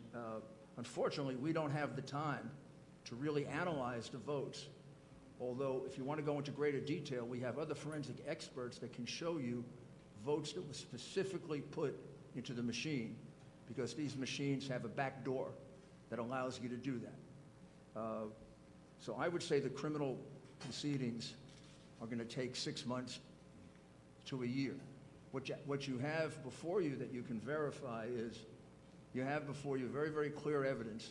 unfortunately, we don't have the time to really analyze the votes. Although, if you want to go into greater detail, we have other forensic experts that can show you votes that were specifically put into the machine, because these machines have a back door that allows you to do that. So I would say the criminal proceedings are going to take 6 months to a year. What you have before you that you can verify is you have before you very, very clear evidence.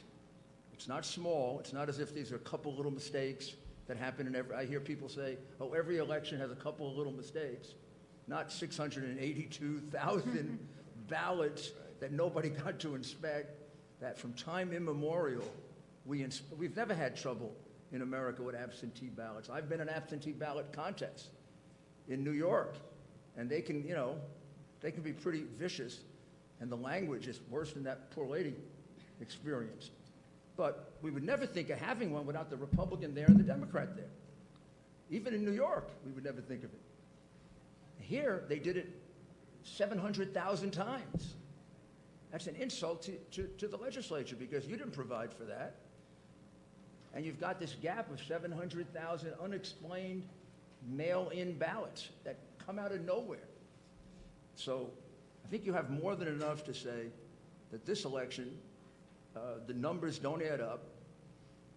It's not small. It's not as if these are a couple little mistakes that happen in every. I hear people say, oh, every election has a couple of little mistakes. Not 682,000 ballots that nobody got to inspect, that from time immemorial, we've never had trouble in America with absentee ballots. I've been in absentee ballot contests in New York, and they can be pretty vicious, and the language is worse than that poor lady experienced. But we would never think of having one without the Republican there and the Democrat there. Even in New York, we would never think of it. Here, they did it 700,000 times. That's an insult to the legislature, because you didn't provide for that. And you've got this gap of 700,000 unexplained mail-in ballots that come out of nowhere. So I think you have more than enough to say that this election, the numbers don't add up.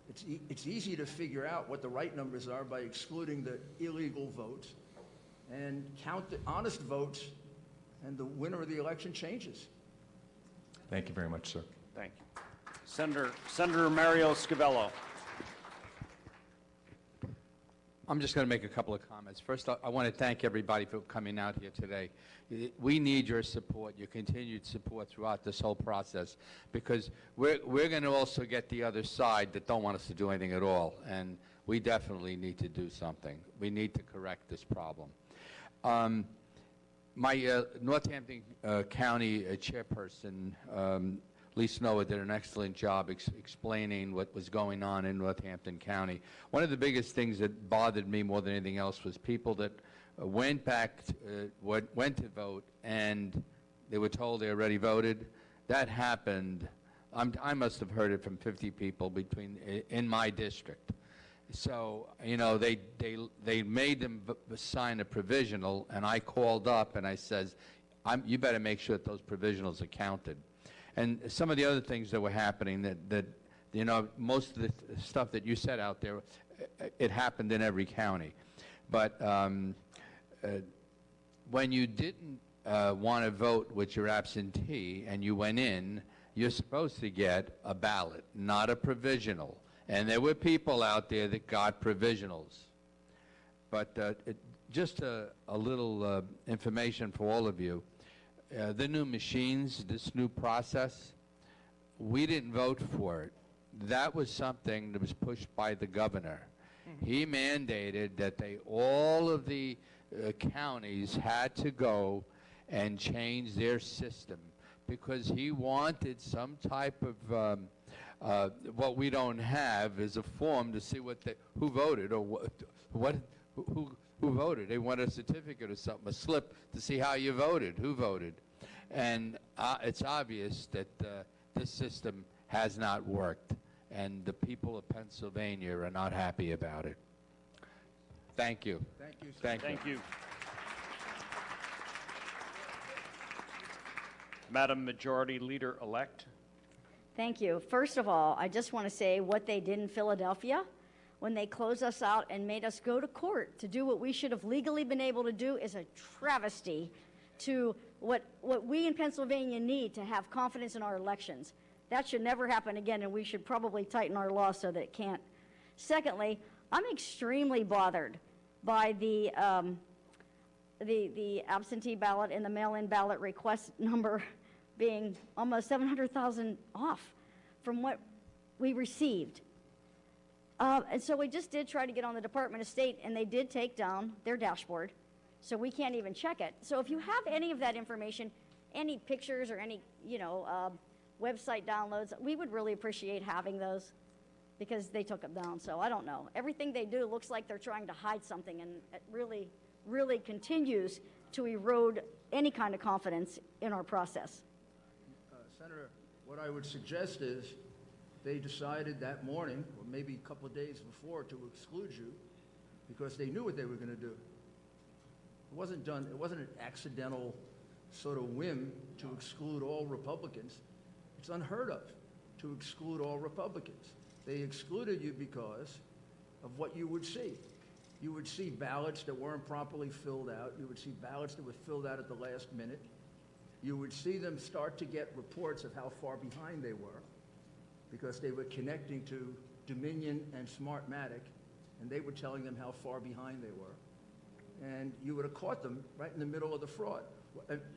It's easy to figure out what the right numbers are by excluding the illegal votes and count the honest votes, and the winner of the election changes. Thank you very much, sir. Thank you. Senator Mario Scavello. I'm just going to make a couple of comments. First, I want to thank everybody for coming out here today. We need your support, your continued support throughout this whole process, because we're going to also get the other side that don't want us to do anything at all, and we definitely need to do something. We need to correct this problem. My Northampton County chairperson, Lee Snow, did an excellent job explaining what was going on in Northampton County. One of the biggest things that bothered me more than anything else was people that went to vote and they were told they already voted. That happened. I must have heard it from 50 people in my district. So, they made them sign a provisional, and I called up and I says, you better make sure that those provisionals are counted. And some of the other things that were happening that most of the stuff that you said out there, it happened in every county. But when you didn't want to vote with your absentee and you went in, you're supposed to get a ballot, not a provisional. And there were people out there that got provisionals. But just a little information for all of you. The new machines, this new process, we didn't vote for it. That was something that was pushed by the governor. He mandated that all of the counties had to go and change their system because he wanted some type of what we don't have is a form to see who voted or who voted. They want a certificate or something, a slip to see how you voted, who voted. And it's obvious that this system has not worked, and the people of Pennsylvania are not happy about it. Thank you. Thank you, sir. Thank you. Madam Majority Leader-elect. Thank you. First of all, I just want to say what they did in Philadelphia when they closed us out and made us go to court to do what we should have legally been able to do is a travesty to what we in Pennsylvania need to have confidence in our elections. That should never happen again, and we should probably tighten our law so that it can't. Secondly, I'm extremely bothered by the absentee ballot and the mail-in ballot request number being almost 700,000 off from what we received. And so we just did try to get on the Department of State, and they did take down their dashboard, so we can't even check it. So if you have any of that information, any pictures or any, website downloads, we would really appreciate having those because they took them down. So I don't know. Everything they do looks like they're trying to hide something, and it really, really continues to erode any kind of confidence in our process. Senator, what I would suggest is they decided that morning, or maybe a couple of days before, to exclude you because they knew what they were going to do. It wasn't done, it wasn't an accidental sort of whim to exclude all Republicans. It's unheard of to exclude all Republicans. They excluded you because of what you would see. You would see ballots that weren't properly filled out. You would see ballots that were filled out at the last minute. You would see them start to get reports of how far behind they were because they were connecting to Dominion and Smartmatic, and they were telling them how far behind they were. And you would have caught them right in the middle of the fraud.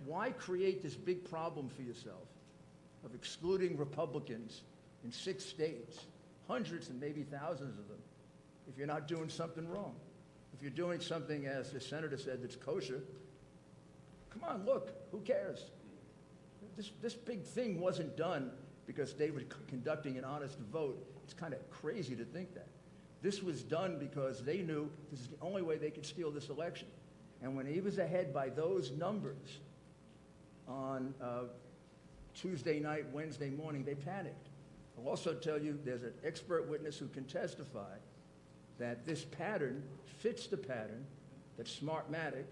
Why create this big problem for yourself of excluding Republicans in 6 states, hundreds and maybe thousands of them, if you're not doing something wrong? If you're doing something, as the senator said, that's kosher, come on, look, who cares? This big thing wasn't done because they were conducting an honest vote. It's kind of crazy to think that. This was done because they knew this is the only way they could steal this election. And when he was ahead by those numbers on Tuesday night, Wednesday morning, they panicked. I'll also tell you there's an expert witness who can testify that this pattern fits the pattern that Smartmatic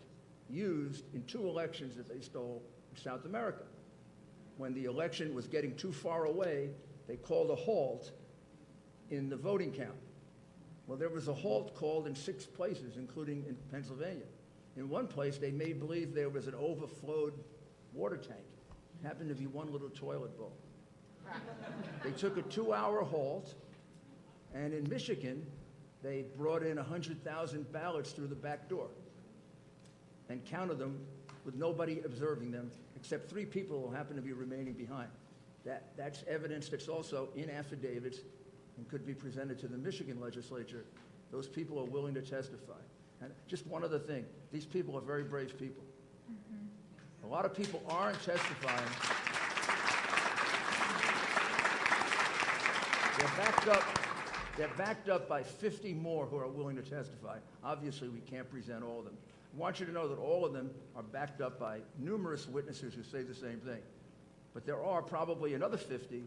used in 2 elections that they stole in South America. When the election was getting too far away, they called a halt in the voting count. Well, there was a halt called in 6 places, including in Pennsylvania. In one place, they made believe there was an overflowed water tank. It happened to be one little toilet bowl. They took a 2-hour halt, and in Michigan, they brought in 100,000 ballots through the back door and counted them with nobody observing them, except 3 people who happened to be remaining behind. That's evidence that's also in affidavits and could be presented to the Michigan legislature. Those people are willing to testify. And just one other thing, these people are very brave people. A lot of people aren't testifying. They're backed up by 50 more who are willing to testify. Obviously, we can't present all of them. I want you to know that all of them are backed up by numerous witnesses who say the same thing. But there are probably another 50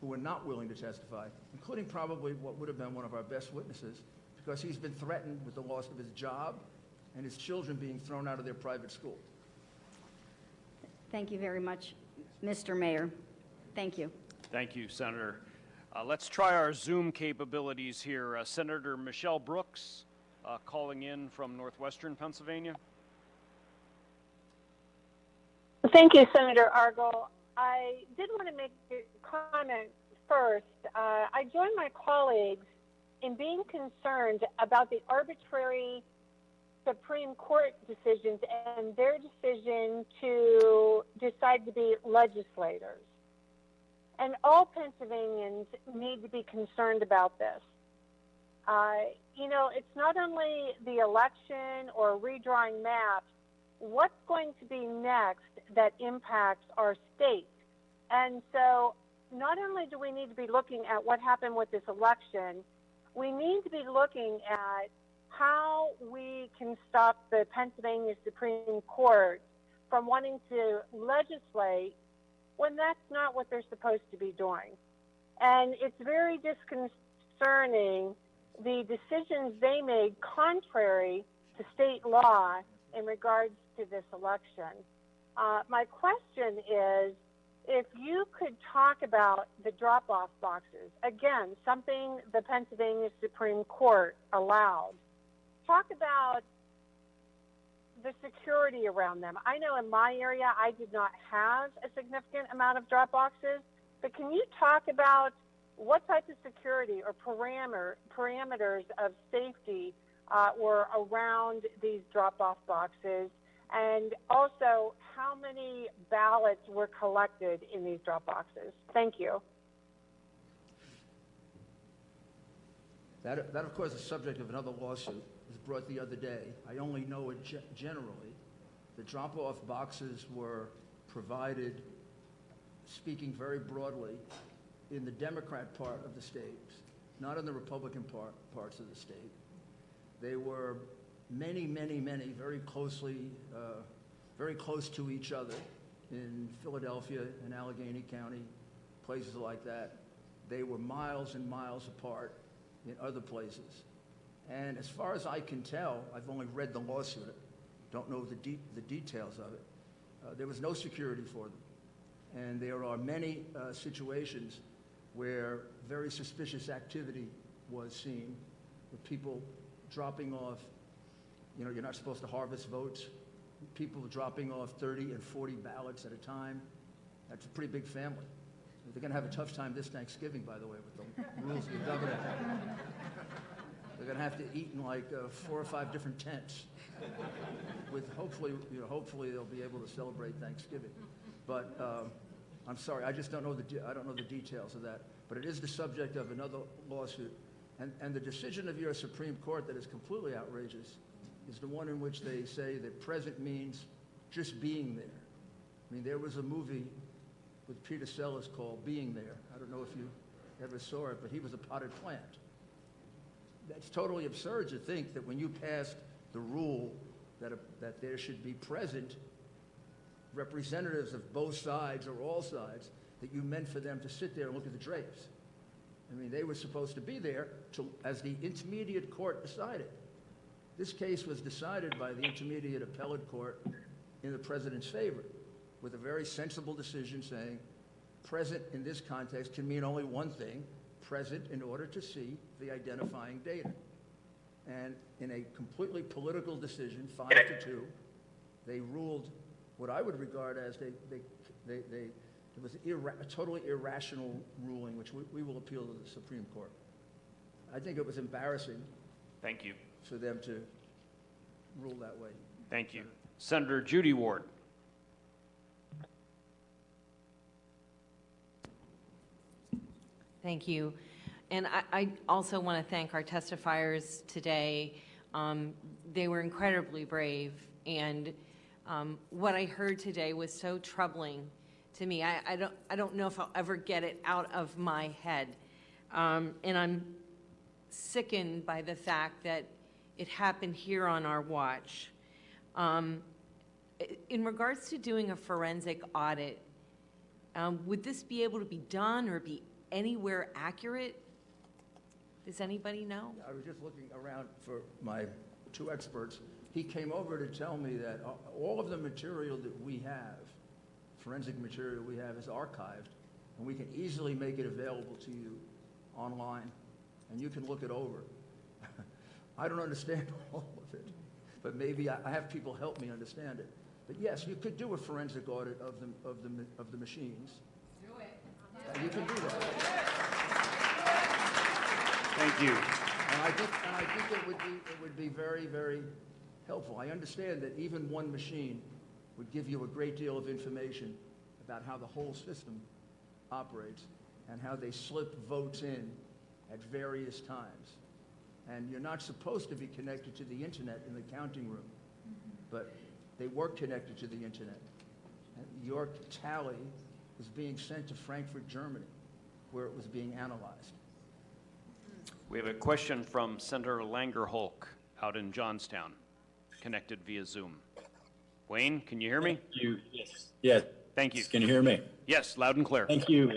who are not willing to testify, including probably what would have been one of our best witnesses, because he's been threatened with the loss of his job and his children being thrown out of their private school. Thank you very much, Mr. Mayor. Thank you. Thank you, Senator. Let's try our Zoom capabilities here. Senator Michelle Brooks, calling in from northwestern Pennsylvania. Thank you, Senator Argo. I did want to make a comment first. I join my colleagues in being concerned about the arbitrary Supreme Court decisions and their decision to decide to be legislators. And all Pennsylvanians need to be concerned about this. You know, it's not only the election or redrawing maps, what's going to be next that impacts our state? And so not only do we need to be looking at what happened with this election, we need to be looking at how we can stop the Pennsylvania Supreme Court from wanting to legislate when that's not what they're supposed to be doing. And it's very disconcerting, the decisions they made contrary to state law in regards to this election. My question is, if you could talk about the drop-off boxes, again, something the Pennsylvania Supreme Court allowed. Talk about the security around them. I know in my area I did not have a significant amount of drop boxes, but can you talk about what type of security or parameters of safety were around these drop-off boxes, and also how many ballots were collected in these drop boxes? Thank you. That, of course, is the subject of another lawsuit. It was brought the other day. I only know it generally. The drop-off boxes were provided, speaking very broadly, in the Democrat part of the state, not in the Republican parts of the state. They were many, very close to each other in Philadelphia and Allegheny County, places like that. They were miles and miles apart in other places. And as far as I can tell, I've only read the lawsuit, don't know the details of it. There was no security for them. And there are many situations where very suspicious activity was seen, with people dropping off, you know, you're not supposed to harvest votes, people dropping off 30 and 40 ballots at a time. That's a pretty big family. They're going to have a tough time this Thanksgiving, by the way, with the rules of the government. They're going to have to eat in like 4 or 5 different tents. With hopefully they'll be able to celebrate Thanksgiving. But I'm sorry, I just don't know the details of that. But it is the subject of another lawsuit, and the decision of your Supreme Court that is completely outrageous is the one in which they say that present means just being there. I mean, there was a movie with Peter Sellers called Being There. I don't know if you ever saw it, but he was a potted plant. That's totally absurd to think that when you passed the rule that there should be present representatives of both sides or all sides, that you meant for them to sit there and look at the drapes. I mean, they were supposed to be there as the intermediate court decided. This case was decided by the intermediate appellate court in the president's favor, with a very sensible decision saying present in this context can mean only one thing, present in order to see the identifying data. And in a completely political decision, 5-2, they ruled what I would regard as it was a totally irrational ruling, which we will appeal to the Supreme Court. I think it was embarrassing. Thank you. For them to rule that way. Thank you. Senator Judy Ward. Thank you. And I also want to thank our testifiers today. They were incredibly brave, and what I heard today was so troubling to me. I don't know if I'll ever get it out of my head. And I'm sickened by the fact that it happened here on our watch. In regards to doing a forensic audit, would this be able to be done or be anywhere accurate? Does anybody know? I was just looking around for my 2 experts. He came over to tell me that all of the material that we have, forensic material we have, is archived, and we can easily make it available to you online, and you can look it over. I don't understand all of it, but maybe I have people help me understand it. But yes, you could do a forensic audit of the machines. Do it. You can do that. Thank you. And I think it would be very, very helpful. I understand that even one machine would give you a great deal of information about how the whole system operates and how they slip votes in at various times. And you're not supposed to be connected to the internet in the counting room, but they were connected to the internet. And your tally was being sent to Frankfurt, Germany, where it was being analyzed. We have a question from Senator Langerholk out in Johnstown, connected via Zoom. Wayne, can you hear me? Thank you. Yes. Yeah. Thank you. Can you hear me? Yes, loud and clear. Thank you.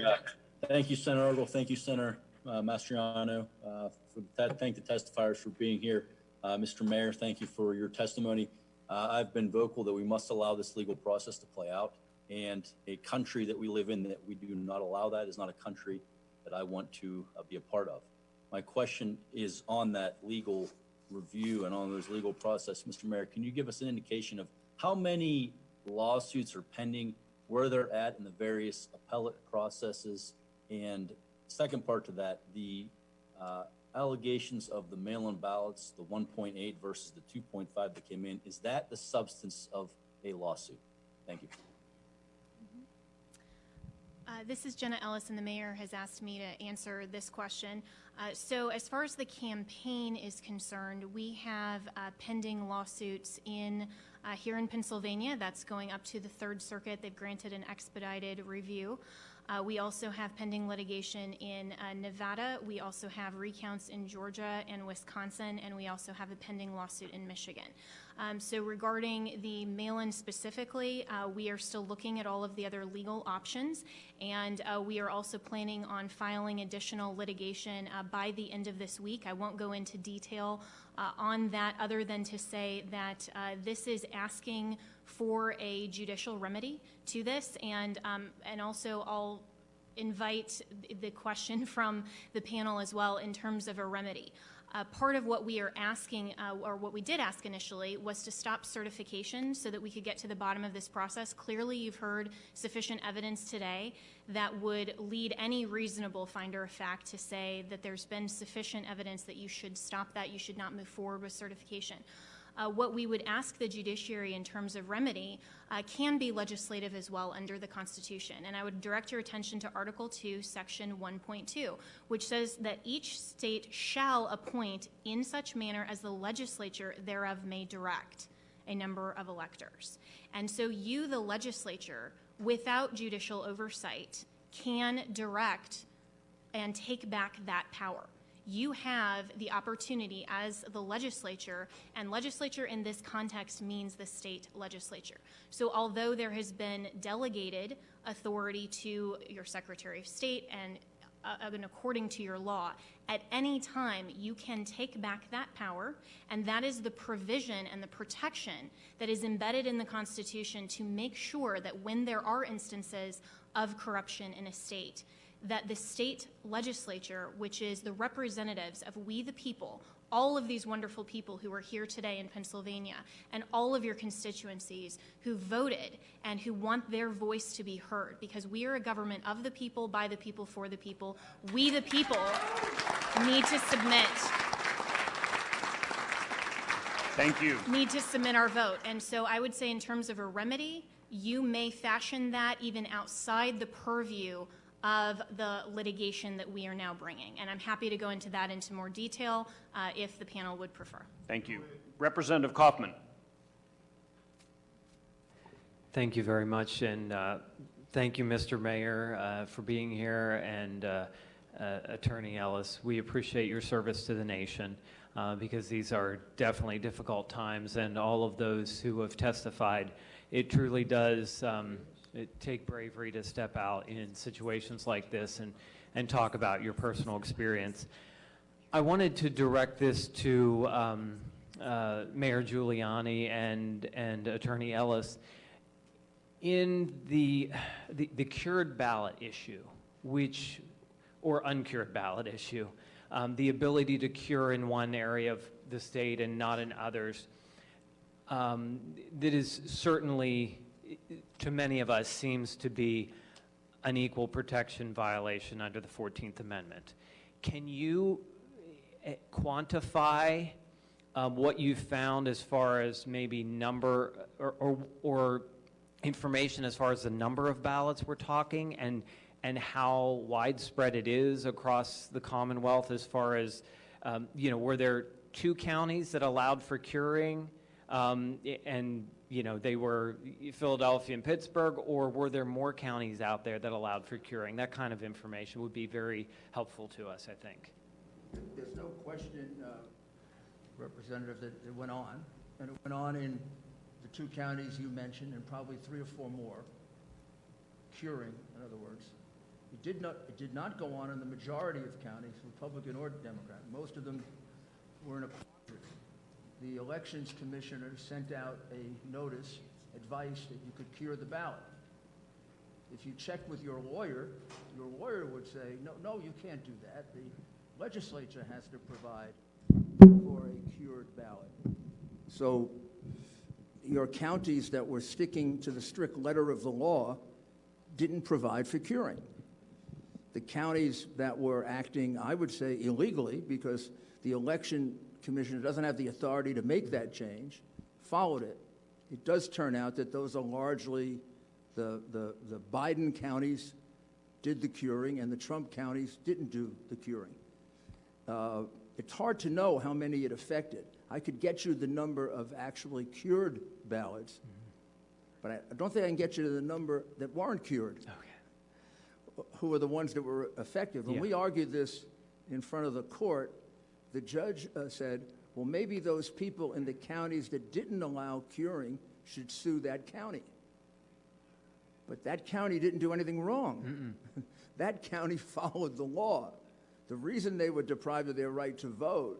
Thank you, Senator Argle. Thank you, Senator Mastriano. Thank the testifiers for being here. Mr. Mayor, thank you for your testimony. I've been vocal that we must allow this legal process to play out. And a country that we live in that we do not allow that is not a country that I want to be a part of. My question is on that legal review and on those legal process. Mr. Mayor, can you give us an indication of how many lawsuits are pending, where they're at in the various appellate processes? And second part to that, the allegations of the mail-in ballots, the 1.8 versus the 2.5 that came in, is that the substance of a lawsuit? Thank you. This is Jenna Ellis, and the mayor has asked me to answer this question. So as far as the campaign is concerned, we have pending lawsuits here in Pennsylvania. That's going up to the Third Circuit. They've granted an expedited review. We also have pending litigation in Nevada. We also have recounts in Georgia and Wisconsin, and we also have a pending lawsuit in Michigan. So regarding the mail-in specifically, we are still looking at all of the other legal options, and we are also planning on filing additional litigation by the end of this week. I won't go into detail on that other than to say that this is asking for a judicial remedy to this, and also I'll invite the question from the panel as well in terms of a remedy. Part of what we are asking, or what we did ask initially, was to stop certification so that we could get to the bottom of this process. Clearly, you've heard sufficient evidence today that would lead any reasonable finder of fact to say that there's been sufficient evidence that you should stop that, you should not move forward with certification. What we would ask the judiciary in terms of remedy can be legislative as well under the Constitution. And I would direct your attention to Article 2, Section 1.2, which says that each state shall appoint in such manner as the legislature thereof may direct a number of electors. And so you, the legislature, without judicial oversight, can direct and take back that power. You have the opportunity as the legislature, and legislature in this context means the state legislature. So although there has been delegated authority to your Secretary of State and according to your law, at any time you can take back that power, and that is the provision and the protection that is embedded in the Constitution to make sure that when there are instances of corruption in a state, that the state legislature, which is the representatives of we the people, all of these wonderful people who are here today in Pennsylvania, and all of your constituencies who voted and who want their voice to be heard, because we are a government of the people, by the people, for the people. We the people need to submit. Thank you. Need to submit our vote. And so I would say in terms of a remedy, you may fashion that even outside the purview of the litigation that we are now bringing. And I'm happy to go into that into more detail if the panel would prefer. Thank you. Representative Kaufman. Thank you very much, and thank you, Mr. Mayor, for being here, and Attorney Ellis. We appreciate your service to the nation because these are definitely difficult times, and all of those who have testified, it truly does take bravery to step out in situations like this and talk about your personal experience. I wanted to direct this to Mayor Giuliani and Attorney Ellis. In the cured ballot issue, or uncured ballot issue, the ability to cure in one area of the state and not in others, that is certainly, to many of us, seems to be an equal protection violation under the 14th Amendment. Can you quantify what you found as far as maybe number or information as far as the number of ballots we're talking, and how widespread it is across the Commonwealth as far as, were there 2 counties that allowed for curing, and they were Philadelphia and Pittsburgh, or were there more counties out there that allowed for curing? That kind of information would be very helpful to us, I think. There's no question, Representative, that it went on, and it went on in the 2 counties you mentioned, and probably 3 or 4 more, curing, in other words. It did not go on in the majority of counties, Republican or Democrat. Most of them were in a quandary. The Elections Commissioner sent out a notice, advice that you could cure the ballot. If you check with your lawyer would say, no, you can't do that. The legislature has to provide for a cured ballot. So your counties that were sticking to the strict letter of the law didn't provide for curing. The counties that were acting, I would say, illegally, because the Election Commissioner doesn't have the authority to make that change, followed it. It does turn out that those are largely the Biden counties did the curing and the Trump counties didn't do the curing. It's hard to know how many it affected. I could get you the number of actually cured ballots, but I don't think I can get you to the number that weren't cured. Okay. Who are the ones that were affected? When we argued this in front of the court, the judge said, well, maybe those people in the counties that didn't allow curing should sue that county. But that county didn't do anything wrong. That county followed the law. The reason they were deprived of their right to vote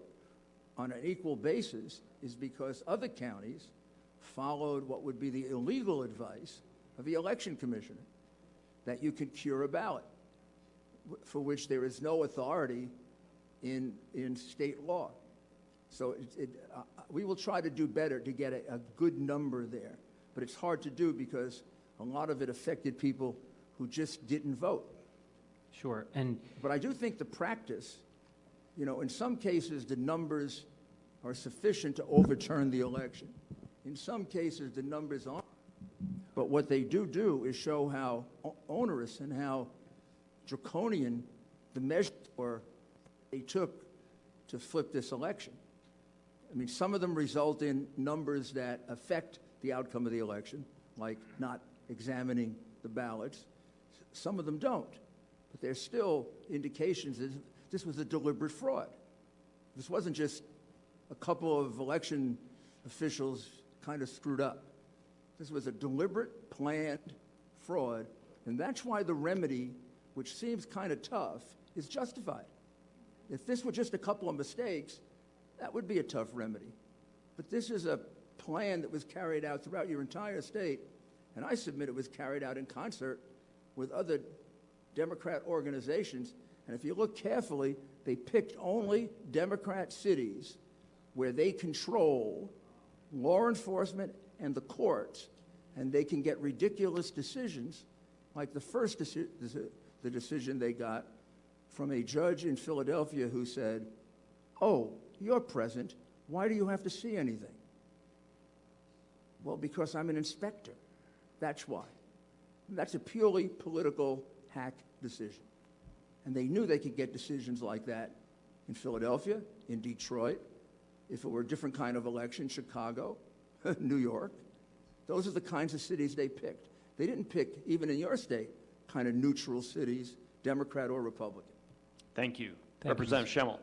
on an equal basis is because other counties followed what would be the illegal advice of the Election Commissioner, that you could cure a ballot, for which there is no authority in state law. So we will try to do better to get a good number there, but it's hard to do because a lot of it affected people who just didn't vote. Sure. But I do think the practice, in some cases the numbers are sufficient to overturn the election. In some cases the numbers aren't. But what they do is show how onerous and how draconian the measures were they took to flip this election. I mean, some of them result in numbers that affect the outcome of the election, like not examining the ballots. Some of them don't. But there's still indications that this was a deliberate fraud. This wasn't just a couple of election officials kind of screwed up. This was a deliberate, planned fraud, and that's why the remedy, which seems kind of tough, is justified. If this were just a couple of mistakes, that would be a tough remedy. But this is a plan that was carried out throughout your entire state, and I submit it was carried out in concert with other Democrat organizations. And if you look carefully, they picked only Democrat cities where they control law enforcement and the courts, and they can get ridiculous decisions, like the first the decision they got from a judge in Philadelphia who said, oh, you're present, why do you have to see anything? Well, because I'm an inspector. That's why. That's a purely political hack decision. And they knew they could get decisions like that in Philadelphia, in Detroit, if it were a different kind of election, Chicago, New York. Those are the kinds of cities they picked. They didn't pick, even in your state, kind of neutral cities, Democrat or Republican. Thank you. Representative Schemmel.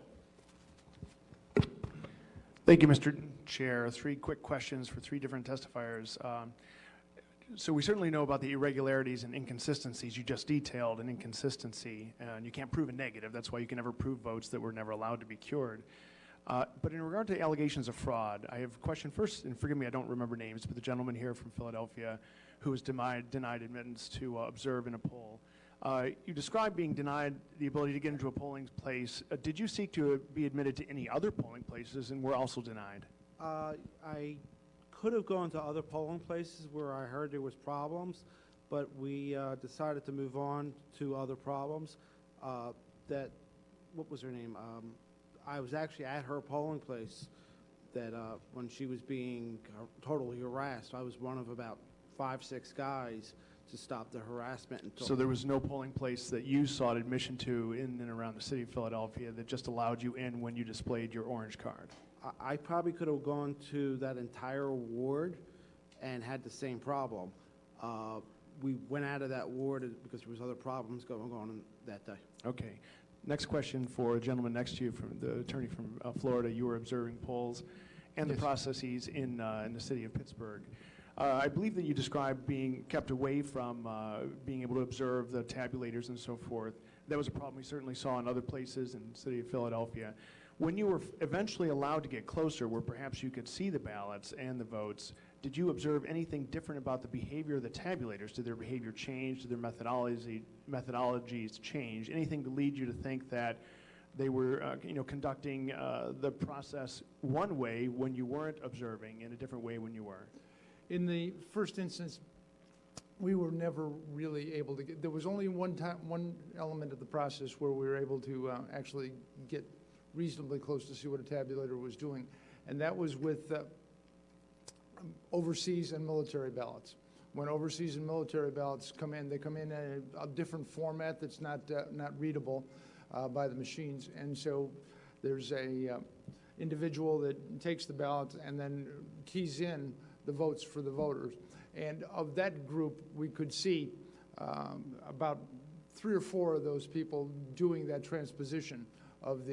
Thank you, Mr. Chair. 3 quick questions for 3 different testifiers. So we certainly know about the irregularities and inconsistencies. You just detailed an inconsistency, and you can't prove a negative. That's why you can never prove votes that were never allowed to be cured. But in regard to allegations of fraud, I have a question first, and forgive me, I don't remember names, but the gentleman here from Philadelphia who was denied admittance to observe in a poll. You described being denied the ability to get into a polling place. Did you seek to be admitted to any other polling places and were also denied? I could have gone to other polling places where I heard there was problems, but we decided to move on to other problems. What was her name? I was actually at her polling place that when she was being totally harassed. I was one of about 5, 6 guys to stop the harassment. So there was no polling place that you sought admission to in and around the city of Philadelphia that just allowed you in when you displayed your orange card? I probably could have gone to that entire ward and had the same problem. We went out of that ward because there was other problems going on that day. Okay. Next question for a gentleman next to you, from the attorney from Florida. You were observing polls and the processes in the city of Pittsburgh. I believe that you described being kept away from being able to observe the tabulators and so forth. That was a problem we certainly saw in other places in the city of Philadelphia. When you were eventually allowed to get closer, where perhaps you could see the ballots and the votes, did you observe anything different about the behavior of the tabulators? Did their behavior change? Did their methodologies change? Anything to lead you to think that they were conducting the process one way when you weren't observing, and a different way when you were? In the first instance, we were never really able to get, there was only one element of the process where we were able to actually get reasonably close to see what a tabulator was doing, and that was with overseas and military ballots. When overseas and military ballots come in, they come in a different format that's not readable by the machines, and so there's a individual that takes the ballots and then keys in the votes for the voters. And of that group, we could see about 3 or 4 of those people doing that transposition of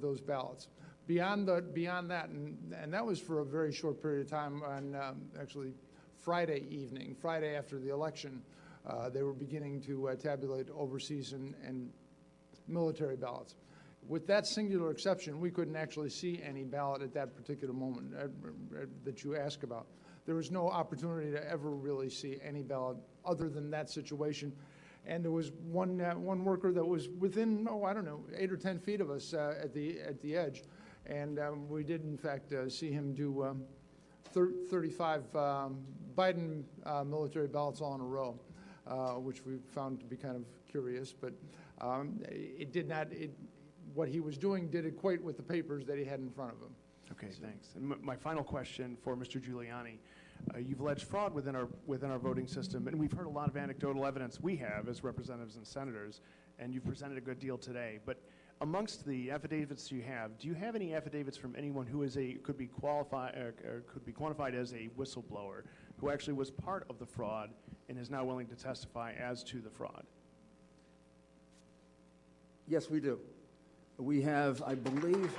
those ballots. Beyond that, and that was for a very short period of time on actually Friday evening, Friday after the election, they were beginning to tabulate overseas and military ballots. With that singular exception, we couldn't actually see any ballot at that particular moment that you ask about. There was no opportunity to ever really see any ballot other than that situation. And there was one worker that was within, 8 or 10 feet of us at the edge. And we did, in fact, see him do 35 Biden military ballots all in a row, which we found to be kind of curious. But what he was doing did equate with the papers that he had in front of him. Okay, thanks. And my final question for Mr. Giuliani. You've alleged fraud within our voting system, and we've heard a lot of anecdotal evidence we have as representatives and senators, and you've presented a good deal today. But amongst the affidavits you have, do you have any affidavits from anyone who could be quantified as a whistleblower, who actually was part of the fraud and is now willing to testify as to the fraud? Yes, we do. We have, I believe,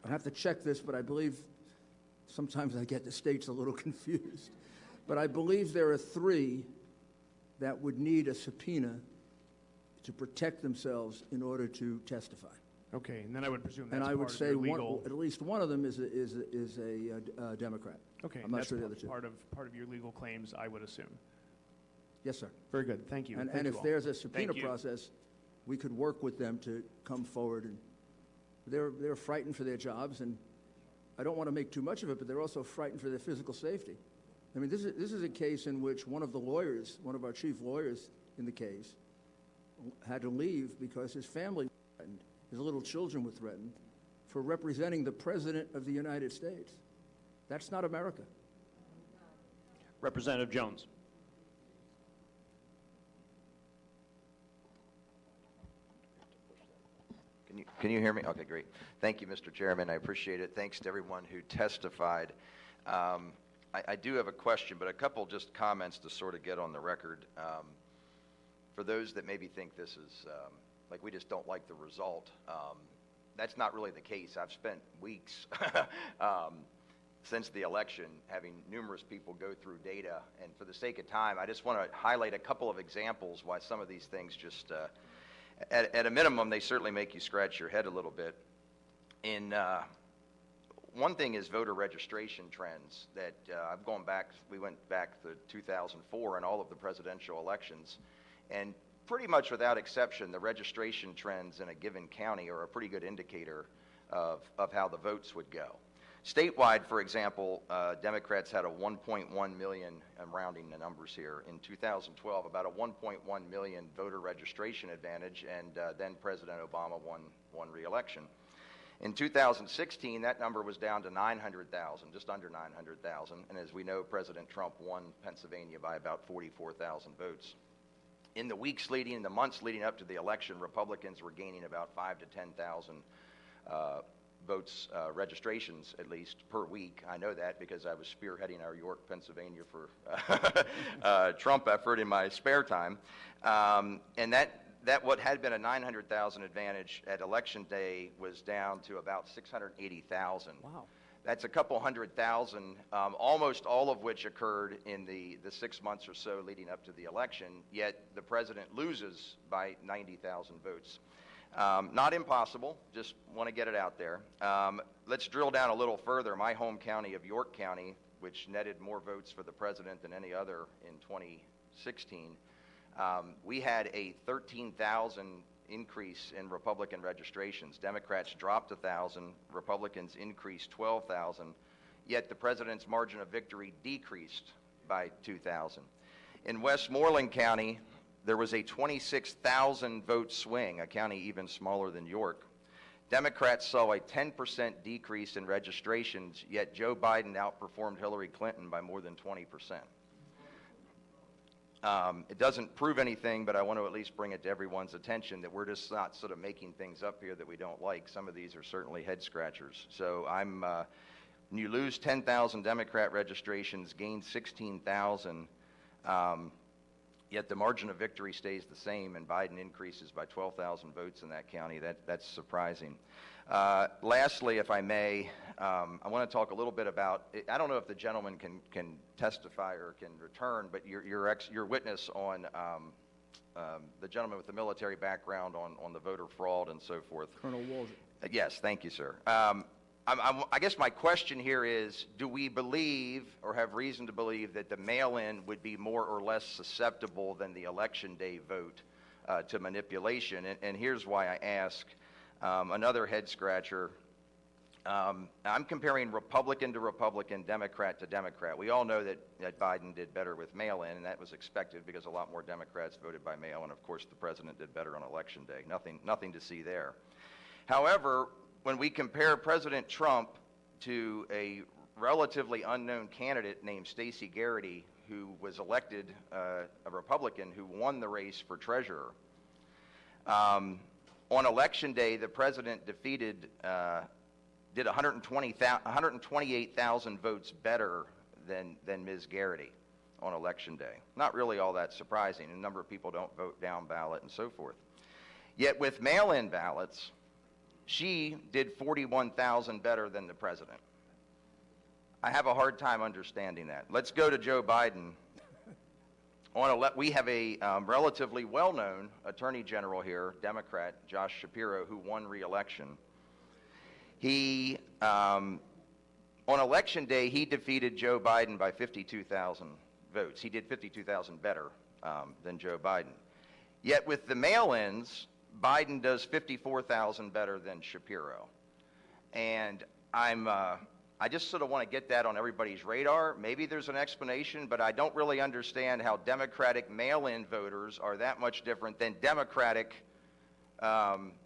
I have to check this, but I believe sometimes I get the states a little confused. But I believe there are 3 that would need a subpoena to protect themselves in order to testify. Okay, and then I would presume that's and I would say legal... at least one of them is a Democrat. Okay, I'm not that's sure the other 2. part of your legal claims, I would assume. Yes, sir. Very good. Thank you. And if there's a subpoena process, we could work with them to come forward. And they're frightened for their jobs, and I don't want to make too much of it, but they're also frightened for their physical safety. I mean, this is a case in which one of our chief lawyers in the case, had to leave because his family was threatened, his little children were threatened, for representing the President of the United States. That's not America. Representative Jones. Can you hear me? Okay, great. Thank you, Mr. Chairman. I appreciate it. Thanks to everyone who testified. I do have a question, but a couple just comments to sort of get on the record. For those that maybe think this is like we just don't like the result, that's not really the case. I've spent weeks since the election having numerous people go through data, and for the sake of time, I just want to highlight a couple of examples why some of these things just at a minimum, they certainly make you scratch your head a little bit. One thing is voter registration trends that we went back to 2004 and all of the presidential elections, and pretty much without exception, the registration trends in a given county are a pretty good indicator of how the votes would go. Statewide, for example, Democrats had a 1.1 million, I'm rounding the numbers here, in 2012, about a 1.1 million voter registration advantage, and then President Obama won re-election. In 2016, that number was down to 900,000, just under 900,000, and as we know, President Trump won Pennsylvania by about 44,000 votes. In the months leading up to the election, Republicans were gaining about 5,000 to 10,000 votes, registrations at least, per week. I know that because I was spearheading our York, Pennsylvania for Trump effort in my spare time. And that what had been a 900,000 advantage at Election Day was down to about 680,000. Wow. That's a couple 100,000, almost all of which occurred in the 6 months or so leading up to the election, yet the president loses by 90,000 votes. Not impossible, just want to get it out there. Let's drill down a little further. My home county of York County, which netted more votes for the president than any other in 2016, we had a 13,000 increase in Republican registrations. Democrats dropped 1,000, Republicans increased 12,000, yet the president's margin of victory decreased by 2,000. In Westmoreland County, there was a 26,000 vote swing, a county even smaller than York. Democrats saw a 10% decrease in registrations, yet Joe Biden outperformed Hillary Clinton by more than 20%. It doesn't prove anything, but I want to at least bring it to everyone's attention that we're just not sort of making things up here that we don't like. Some of these are certainly head scratchers. So when you lose 10,000 Democrat registrations, gain 16,000, yet the margin of victory stays the same, and Biden increases by 12,000 votes in that county. That's surprising. Lastly, if I may, I want to talk a little bit about, I don't know if the gentleman can testify or can return, but your witness on the gentleman with the military background on the voter fraud and so forth. Colonel Walsh. Yes, thank you, sir. I guess my question here is, do we believe or have reason to believe that the mail-in would be more or less susceptible than the election day vote to manipulation? And here's why I ask. Another head scratcher. I'm comparing Republican to Republican, Democrat to Democrat. We all know that Biden did better with mail-in, and that was expected because a lot more Democrats voted by mail, and of course the president did better on election day. Nothing to see there. However, when we compare President Trump to a relatively unknown candidate named Stacey Garrity, who was elected a Republican who won the race for treasurer, on election day, the president did 128,000 votes better than Ms. Garrity on election day. Not really all that surprising. A number of people don't vote down ballot and so forth. Yet with mail-in ballots, she did 41,000 better than the president. I have a hard time understanding that. Let's go to Joe Biden. We have a relatively well-known attorney general here, Democrat, Josh Shapiro, who won re-election. He, on election day, he defeated Joe Biden by 52,000 votes. He did 52,000 better than Joe Biden. Yet with the mail-ins, Biden does 54,000 better than Shapiro. And I just sort of want to get that on everybody's radar. Maybe there's an explanation, but I don't really understand how Democratic mail-in voters are that much different than Democratic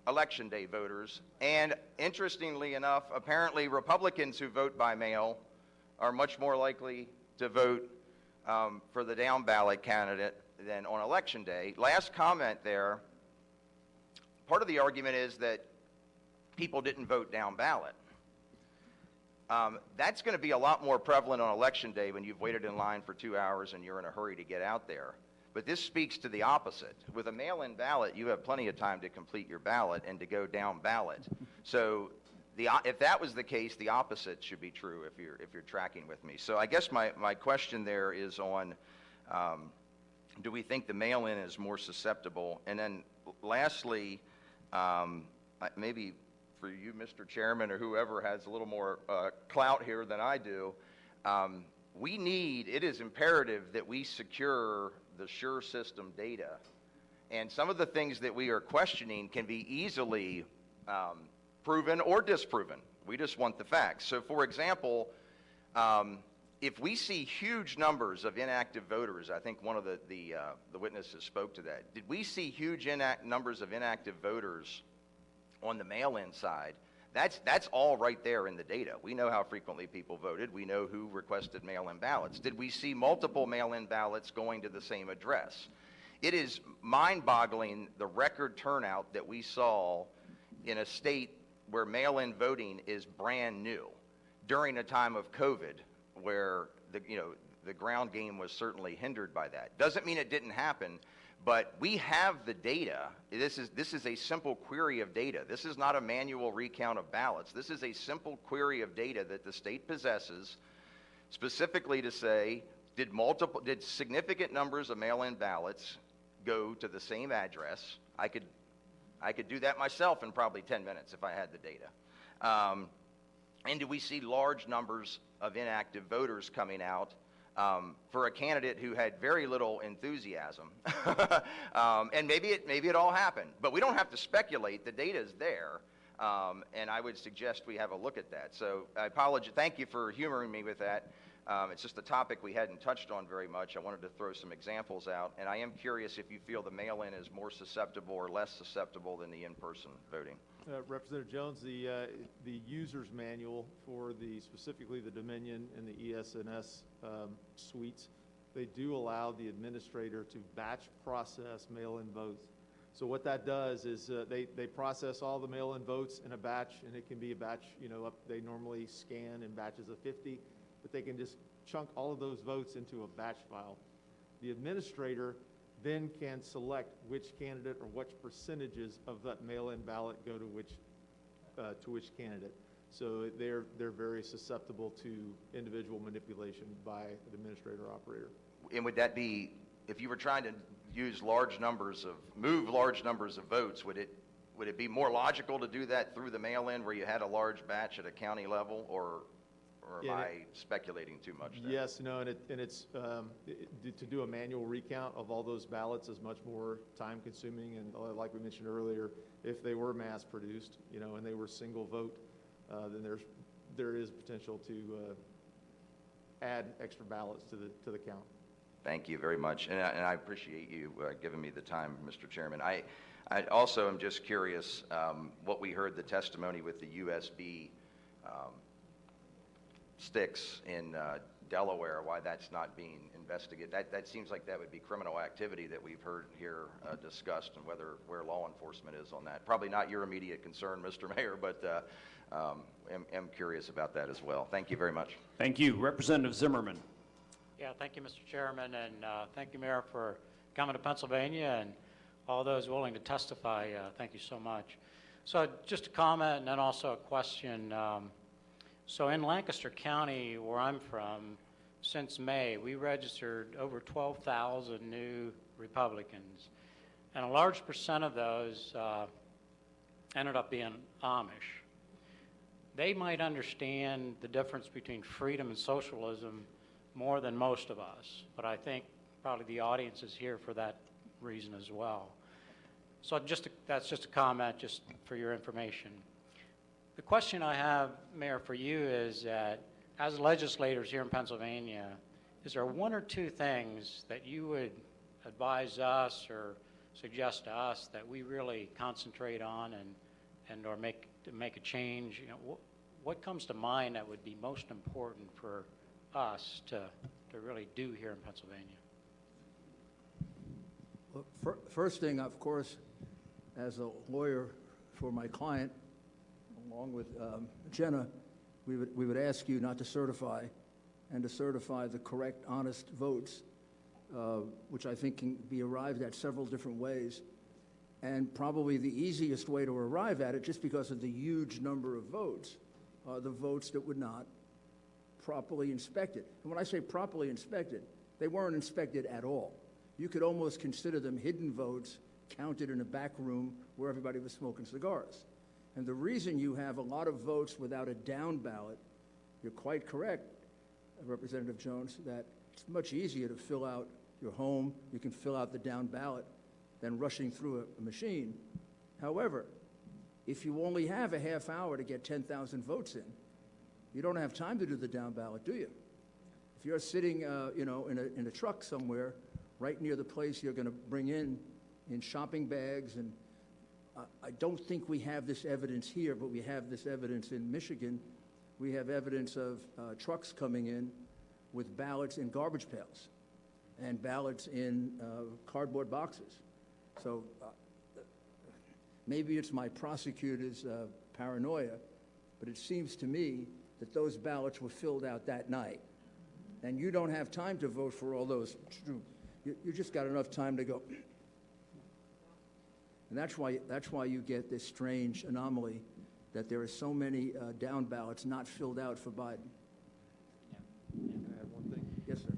election day voters. And interestingly enough, apparently Republicans who vote by mail are much more likely to vote for the down ballot candidate than on election day. Last comment there, part of the argument is that people didn't vote down ballot. That's going to be a lot more prevalent on election day when you've waited in line for 2 hours and you're in a hurry to get out there. But this speaks to the opposite. With a mail-in ballot, you have plenty of time to complete your ballot and to go down ballot. So if that was the case, the opposite should be true if you're tracking with me. So I guess my question there is on, do we think the mail-in is more susceptible? And then lastly, maybe for you, Mr. Chairman, or whoever has a little more clout here than I do, it is imperative that we secure the SURE system data. And some of the things that we are questioning can be easily proven or disproven. We just want the facts. So, for example, if we see huge numbers of inactive voters, I think one of the witnesses spoke to that. Did we see huge numbers of inactive voters on the mail-in side? That's all right there in the data. We know how frequently people voted. We know who requested mail-in ballots. Did we see multiple mail-in ballots going to the same address? It is mind-boggling the record turnout that we saw in a state where mail-in voting is brand new during a time of COVID, where the ground game was certainly hindered by that. Doesn't mean it didn't happen, but we have the data. This is a simple query of data. This is not a manual recount of ballots. This is a simple query of data that the state possesses, specifically to say, did significant numbers of mail-in ballots go to the same address? I could do that myself in probably 10 minutes if I had the data. And do we see large numbers of inactive voters coming out for a candidate who had very little enthusiasm? And maybe it all happened, but we don't have to speculate. The data is there, and I would suggest we have a look at that. So I apologize. Thank you for humoring me with that. It's just a topic we hadn't touched on very much. I wanted to throw some examples out, and I am curious if you feel the mail-in is more susceptible or less susceptible than the in-person voting. Representative Jones, the user's manual for specifically the Dominion and the ES&S suites, they do allow the administrator to batch process mail-in votes. So what that does is they process all the mail-in votes in a batch, and it can be a batch, they normally scan in batches of 50, but they can just chunk all of those votes into a batch file. The administrator then can select which candidate or which percentages of that mail-in ballot go to which candidate. So they're very susceptible to individual manipulation by the administrator operator. And would that be, if you were trying to move large numbers of votes, would it be more logical to do that through the mail-in where you had a large batch at a county level, or am I speculating too much there? Yes, no, and it's to do a manual recount of all those ballots is much more time consuming, and like we mentioned earlier, if they were mass produced, and they were single vote, then there is potential to add extra ballots to the count. Thank you very much, and I appreciate you giving me the time, Mr. Chairman. I also am just curious what we heard the testimony with the USB sticks in Delaware, why that's not being investigated. That seems like that would be criminal activity that we've heard here discussed, and where law enforcement is on that. Probably not your immediate concern, Mr. Mayor, but am curious about that as well. Thank you very much. Thank you. Representative Zimmerman. Yeah, thank you, Mr. Chairman, and thank you, Mayor, for coming to Pennsylvania, and all those willing to testify. Thank you so much. So just a comment and then also a question. So in Lancaster County, where I'm from, since May, we registered over 12,000 new Republicans, and a large percent of those ended up being Amish. They might understand the difference between freedom and socialism more than most of us, but I think probably the audience is here for that reason as well. So that's just a comment, just for your information. The question I have, Mayor, for you is that as legislators here in Pennsylvania, is there one or two things that you would advise us or suggest to us that we really concentrate on and or make a change? What comes to mind that would be most important for us to really do here in Pennsylvania? Well, first thing, of course, as a lawyer for my client, along with Jenna, we would ask you not to certify, and to certify the correct, honest votes, which I think can be arrived at several different ways. And probably the easiest way to arrive at it, just because of the huge number of votes, are the votes that were not properly inspected. And when I say properly inspected, they weren't inspected at all. You could almost consider them hidden votes counted in a back room where everybody was smoking cigars. And the reason you have a lot of votes without a down ballot, you're quite correct, Representative Jones, that it's much easier to fill out your home, you can fill out the down ballot, than rushing through a machine. However, if you only have a half hour to get 10,000 votes in, you don't have time to do the down ballot, do you? If you're sitting, you know, in a truck somewhere right near the place you're going to bring in shopping bags, and I don't think we have this evidence here, but we have this evidence in Michigan. We have evidence of trucks coming in with ballots in garbage pails and ballots in cardboard boxes. So maybe it's my prosecutor's paranoia, but it seems to me that those ballots were filled out that night. And you don't have time to vote for all those. You just got enough time to go. And that's why you get this strange anomaly that there are so many down ballots not filled out for Biden. Can I add one thing? Yes, sir.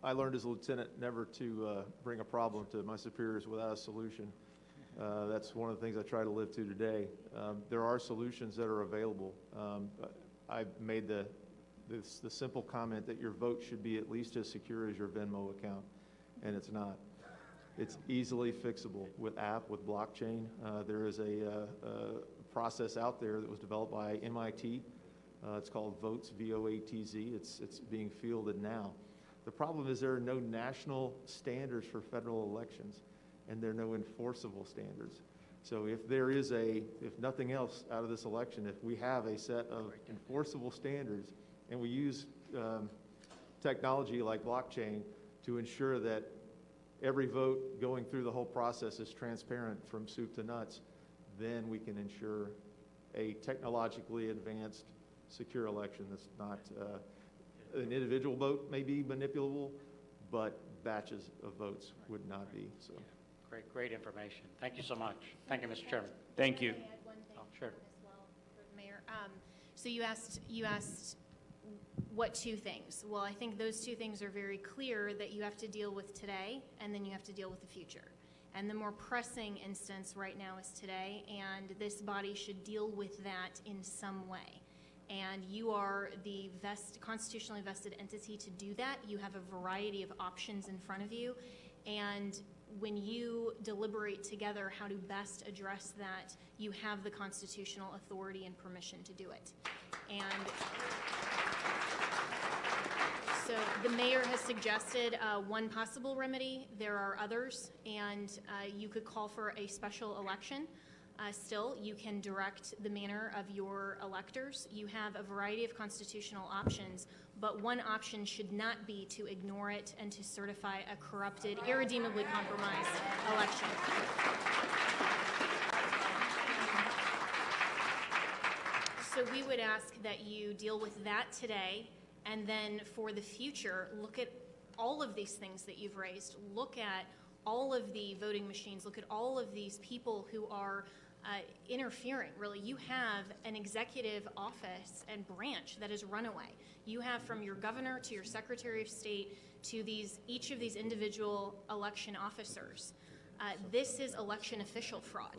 I learned as a lieutenant never to bring a problem to my superiors without a solution. That's one of the things I try to live to today. There are solutions that are available. I made the simple comment that your vote should be at least as secure as your Venmo account, and it's not. It's easily fixable with blockchain. There is a process out there that was developed by MIT. It's called VOTZ, V-O-A-T-Z. It's being fielded now. The problem is there are no national standards for federal elections, and there are no enforceable standards. So if there is if nothing else out of this election, if we have a set of enforceable standards and we use technology like blockchain to ensure that every vote going through the whole process is transparent from soup to nuts, then we can ensure a technologically advanced, secure election that's not, an individual vote may be manipulable, but batches of votes would not be, so. Great information. Thank you so much. Thank you, Mr. Chairman. Thank you. Oh, sure. As well, for the mayor. So you asked what two things? Well, I think those two things are very clear, that you have to deal with today and then you have to deal with the future. And the more pressing instance right now is today, and this body should deal with that in some way. And you are the constitutionally vested entity to do that. You have a variety of options in front of you. And when you deliberate together how to best address that, you have the constitutional authority and permission to do it. And so the mayor has suggested one possible remedy. There are others, and you could call for a special election. Still, you can direct the manner of your electors. You have a variety of constitutional options, but one option should not be to ignore it and to certify a corrupted, irredeemably compromised election. So we would ask that you deal with that today, and then for the future, look at all of these things that you've raised. Look at all of the voting machines. Look at all of these people who are interfering, really. You have an executive office and branch that is runaway. You have from your governor to your secretary of state to each of these individual election officers. This is election official fraud,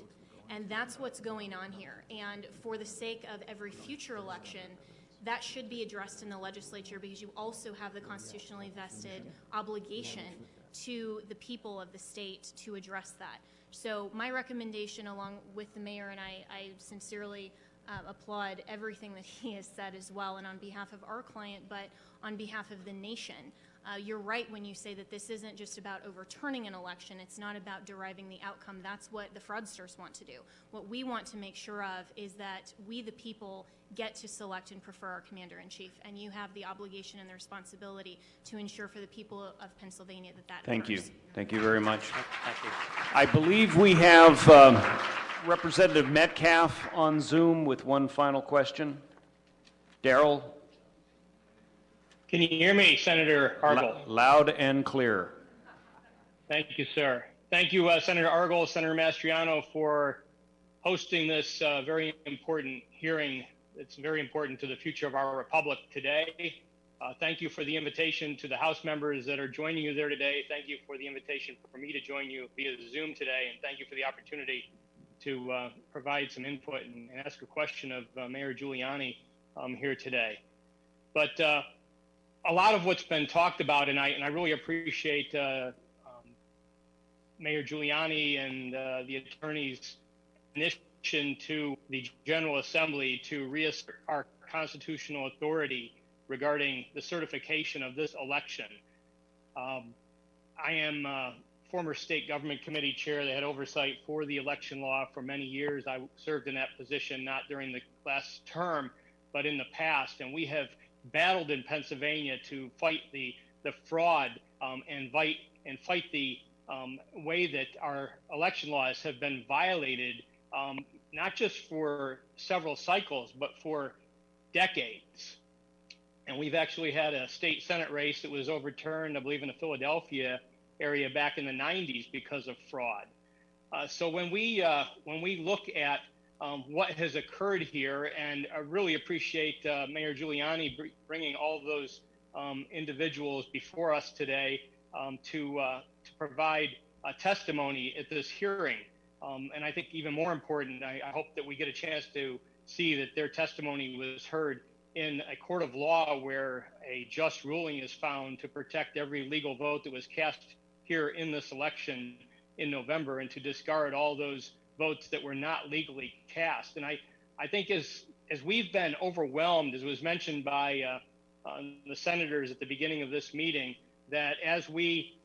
and that's what's going on here. And for the sake of every future election, that should be addressed in the legislature, because you also have the constitutionally vested obligation to the people of the state to address that. So my recommendation, along with the mayor, and I sincerely applaud everything that he has said as well, and on behalf of our client, but on behalf of the nation. You're right when you say that this isn't just about overturning an election. It's not about deriving the outcome. That's what the fraudsters want to do. What we want to make sure of is that we, the people, get to select and prefer our commander-in-chief, and you have the obligation and the responsibility to ensure for the people of Pennsylvania that Thank you. occurs. Thank you very much. Thank you. I believe we have Representative Metcalf on Zoom with one final question. Darrell? Can you hear me, Senator Argel? Loud and clear. Thank you, sir. Thank you, Senator Argel, Senator Mastriano, for hosting this very important hearing. It's very important to the future of our republic today. Thank you for the invitation to the House members that are joining you there today. Thank you for the invitation for me to join you via Zoom today, and thank you for the opportunity to provide some input and ask a question of Mayor Giuliani here today. But a lot of what's been talked about, and I really appreciate Mayor Giuliani and the attorneys' initiation to the General Assembly to reassert our constitutional authority regarding the certification of this election. I am former state government committee chair that had oversight for the election law for many years. I served in that position not during the last term, but in the past, and we have battled in Pennsylvania to fight the fraud and fight the way that our election laws have been violated, not just for several cycles, but for decades. And we've actually had a state Senate race that was overturned, I believe, in the Philadelphia area back in the 90s because of fraud. So when we look at what has occurred here, and I really appreciate Mayor Giuliani bringing all of those individuals before us today to provide testimony at this hearing. And I think even more important, I hope that we get a chance to see that their testimony was heard in a court of law where a just ruling is found to protect every legal vote that was cast here in this election in November, and to discard all those votes that were not legally cast. And I think as we've been overwhelmed, as was mentioned by the senators at the beginning of this meeting, that as we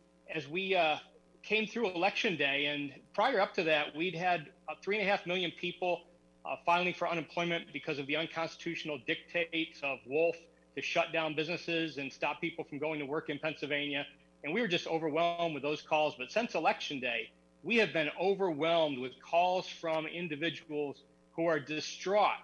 came through Election Day, and prior up to that, we'd had 3.5 million people filing for unemployment because of the unconstitutional dictates of Wolf to shut down businesses and stop people from going to work in Pennsylvania. And we were just overwhelmed with those calls. But since Election Day, we have been overwhelmed with calls from individuals who are distraught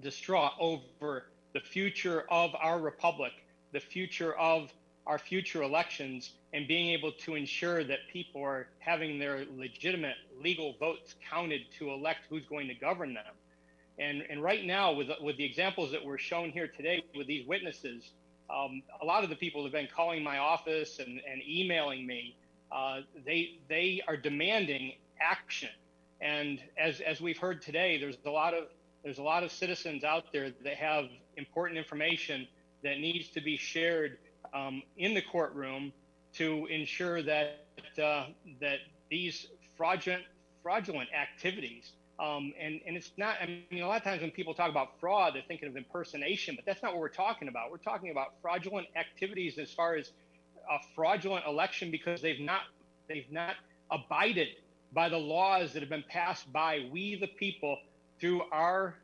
over the future of our republic, the future of our future elections, and being able to ensure that people are having their legitimate legal votes counted to elect who's going to govern them. And right now, with the examples that were shown here today with these witnesses, a lot of the people have been calling my office and emailing me. They are demanding action. And as we've heard today, there's a lot of citizens out there that have important information that needs to be shared in the courtroom to ensure that these fraudulent activities, and it's not, I mean, a lot of times when people talk about fraud, they're thinking of impersonation, but that's not what we're talking about. We're talking about fraudulent activities as far as a fraudulent election because they've not abided by the laws that have been passed by we the people through our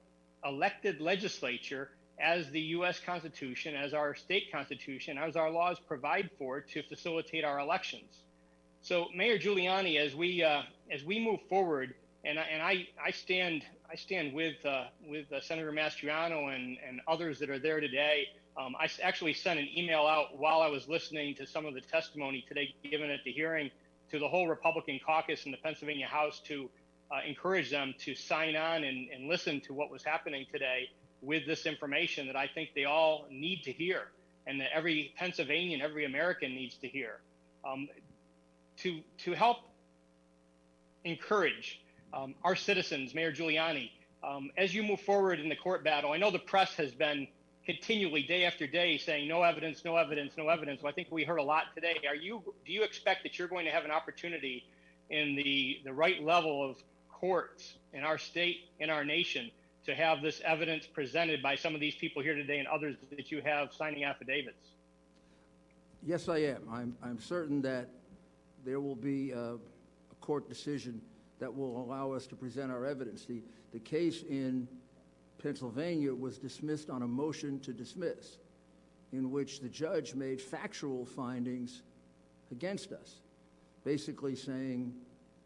elected legislature as the U.S. Constitution, as our state constitution, as our laws provide for to facilitate our elections. So Mayor Giuliani, as we move forward, and I stand with Senator Mastriano and others that are there today. I actually sent an email out while I was listening to some of the testimony today given at the hearing to the whole Republican caucus in the Pennsylvania House to encourage them to sign on and listen to what was happening today with this information that I think they all need to hear, and that every Pennsylvanian, every American needs to hear, to help encourage our citizens, Mayor Giuliani, as you move forward in the court battle. I know the press has been continually, day after day, saying no evidence, no evidence, no evidence. Well, I think we heard a lot today. Do you expect that you're going to have an opportunity in the right level of courts in our state, in our nation, to have this evidence presented by some of these people here today and others that you have signing affidavits? Yes, I am. I'm certain that there will be a court decision that will allow us to present our evidence. The case in Pennsylvania was dismissed on a motion to dismiss, in which the judge made factual findings against us, basically saying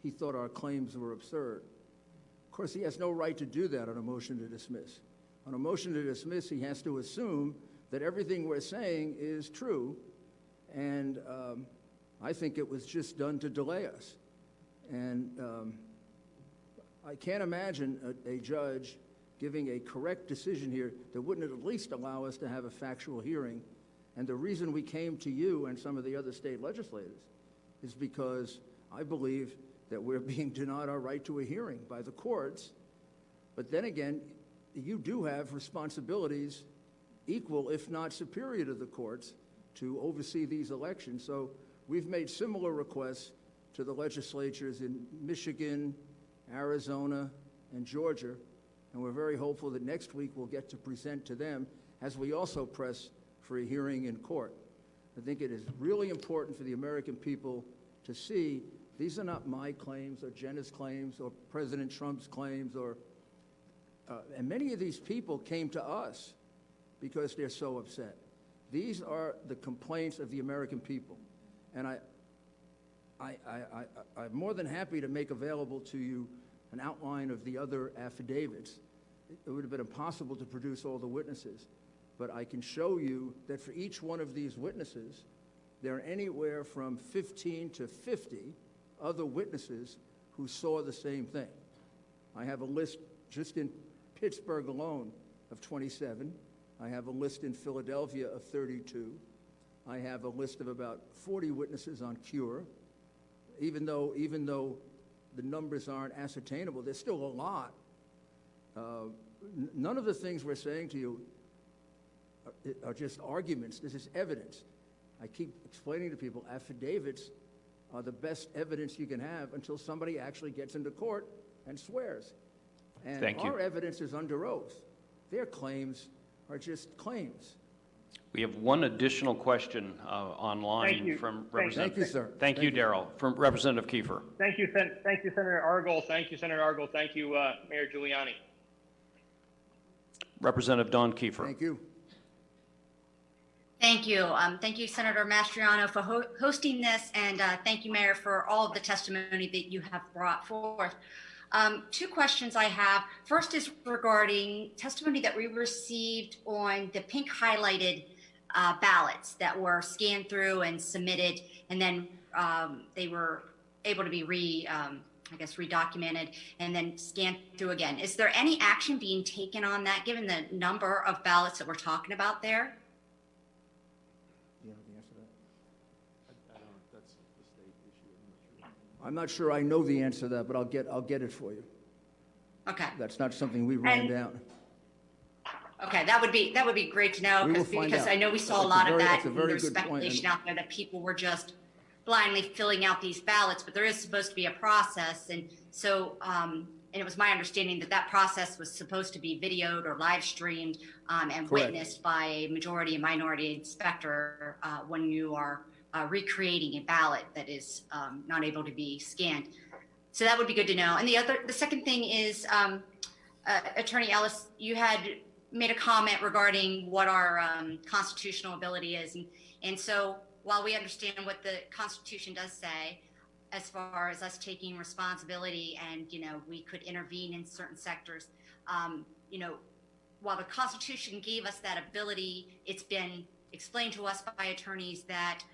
he thought our claims were absurd. Of course, he has no right to do that on a motion to dismiss. On a motion to dismiss, he has to assume that everything we're saying is true, and I think it was just done to delay us. And I can't imagine a judge giving a correct decision here that wouldn't at least allow us to have a factual hearing. And the reason we came to you and some of the other state legislators is because I believe that we're being denied our right to a hearing by the courts. But then again, you do have responsibilities equal, if not superior to the courts, to oversee these elections. So we've made similar requests to the legislatures in Michigan, Arizona, and Georgia, and we're very hopeful that next week we'll get to present to them as we also press for a hearing in court. I think it is really important for the American people to see these are not my claims or Jenna's claims or President Trump's claims, and many of these people came to us because they're so upset. These are the complaints of the American people, and I'm more than happy to make available to you an outline of the other affidavits. It would have been impossible to produce all the witnesses, but I can show you that for each one of these witnesses, there are anywhere from 15 to 50 other witnesses who saw the same thing. I have a list just in Pittsburgh alone of 27. I have a list in Philadelphia of 32. I have a list of about 40 witnesses on cure. Even though the numbers aren't ascertainable, there's still a lot. None of the things we're saying to you are just arguments. This is evidence. I keep explaining to people, affidavits are the best evidence you can have until somebody actually gets into court and swears. And Thank you. Our evidence is under oath. Their claims are just claims. We have one additional question online from Representative. Thank you, sir. Thank you, Darrell. From Representative Kiefer. Thank you, Senator Argel. Thank you, Senator Argel. Thank you, Mayor Giuliani. Representative Don Kiefer. Thank you. Thank you. Thank you, Senator Mastriano, for hosting this, and thank you, Mayor, for all of the testimony that you have brought forth. Two questions I have. First is regarding testimony that we received on the pink highlighted ballots that were scanned through and submitted, and then they were able to be redocumented and then scanned through again. Is there any action being taken on that, given the number of ballots that we're talking about there? Do you know the answer to that? I don't, that's the state issue. I'm not sure I know the answer to that, but I'll get it for you. Okay. That's not something we ran down. Okay, that would be great to know, We will find because out. I know we saw That's a lot of that, that's a and very there's good point. speculation out there that people were just blindly filling out these ballots, but there is supposed to be a process, and so, and it was my understanding that that process was supposed to be videoed or live streamed and Correct. witnessed by a majority and minority inspector when you are recreating a ballot that is not able to be scanned. So that would be good to know. And the second thing is, Attorney Ellis, you had made a comment regarding what our constitutional ability is. And so while we understand what the Constitution does say, as far as us taking responsibility and, we could intervene in certain sectors, while the Constitution gave us that ability, it's been explained to us by attorneys that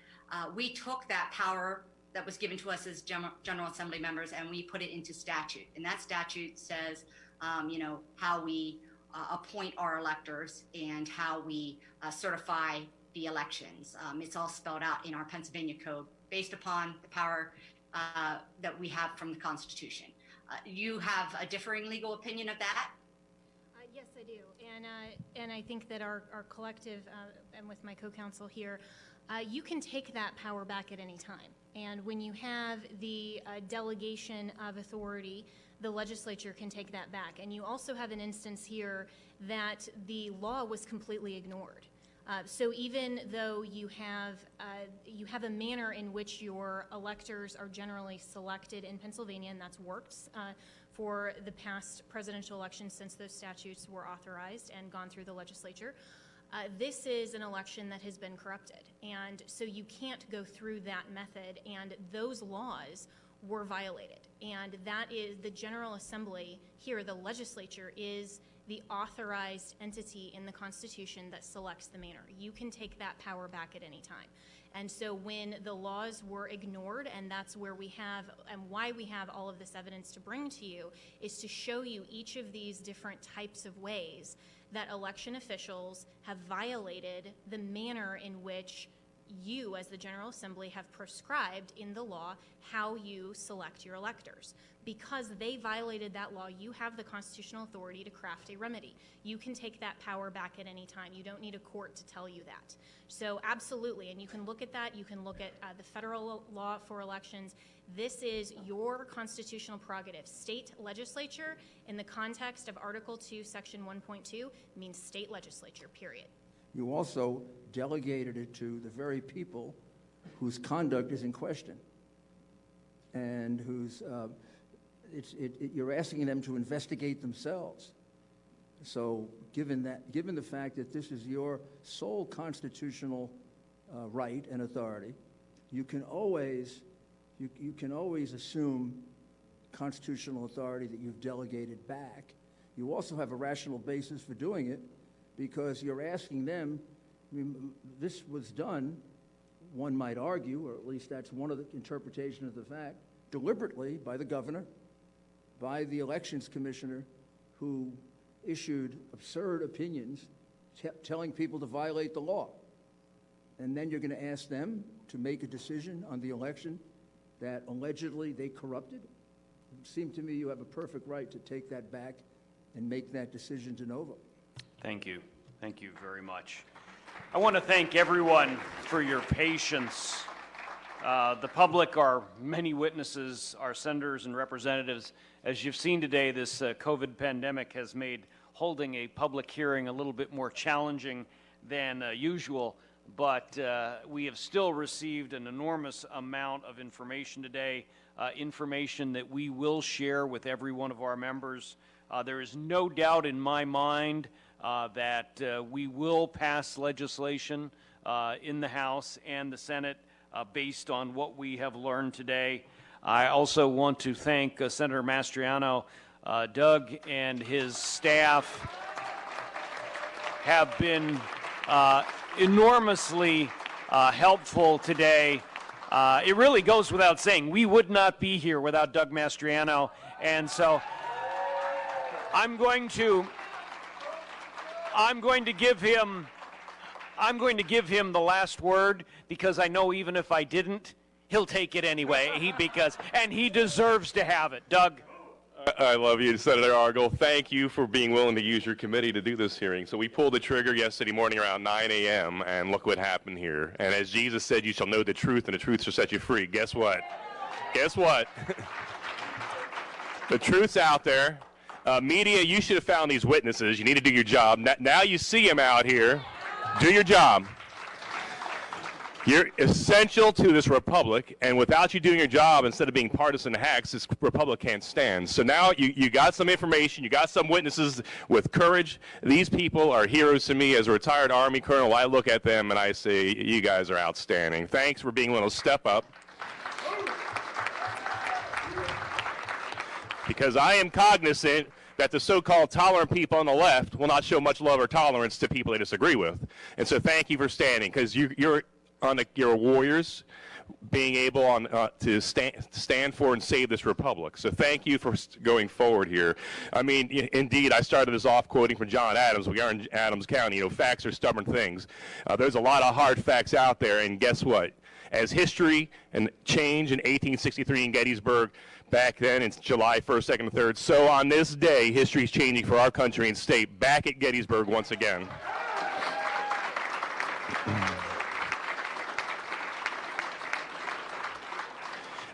we took that power that was given to us as General Assembly members and we put it into statute. And that statute says, how we appoint our electors and how we certify the elections. It's all spelled out in our Pennsylvania Code based upon the power that we have from the Constitution. You have a differing legal opinion of that? Yes, I do. And I think that our collective, and with my co-counsel here, you can take that power back at any time. And when you have the delegation of authority, the legislature can take that back. And you also have an instance here that the law was completely ignored. So even though you have a manner in which your electors are generally selected in Pennsylvania, and that's worked for the past presidential elections since those statutes were authorized and gone through the legislature, this is an election that has been corrupted. And so you can't go through that method, and those laws were violated. And that is the General Assembly here, the legislature, is the authorized entity in the Constitution that selects the manner. You can take that power back at any time. And so when the laws were ignored, and that's where we have, and why we have all of this evidence to bring to you, is to show you each of these different types of ways that election officials have violated the manner in which you, as the General Assembly, have prescribed in the law how you select your electors. Because they violated that law, you have the constitutional authority to craft a remedy. You can take that power back at any time. You don't need a court to tell you that. So absolutely, and you can look at that. You can look at the federal law for elections. This is your constitutional prerogative. State legislature, in the context of Article 2, Section 1.2, means state legislature, period. You also delegated it to the very people whose conduct is in question and whose you're asking them to investigate themselves. So given the fact that this is your sole constitutional right and authority, you can always assume constitutional authority that you've delegated back. You also have a rational basis for doing it because you're asking them. I mean, this was done, one might argue, or at least that's one of the interpretations of the fact, deliberately by the governor, by the elections commissioner, who issued absurd opinions telling people to violate the law. And then you're going to ask them to make a decision on the election that allegedly they corrupted? It seemed to me you have a perfect right to take that back and make that decision de novo. Thank you. Thank you very much. I want to thank everyone for your patience. The public, our many witnesses, our senators and representatives. As you've seen today, this COVID pandemic has made holding a public hearing a little bit more challenging than usual, but we have still received an enormous amount of information today, information that we will share with every one of our members. There is no doubt in my mind that we will pass legislation in the House and the Senate based on what we have learned today. I also want to thank Senator Mastriano. Doug and his staff have been enormously helpful today. It really goes without saying, we would not be here without Doug Mastriano, and so I'm going to give him the last word, because I know even if I didn't, he'll take it anyway. And he deserves to have it. Doug. I love you, Senator Argel. Thank you for being willing to use your committee to do this hearing. So we pulled the trigger yesterday morning around 9 a.m., and look what happened here. And as Jesus said, you shall know the truth, and the truth shall set you free. Guess what? Guess what? The truth's out there. Media, you should have found these witnesses. You need to do your job. Now you see them out here. Do your job. You're essential to this republic, and without you doing your job, instead of being partisan hacks, this republic can't stand. So now you got some information, you got some witnesses with courage. These people are heroes to me. As a retired Army colonel, I look at them and I say, you guys are outstanding. Thanks for being willing to step up. Because I am cognizant that the so-called tolerant people on the left will not show much love or tolerance to people they disagree with. And so thank you for standing, because you're warriors, being able to stand for and save this republic. So thank you for going forward here. I mean, indeed, I started this off quoting from John Adams. We are in Adams County. You know, facts are stubborn things. There's a lot of hard facts out there, and guess what? As history and change in 1863 in Gettysburg, back then it's July 1st, 2nd, and 3rd, so on this day, history is changing for our country and state, back at Gettysburg once again.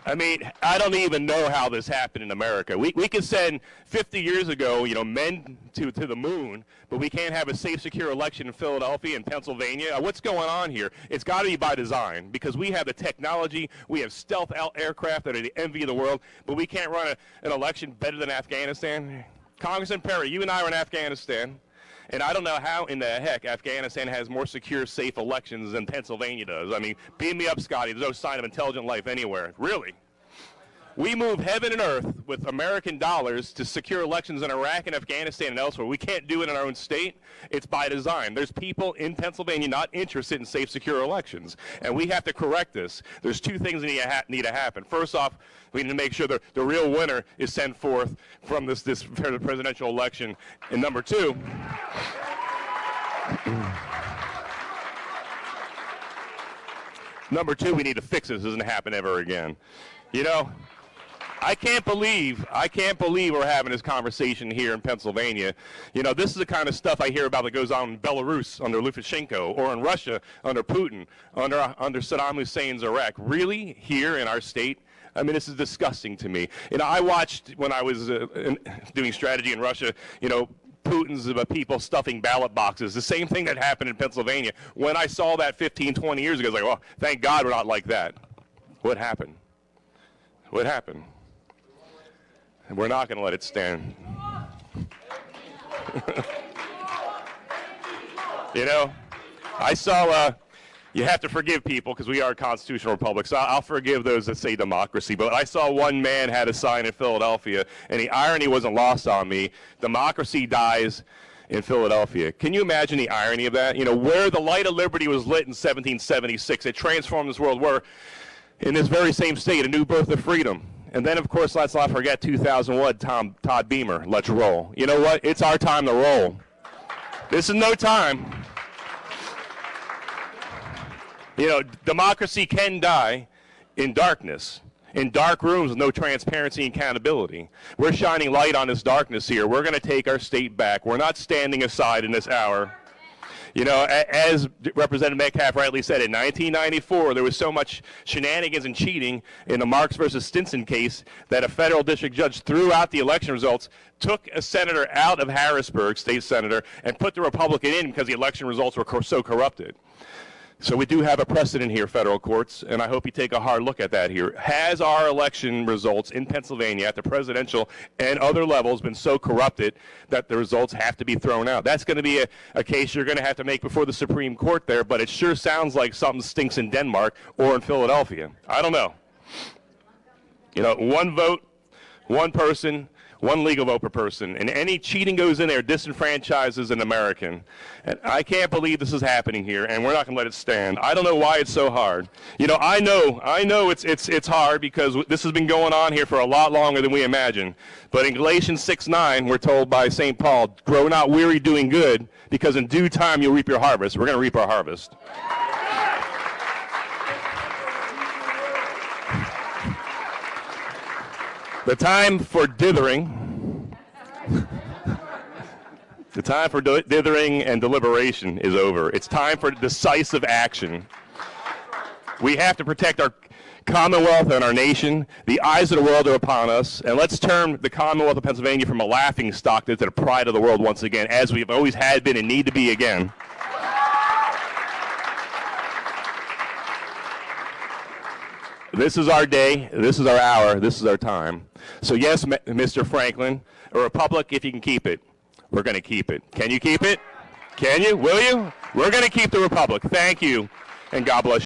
I mean, I don't even know how this happened in America. We could send 50 years ago, you know, men to the moon, but we can't have a safe, secure election in Philadelphia and Pennsylvania. What's going on here? It's got to be by design, because we have the technology, we have stealth aircraft that are the envy of the world, but we can't run an election better than Afghanistan. Congressman Perry, you and I are in Afghanistan. And I don't know how in the heck Afghanistan has more secure, safe elections than Pennsylvania does. I mean, beam me up, Scotty. There's no sign of intelligent life anywhere. Really. We move heaven and earth with American dollars to secure elections in Iraq and Afghanistan and elsewhere. We can't do it in our own state. It's by design. There's people in Pennsylvania not interested in safe, secure elections. And we have to correct this. There's two things that need to happen. First off, we need to make sure the real winner is sent forth from this presidential election. And number two, Number two, we need to fix it. This doesn't happen ever again. You know, I can't believe we're having this conversation here in Pennsylvania. You know, this is the kind of stuff I hear about that goes on in Belarus under Lukashenko, or in Russia under Putin, under Saddam Hussein's Iraq. Really? Here in our state? I mean, this is disgusting to me. You know, I watched when I was doing strategy in Russia, you know, Putin's people stuffing ballot boxes. The same thing that happened in Pennsylvania. When I saw that 15, 20 years ago, I was like, well, thank God we're not like that. What happened? What happened? And we're not going to let it stand. You know, I saw, you have to forgive people because we are a constitutional republic, so I'll forgive those that say democracy. But I saw one man had a sign in Philadelphia, and the irony wasn't lost on me. Democracy dies in Philadelphia. Can you imagine the irony of that? You know, where the light of liberty was lit in 1776, it transformed this world. Where in this very same state, a new birth of freedom. And then, of course, let's not forget 2001, Todd Beamer, let's roll. You know what? It's our time to roll. This is no time. You know, democracy can die in darkness, in dark rooms with no transparency and accountability. We're shining light on this darkness here. We're going to take our state back. We're not standing aside in this hour. You know, as Representative Metcalf rightly said, in 1994, there was so much shenanigans and cheating in the Marks versus Stinson case that a federal district judge threw out the election results, took a senator out of Harrisburg, state senator, and put the Republican in because the election results were so corrupted. So we do have a precedent here, federal courts, and I hope you take a hard look at that here. Has our election results in Pennsylvania at the presidential and other levels been so corrupted that the results have to be thrown out? That's going to be a case you're going to have to make before the Supreme Court there, but it sure sounds like something stinks in Denmark or in Philadelphia. I don't know. You know, one vote, one person, one legal vote per person, and any cheating goes in there disenfranchises an American. And I can't believe this is happening here, and we're not going to let it stand. I don't know why it's so hard. You know, I know it's hard because this has been going on here for a lot longer than we imagine. But in Galatians 6:9, we're told by St. Paul, grow not weary doing good, because in due time you'll reap your harvest. We're going to reap our harvest. The time for dithering, the time for dithering and deliberation is over. It's time for decisive action. We have to protect our Commonwealth and our nation. The eyes of the world are upon us, and let's turn the Commonwealth of Pennsylvania from a laughing stock to the pride of the world once again, as we've always had been and need to be again. This is our day, this is our hour, this is our time. So yes, Mr. Franklin, a republic, if you can keep it, we're going to keep it. Can you keep it? Can you? Will you? We're going to keep the republic. Thank you, and God bless you.